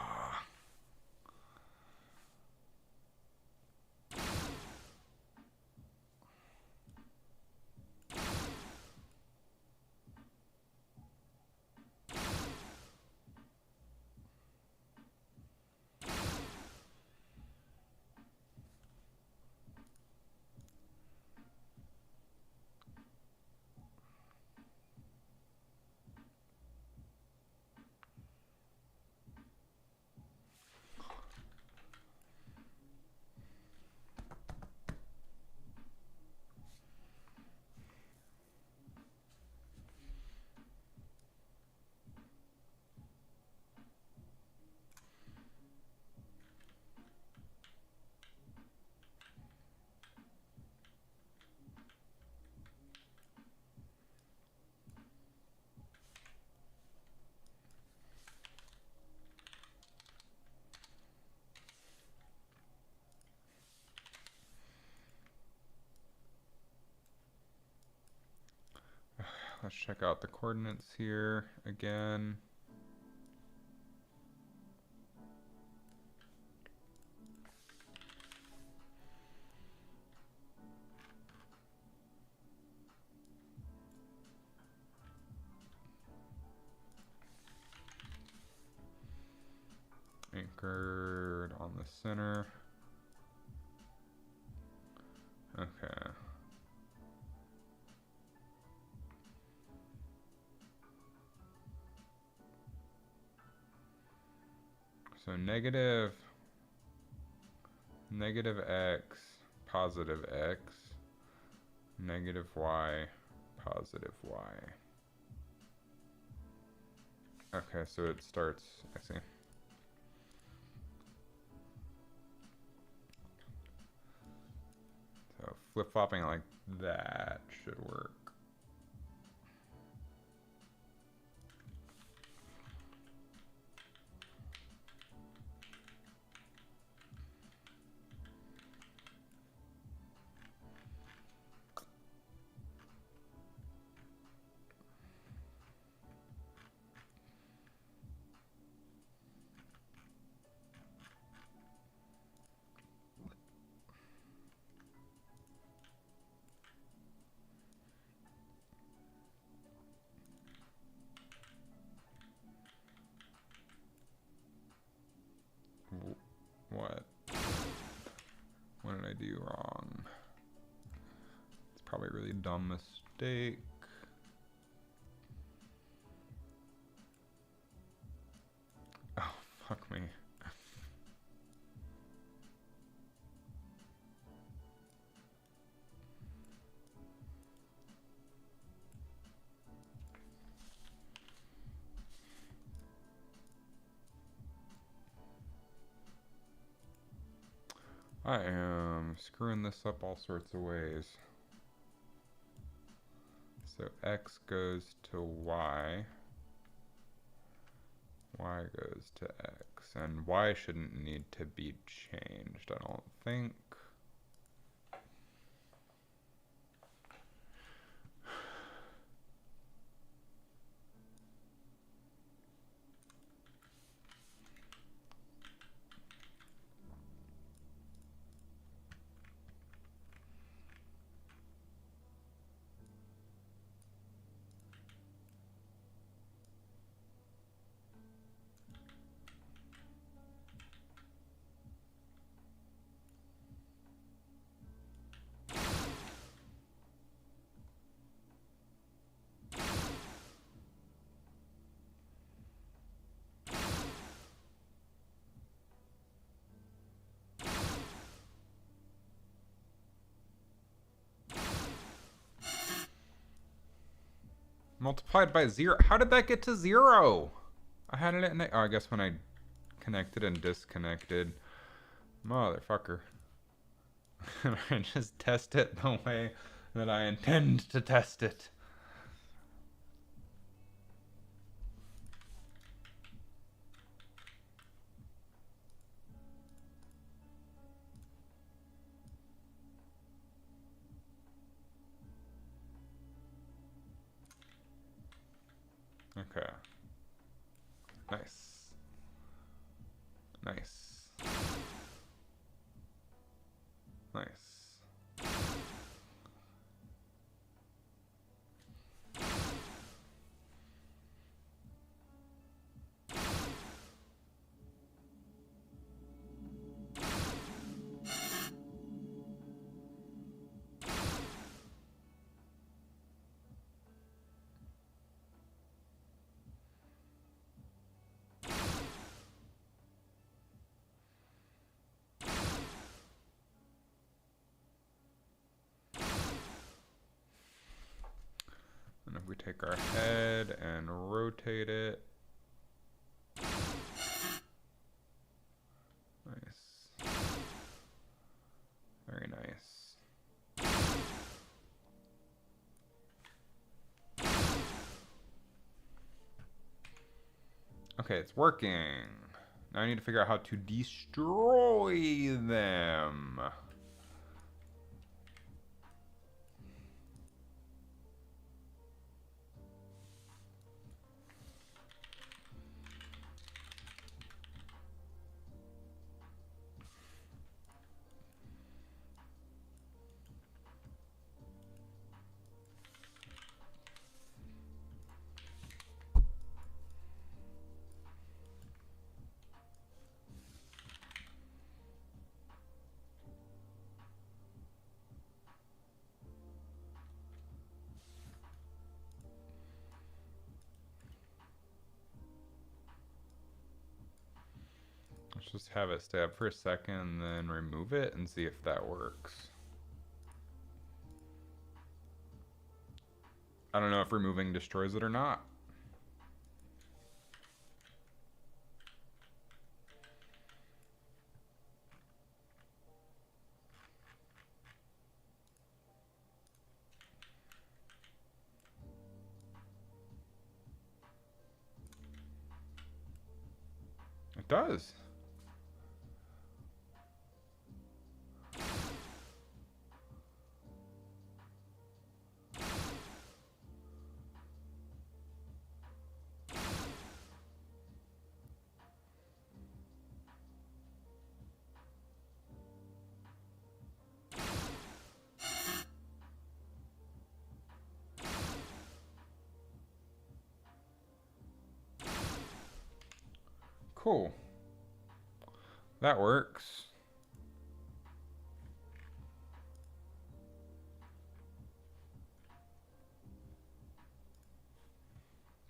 Speaker 1: Let's check out the coordinates here again. Anchored on the center. Okay. So negative x, positive x, negative y, positive y. Okay, so it starts, I see. So flip-flopping like that should work. What? What did I do wrong? It's probably a really dumb mistake. Oh, fuck me. I am screwing this up all sorts of ways. So x goes to y, y goes to x, and y shouldn't need to be changed, I don't think. Multiplied by 0. How did that get to 0? I had it at oh, I guess when I connected and disconnected. Motherfucker. I just test it the way that I intend to test it. Okay. Nice. Nice. Nice. And if we take our head and rotate it. Nice. Very nice. Okay, it's working. Now I need to figure out how to destroy them. Let's just have it stay up for a second and then remove it and see if that works. I don't know if removing destroys it or not. It does. Cool. That works.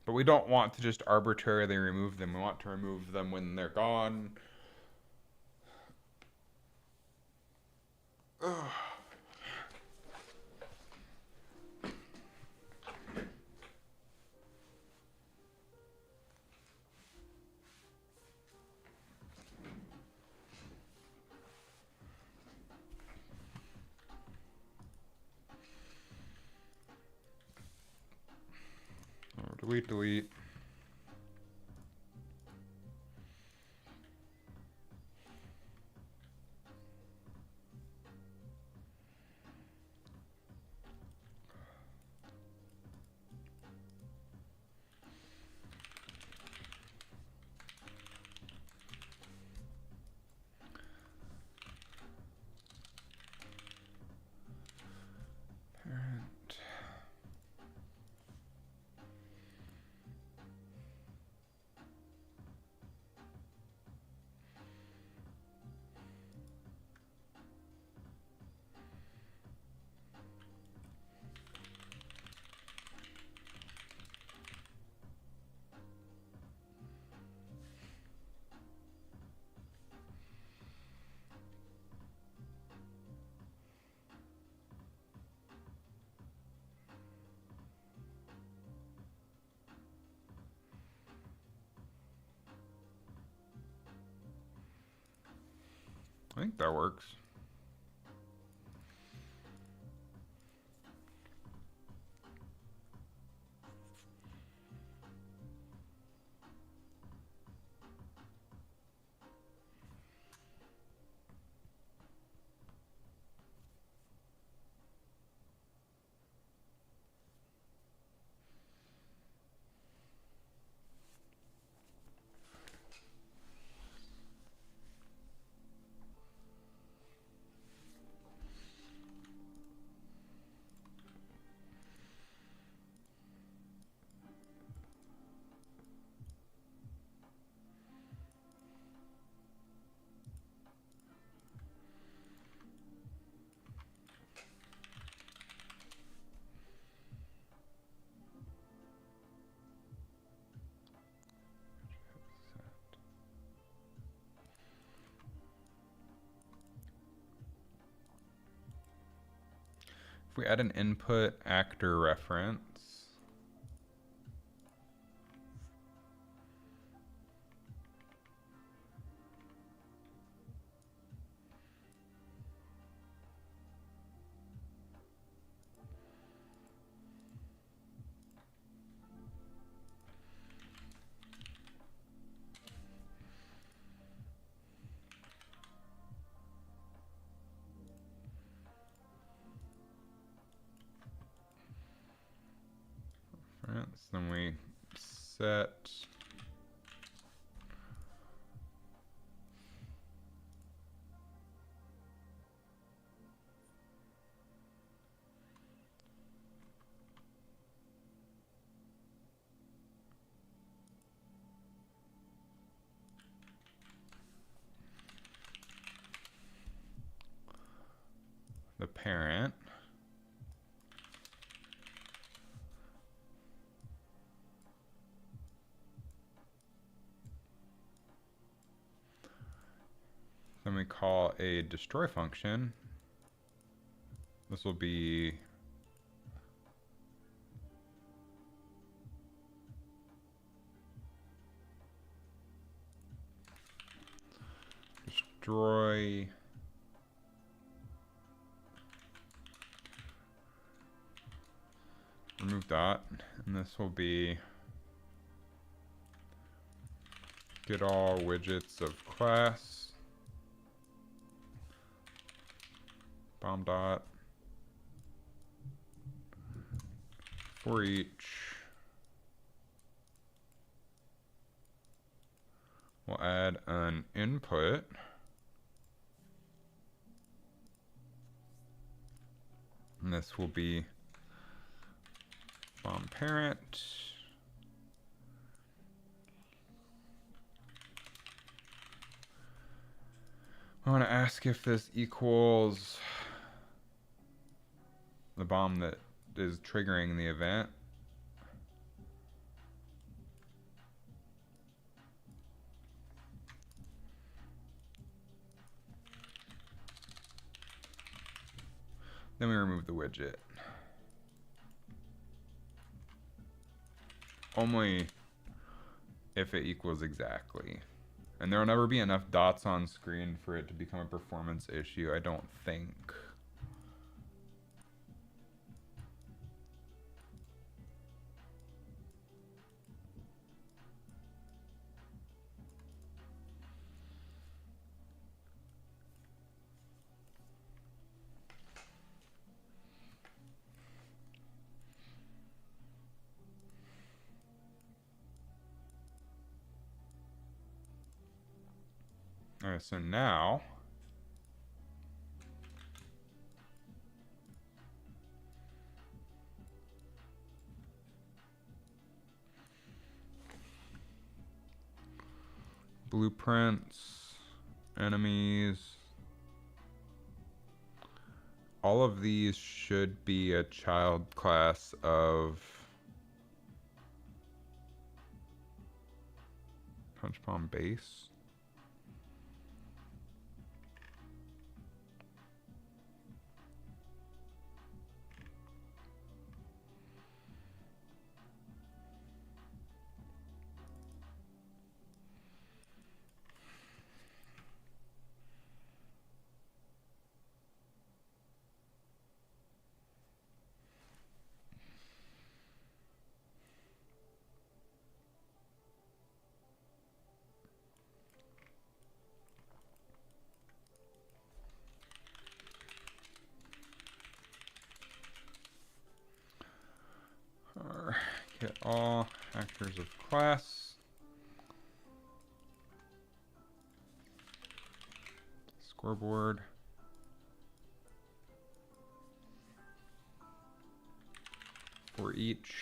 Speaker 1: But we don't want to just arbitrarily remove them. We want to remove them when they're gone. Ugh. Delete, delete. Parent. I think that works. If we add an input actor reference, then we set the parent. Then we call a destroy function. This will be destroy remove dot, and this will be get all widgets of class bomb dot for each. We'll add an input. And this will be bomb parent. I want to ask if this equals the bomb that is triggering the event. Then we remove the widget. Only if it equals exactly. And there will never be enough dots on screen for it to become a performance issue, I don't think. All right, so now blueprints, enemies, all of these should be a child class of punch bomb base. Get all actors of class. Scoreboard. For each.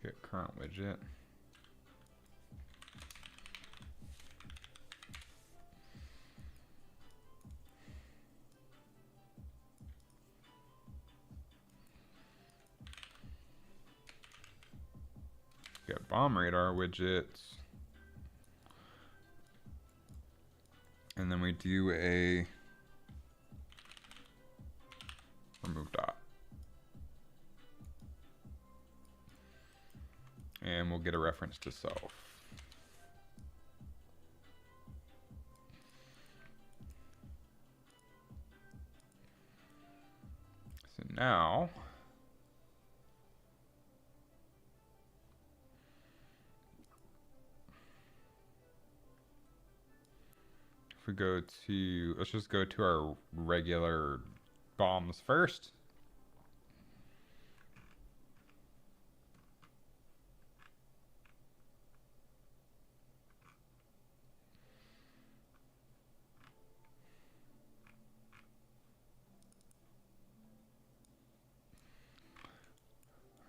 Speaker 1: Get current widget. Get bomb radar widgets. And then we do a remove dot. And we'll get a reference to self. So now if we go to, let's just go to our regular bombs first.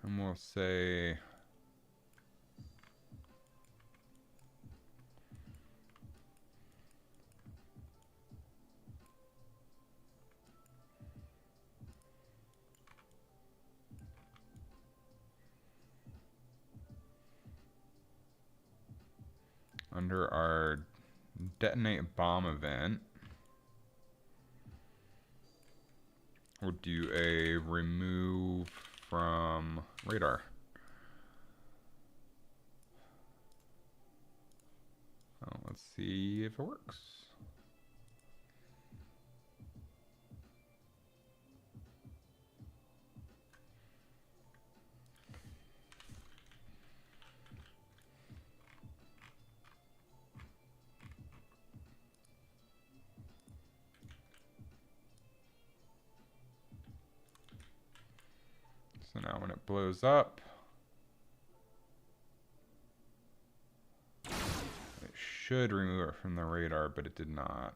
Speaker 1: And we'll say under our detonate bomb event, we'll do a remove from radar. Oh, let's see if it works. So now when it blows up, it should remove it from the radar, but it did not.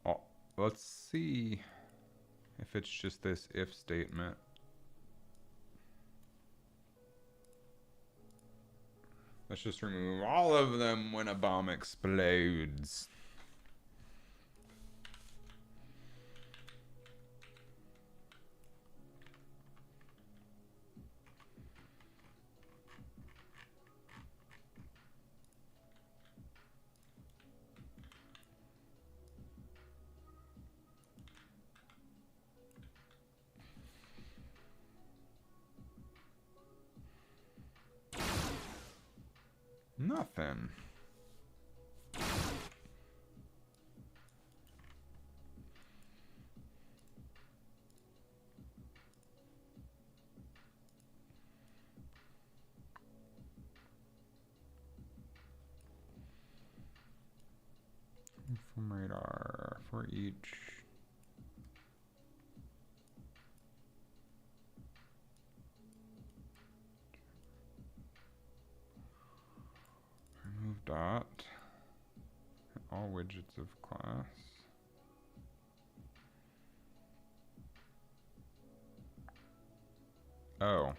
Speaker 1: Oh, let's see if it's just this if statement. Let's just remove all of them when a bomb explodes. Nothing. From radar for each. Remove dot. All widgets of class. Oh.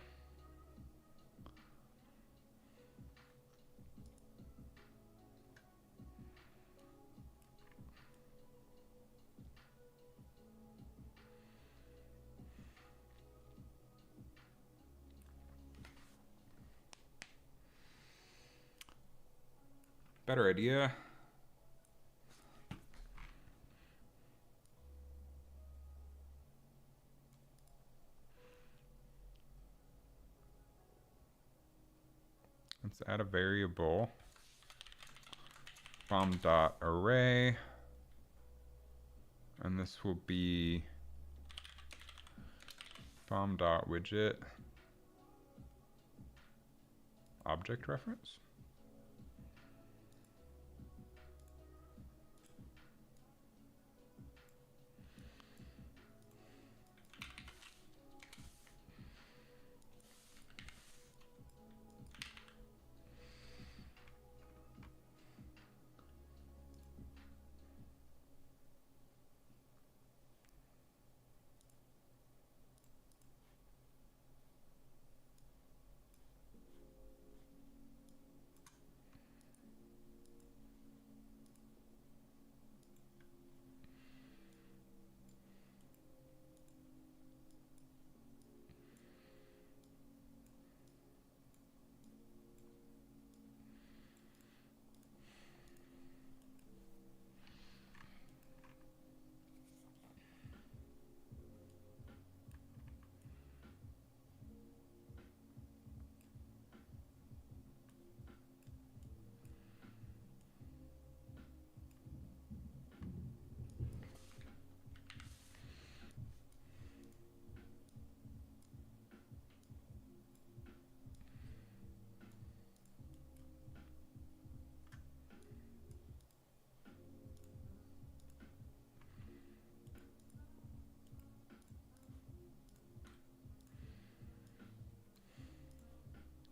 Speaker 1: Better idea. Let's add a variable. bomb dot array, and this will be bomb dot widget object reference.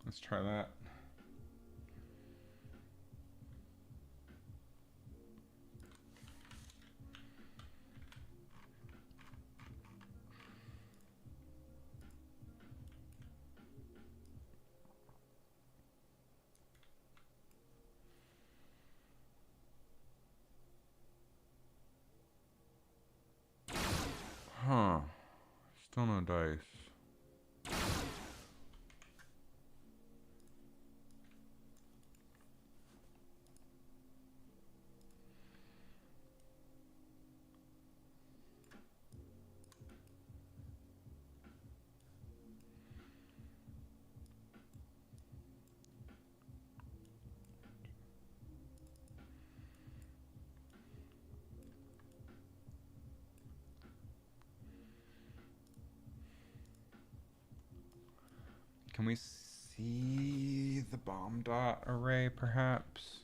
Speaker 1: Let's try that. Huh. Still no dice. Can we see the bomb dot array perhaps?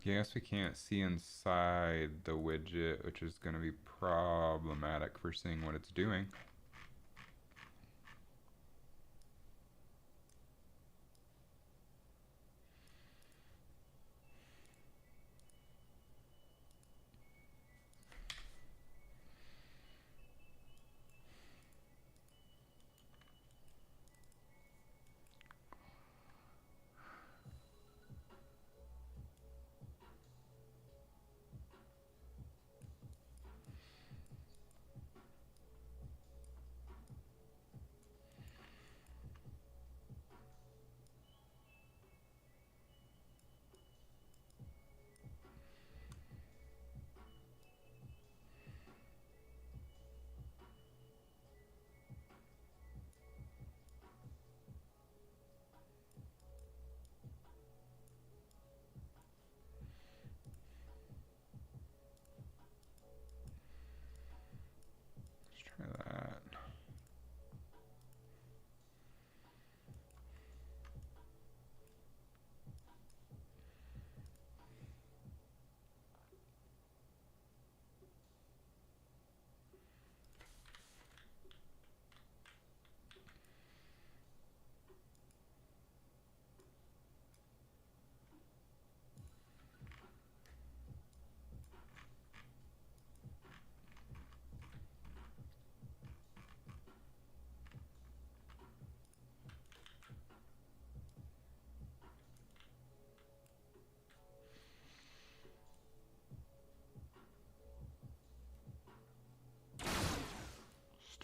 Speaker 1: Yes, we can't see inside the widget, which is going to be problematic for seeing what it's doing.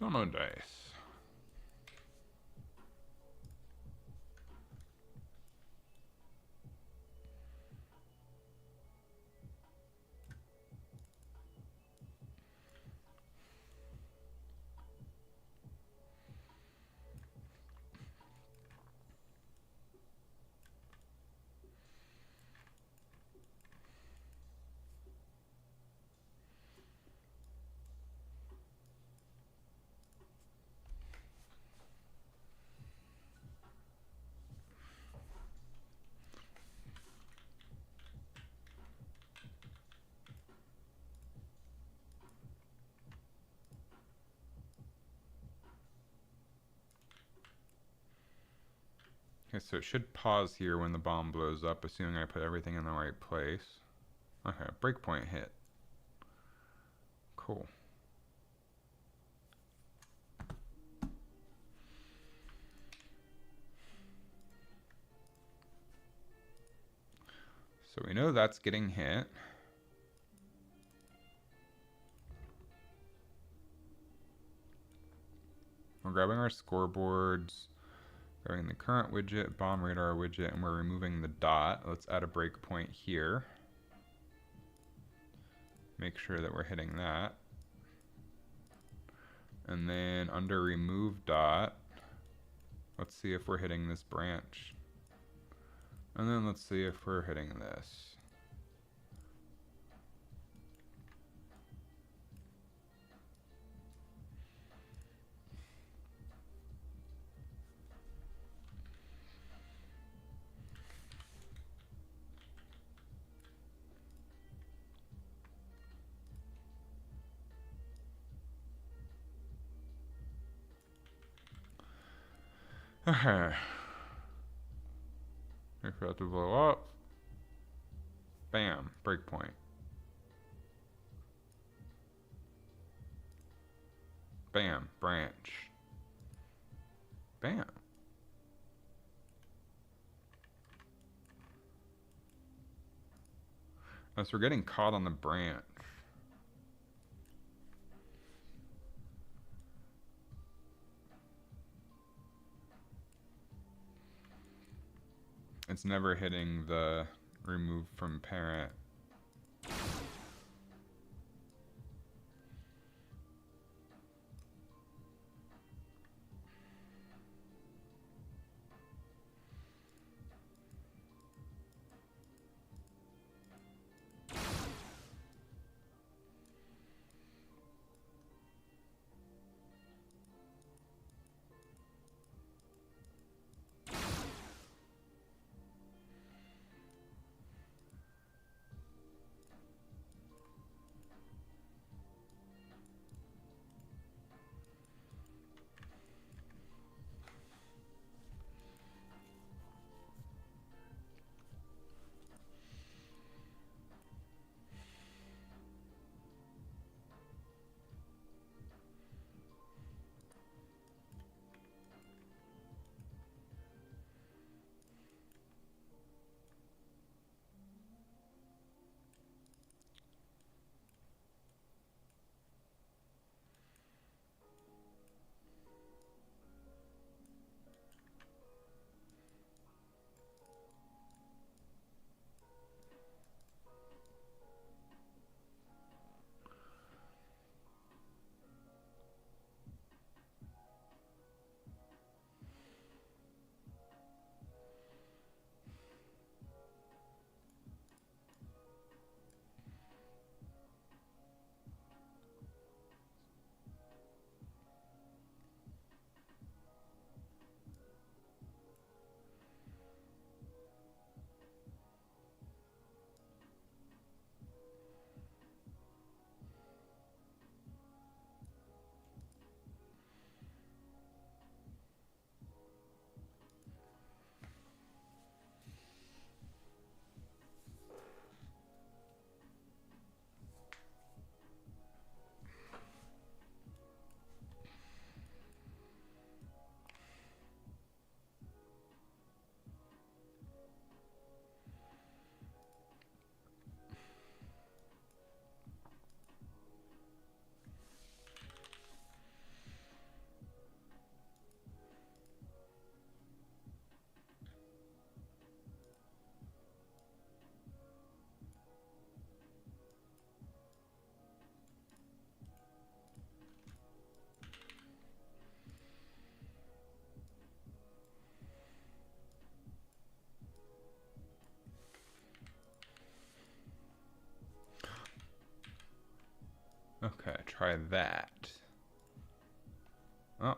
Speaker 1: Don't know dice. Okay, so it should pause here when the bomb blows up, assuming I put everything in the right place. Okay, breakpoint hit. Cool. So we know that's getting hit. We're grabbing our scoreboards, grabbing the current widget, bomb radar widget, and we're removing the dot. Let's add a breakpoint here. Make sure that we're hitting that. And then under remove dot, let's see if we're hitting this branch. And then let's see if we're hitting this. Okay. Wait for that to blow up. Bam, breakpoint. Bam, branch. Bam. Oh, so we're getting caught on the branch. It's never hitting the remove from parent. Okay, try that. Oh.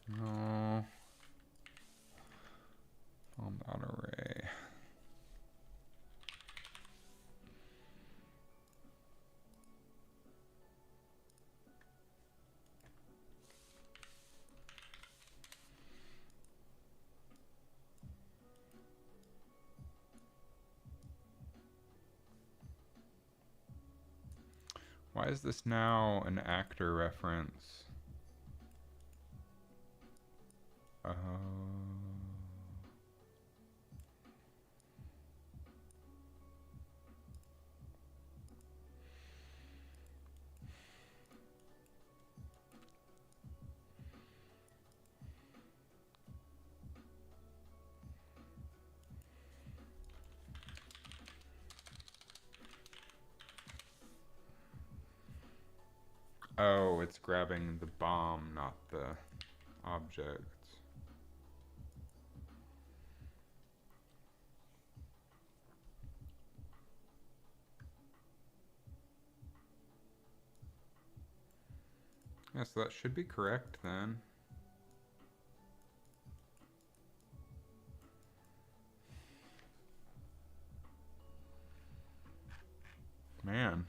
Speaker 1: No. Bomb out array. Why is this now an actor reference? Oh. Oh, it's grabbing the bomb, not the object. Yeah, so that should be correct then. Man.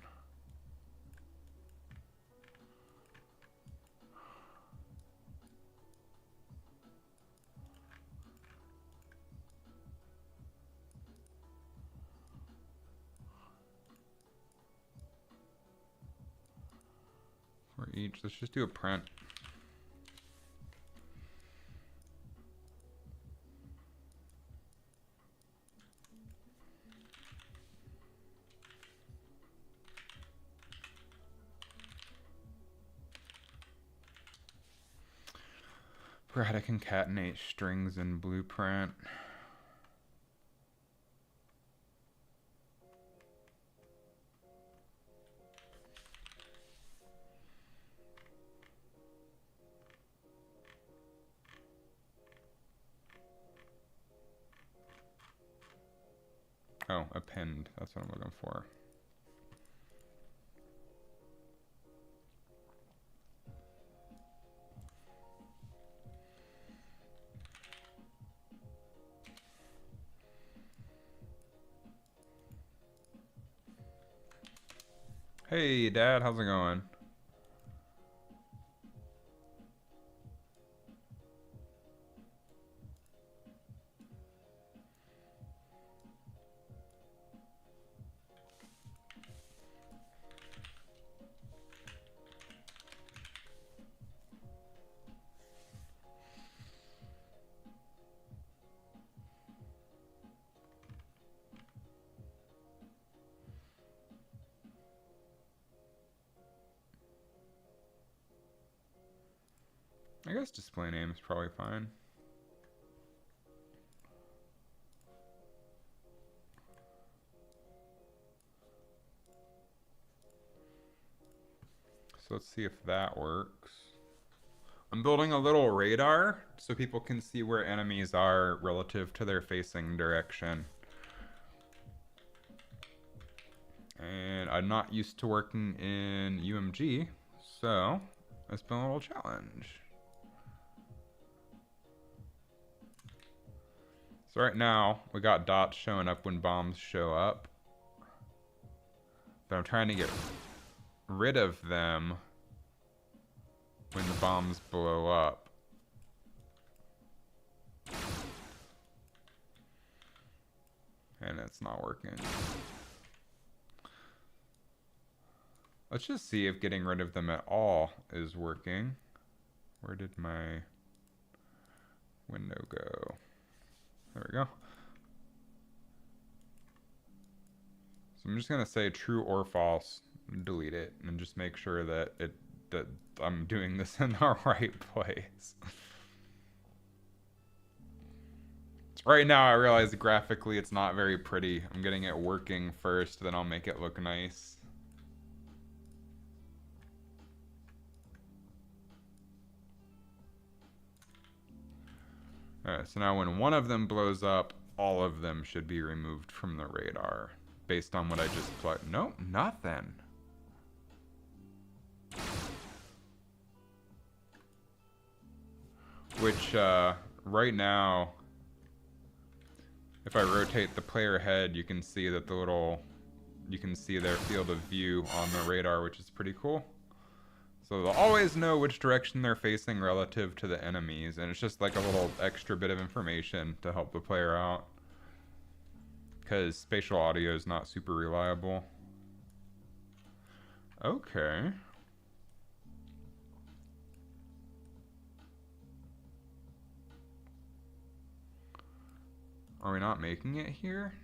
Speaker 1: For each, let's just do a print. For how to concatenate strings in Blueprint. Oh, append. That's what I'm looking for. Hey, Dad, how's it going? I guess display name is probably fine. So let's see if that works. I'm building a little radar so people can see where enemies are relative to their facing direction. And I'm not used to working in UMG, so it's been a little challenge. So right now, we got dots showing up when bombs show up. But I'm trying to get rid of them when the bombs blow up. And it's not working. Let's just see if getting rid of them at all is working. Where did my window go? There we go. So I'm just gonna say true or false, delete it, and just make sure that I'm doing this in the right place. Right now I realize graphically it's not very pretty. I'm getting it working first, then I'll make it look nice. Alright, so now when one of them blows up, all of them should be removed from the radar. Based on what I just plugged. Nope, nothing. Which, right now, if I rotate the player head, you can see that you can see their field of view on the radar, which is pretty cool. So they'll always know which direction they're facing relative to the enemies, and it's just like a little extra bit of information to help the player out. Because spatial audio is not super reliable. Okay. Are we not making it here?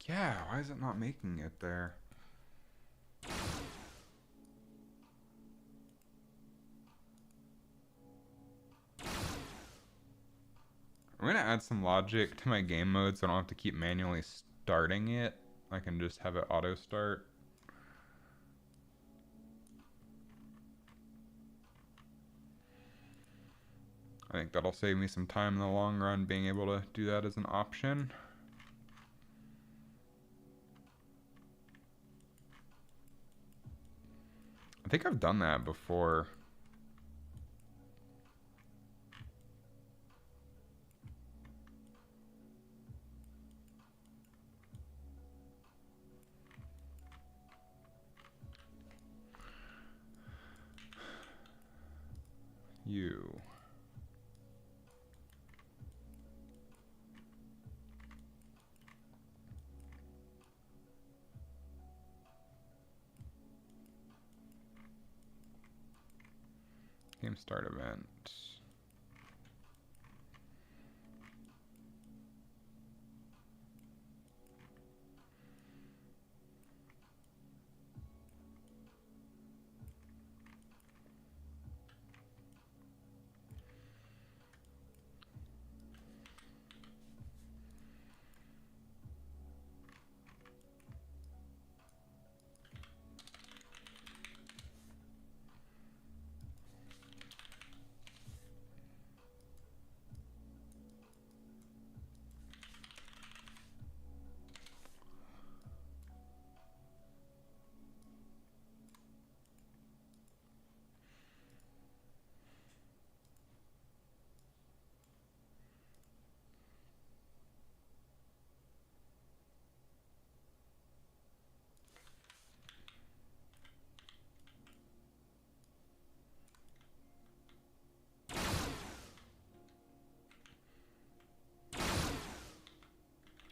Speaker 1: Yeah, why is it not making it there? I'm gonna add some logic to my game mode so I don't have to keep manually starting it. I can just have it auto start. I think that'll save me some time in the long run, being able to do that as an option. I think I've done that before. You. Game start event.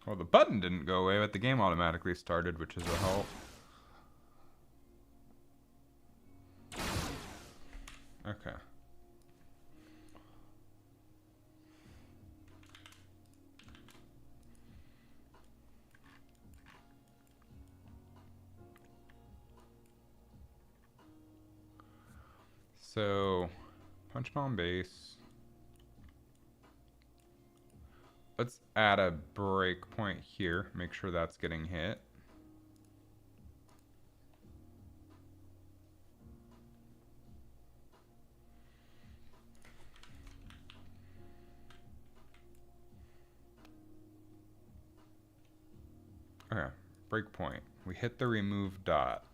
Speaker 1: Well, the button didn't go away, but the game automatically started, which is a help. Okay. So, punch bomb base. Let's add a breakpoint here. Make sure that's getting hit. Okay, breakpoint. We hit the remove dot.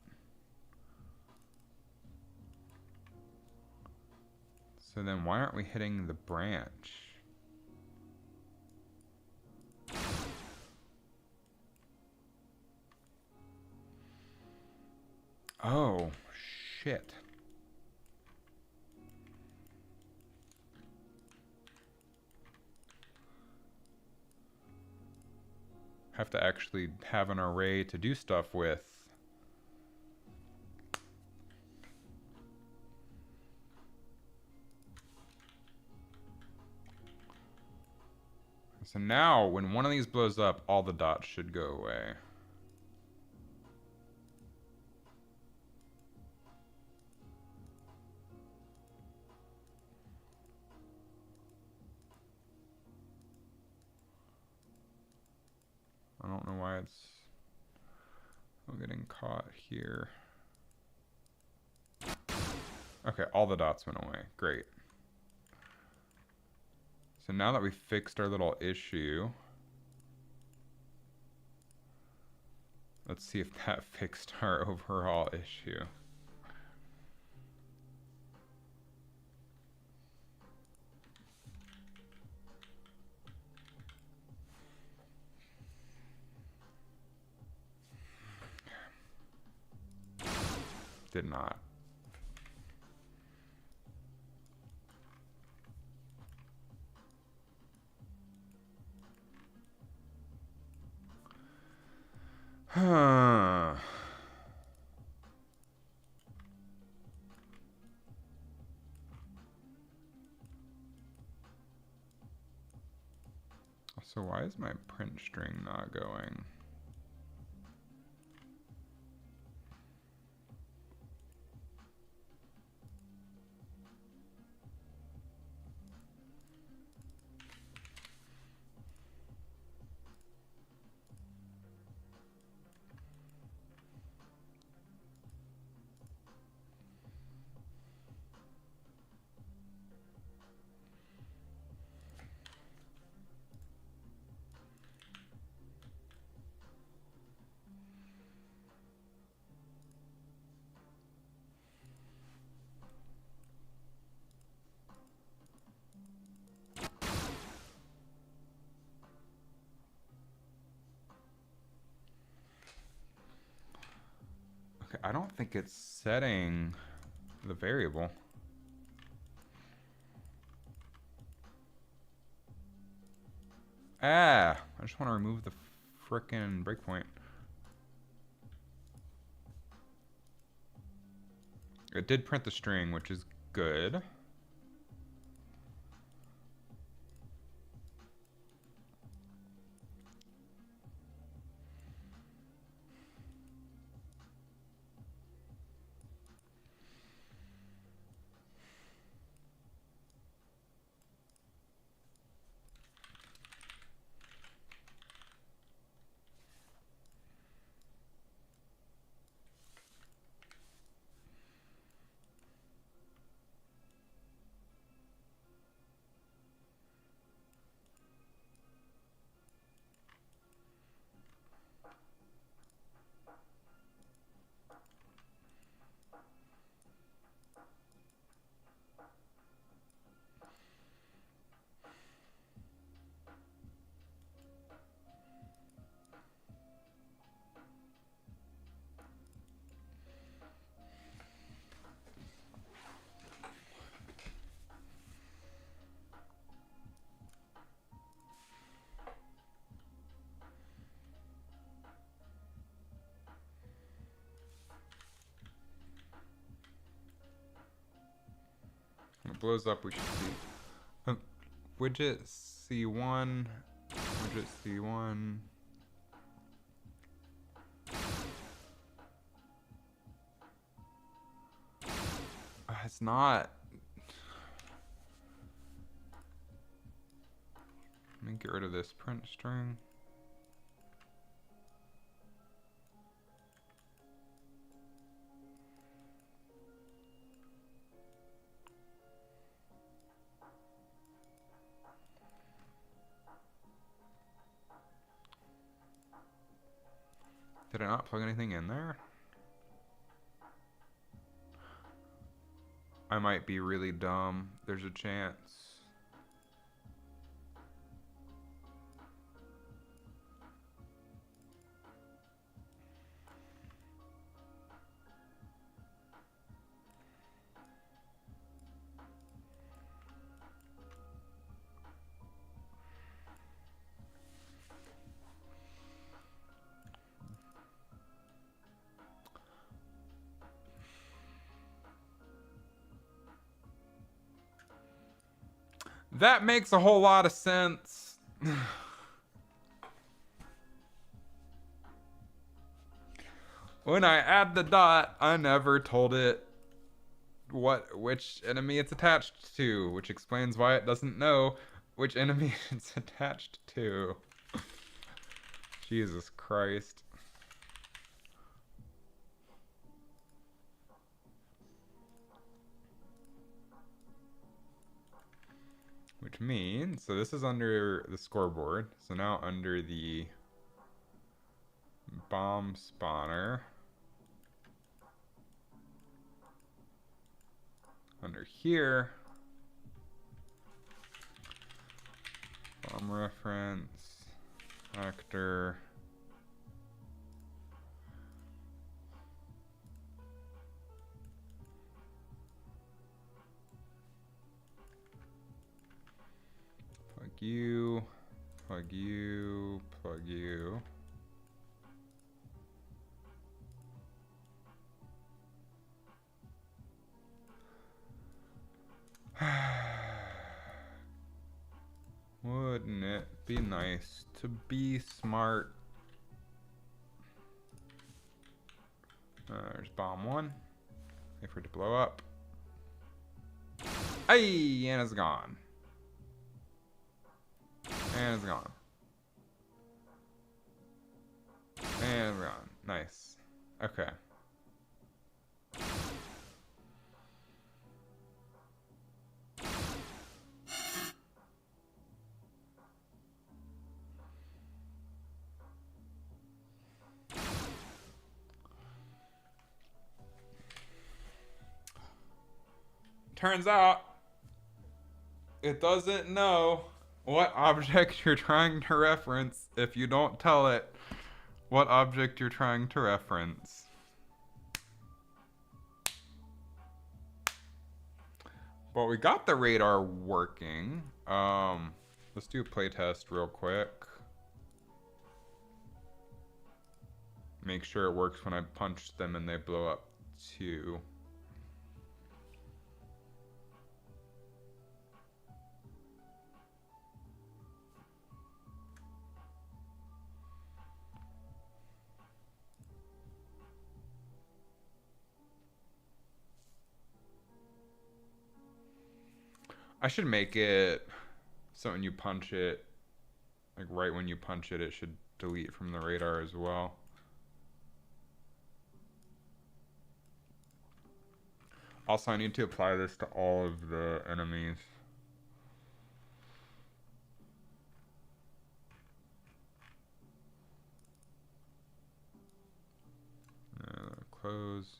Speaker 1: So then why aren't we hitting the branch? Oh, shit. Have to actually have an array to do stuff with. So now, when one of these blows up, all the dots should go away. I don't know why it's I'm getting caught here. Okay, all the dots went away. Great. So now that we fixed our little issue, let's see if that fixed our overall issue. Did not. Huh. So why is my print string not going? Okay, I don't think it's setting the variable. Ah, I just want to remove the frickin' breakpoint. It did print the string, which is good. When it blows up, we should see. Widget C1. Widget C1. It's not. Let me get rid of this print string. Did I not plug anything in there? I might be really dumb. There's a chance. That makes a whole lot of sense. When I add the dot, I never told it which enemy it's attached to, which explains why it doesn't know which enemy it's attached to. Jesus Christ. Which means, so this is under the scoreboard. So now under the bomb spawner, under here, bomb reference, actor, plug you, plug you, plug you. Wouldn't it be nice to be smart? There's bomb one. Wait for it to blow up. Hey, and it's gone. And it's gone. And it's gone. Nice. Okay. Turns out it doesn't know what object you're trying to reference if you don't tell it what object you're trying to reference. But we got the radar working. Let's do a playtest real quick. Make sure it works when I punch them and they blow up too. I should make it so when you punch it, like right when you punch it, it should delete from the radar as well. Also, I need to apply this to all of the enemies. Close.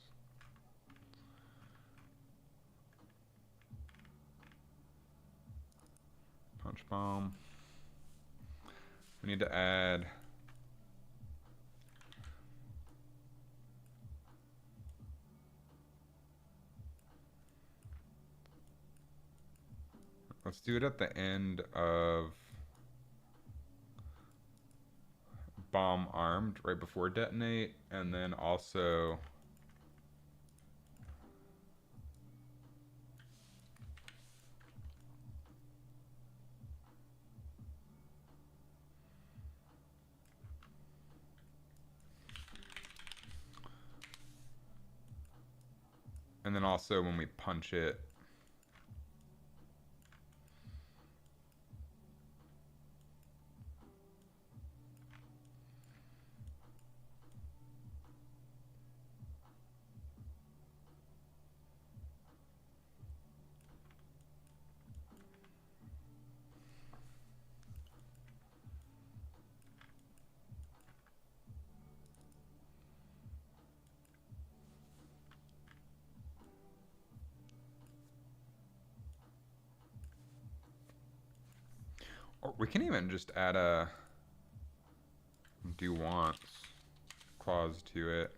Speaker 1: Punch bomb. We need to add let's do it at the end of bomb armed right before detonate, and then also when we punch it. Or we can even just add a do wants clause to it.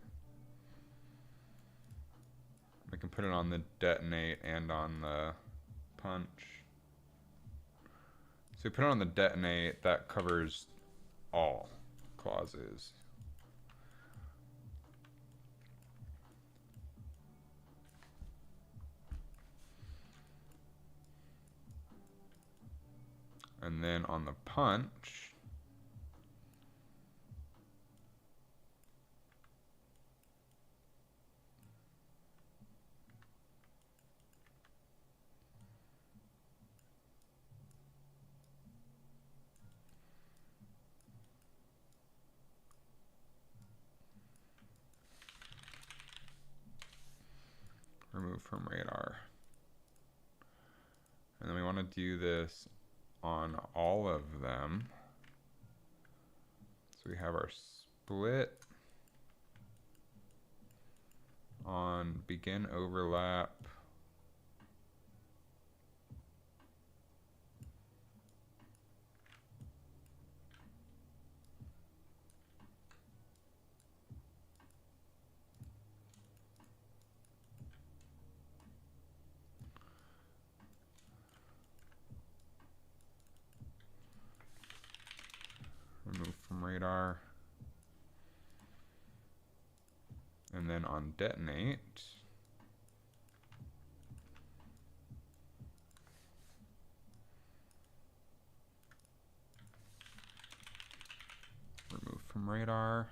Speaker 1: We can put it on the detonate and on the punch. So we put it on the detonate, that covers all clauses. And then on the punch, remove from radar. And then we want to do this on all of them. So we have our split on begin overlap. Remove from radar. And then on detonate, remove from radar.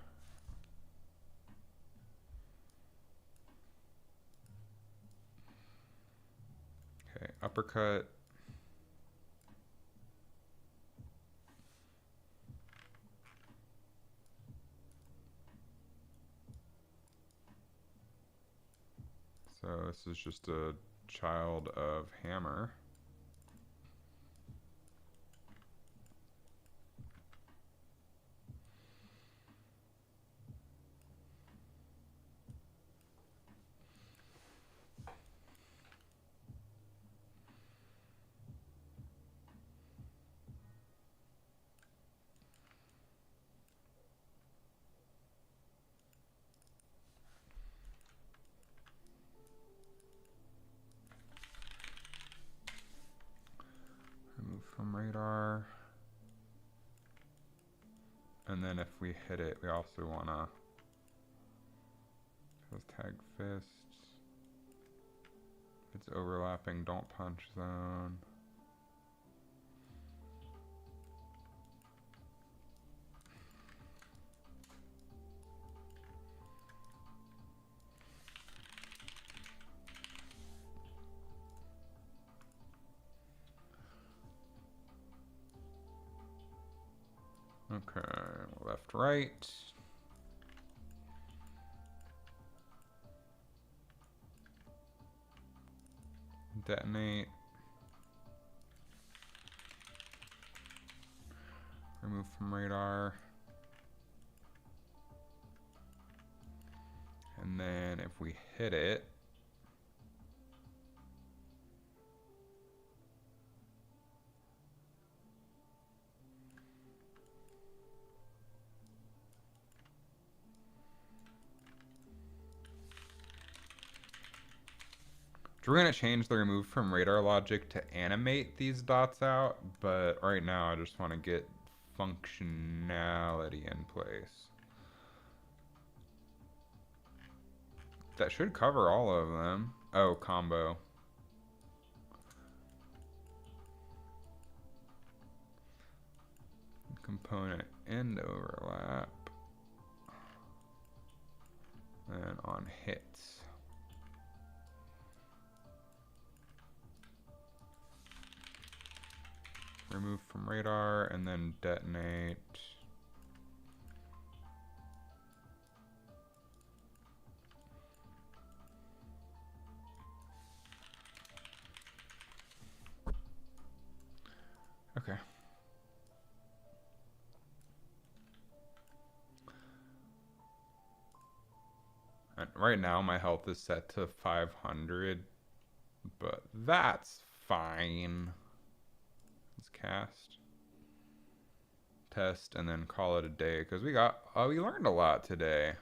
Speaker 1: Okay, uppercut. So this is just a child of hammer. Remove from radar. And then if we hit it, we also want to tag fists. If it's overlapping, don't punch zone. Okay, left, right. Detonate. Remove from radar. And then if we hit it, we're going to change the remove from radar logic to animate these dots out, but right now I just want to get functionality in place. That should cover all of them. Oh, combo. Component end overlap. And on hits. Remove from radar and then detonate. Okay. And right now my health is set to 500, but that's fine. Let's cast, test, and then call it a day because we learned a lot today.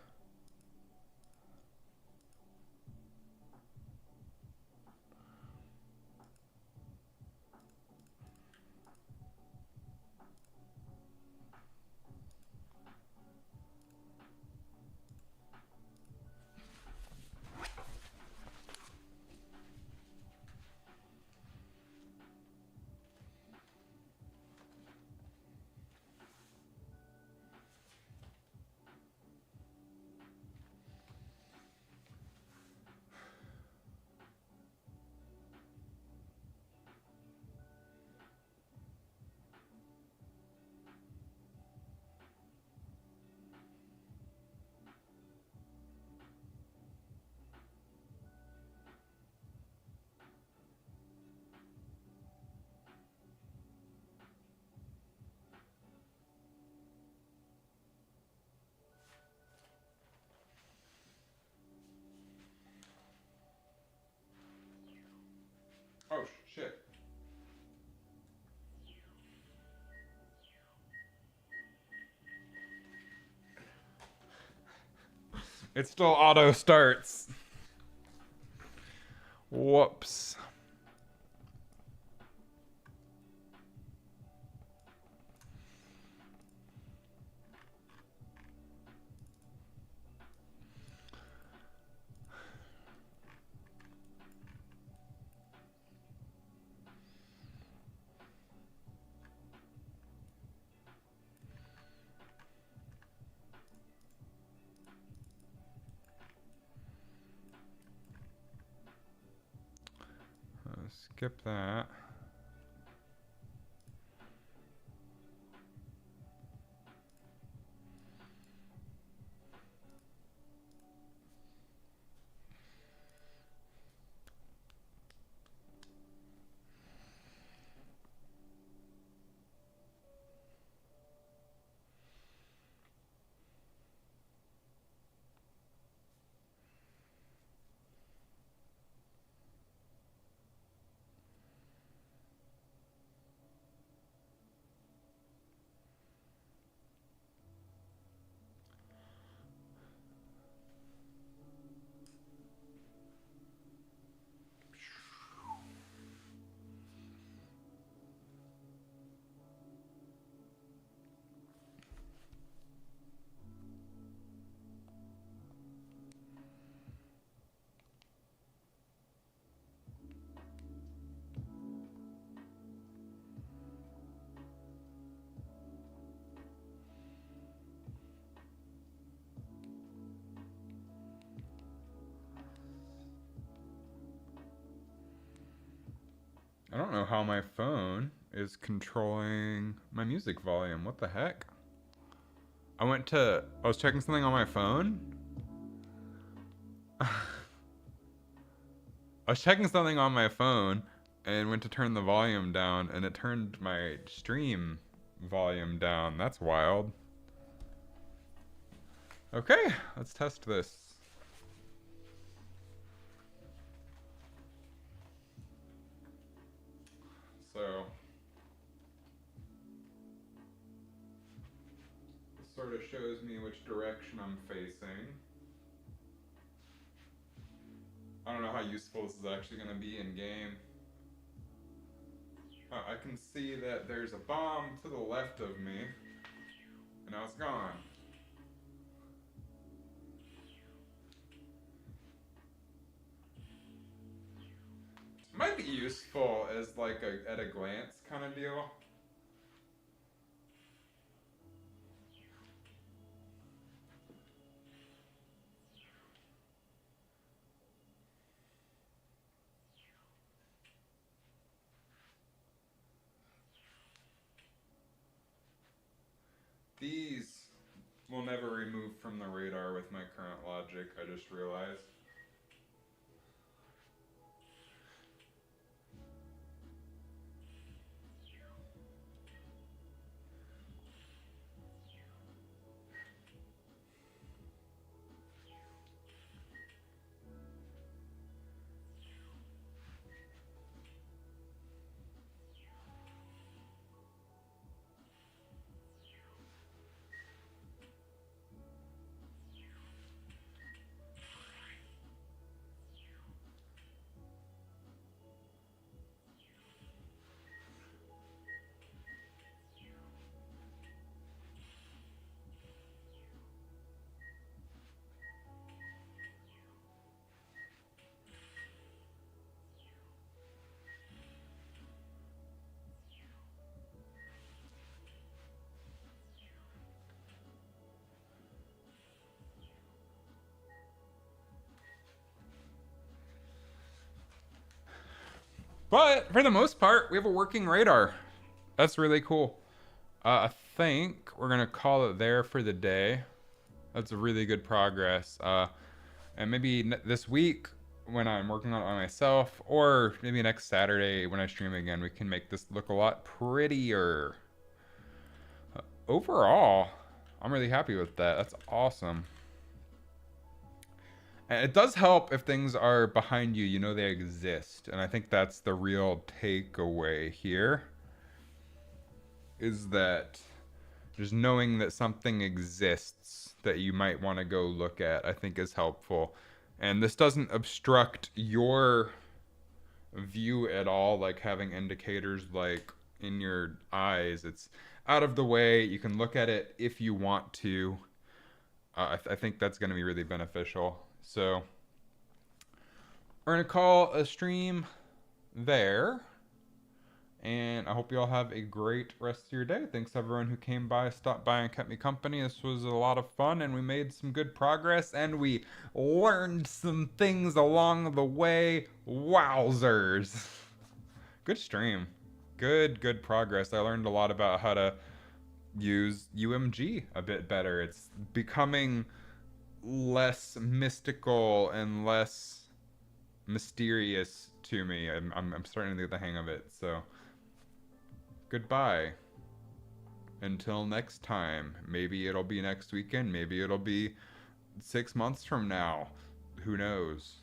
Speaker 1: It still auto starts. Whoops. Skip that. I don't know how my phone is controlling my music volume. What the heck? I was checking something on my phone. I was checking something on my phone and went to turn the volume down and it turned my stream volume down. That's wild. Okay, let's test this. So, this sort of shows me which direction I'm facing. I don't know how useful this is actually going to be in game. I can see that there's a bomb to the left of me, and now it's gone. Might be useful as like a at a glance kind of deal. These will never remove from the radar with my current logic, I just realized. But for the most part, we have a working radar. That's really cool. I think we're gonna call it there for the day. That's a really good progress. And maybe this week when I'm working on it by myself, or maybe next Saturday when I stream again, we can make this look a lot prettier. Overall, I'm really happy with that. That's awesome. And it does help if things are behind you, you know they exist. And I think that's the real takeaway here. Is that Just knowing that something exists that you might want to go look at, I think is helpful. And this doesn't obstruct your view at all, like having indicators like in your eyes. It's out of the way. You can look at it if you want to. I think that's going to be really beneficial. So we're going to call a stream there. And I hope you all have a great rest of your day. Thanks everyone who came by, stopped by, and kept me company. This was a lot of fun, and we made some good progress, and we learned some things along the way. Wowzers. Good stream. Good progress. I learned a lot about how to use UMG a bit better. It's becoming less mystical and less mysterious to me. I'm starting to get the hang of it. So, goodbye. Until next time. Maybe it'll be next weekend. Maybe it'll be 6 months from now. Who knows?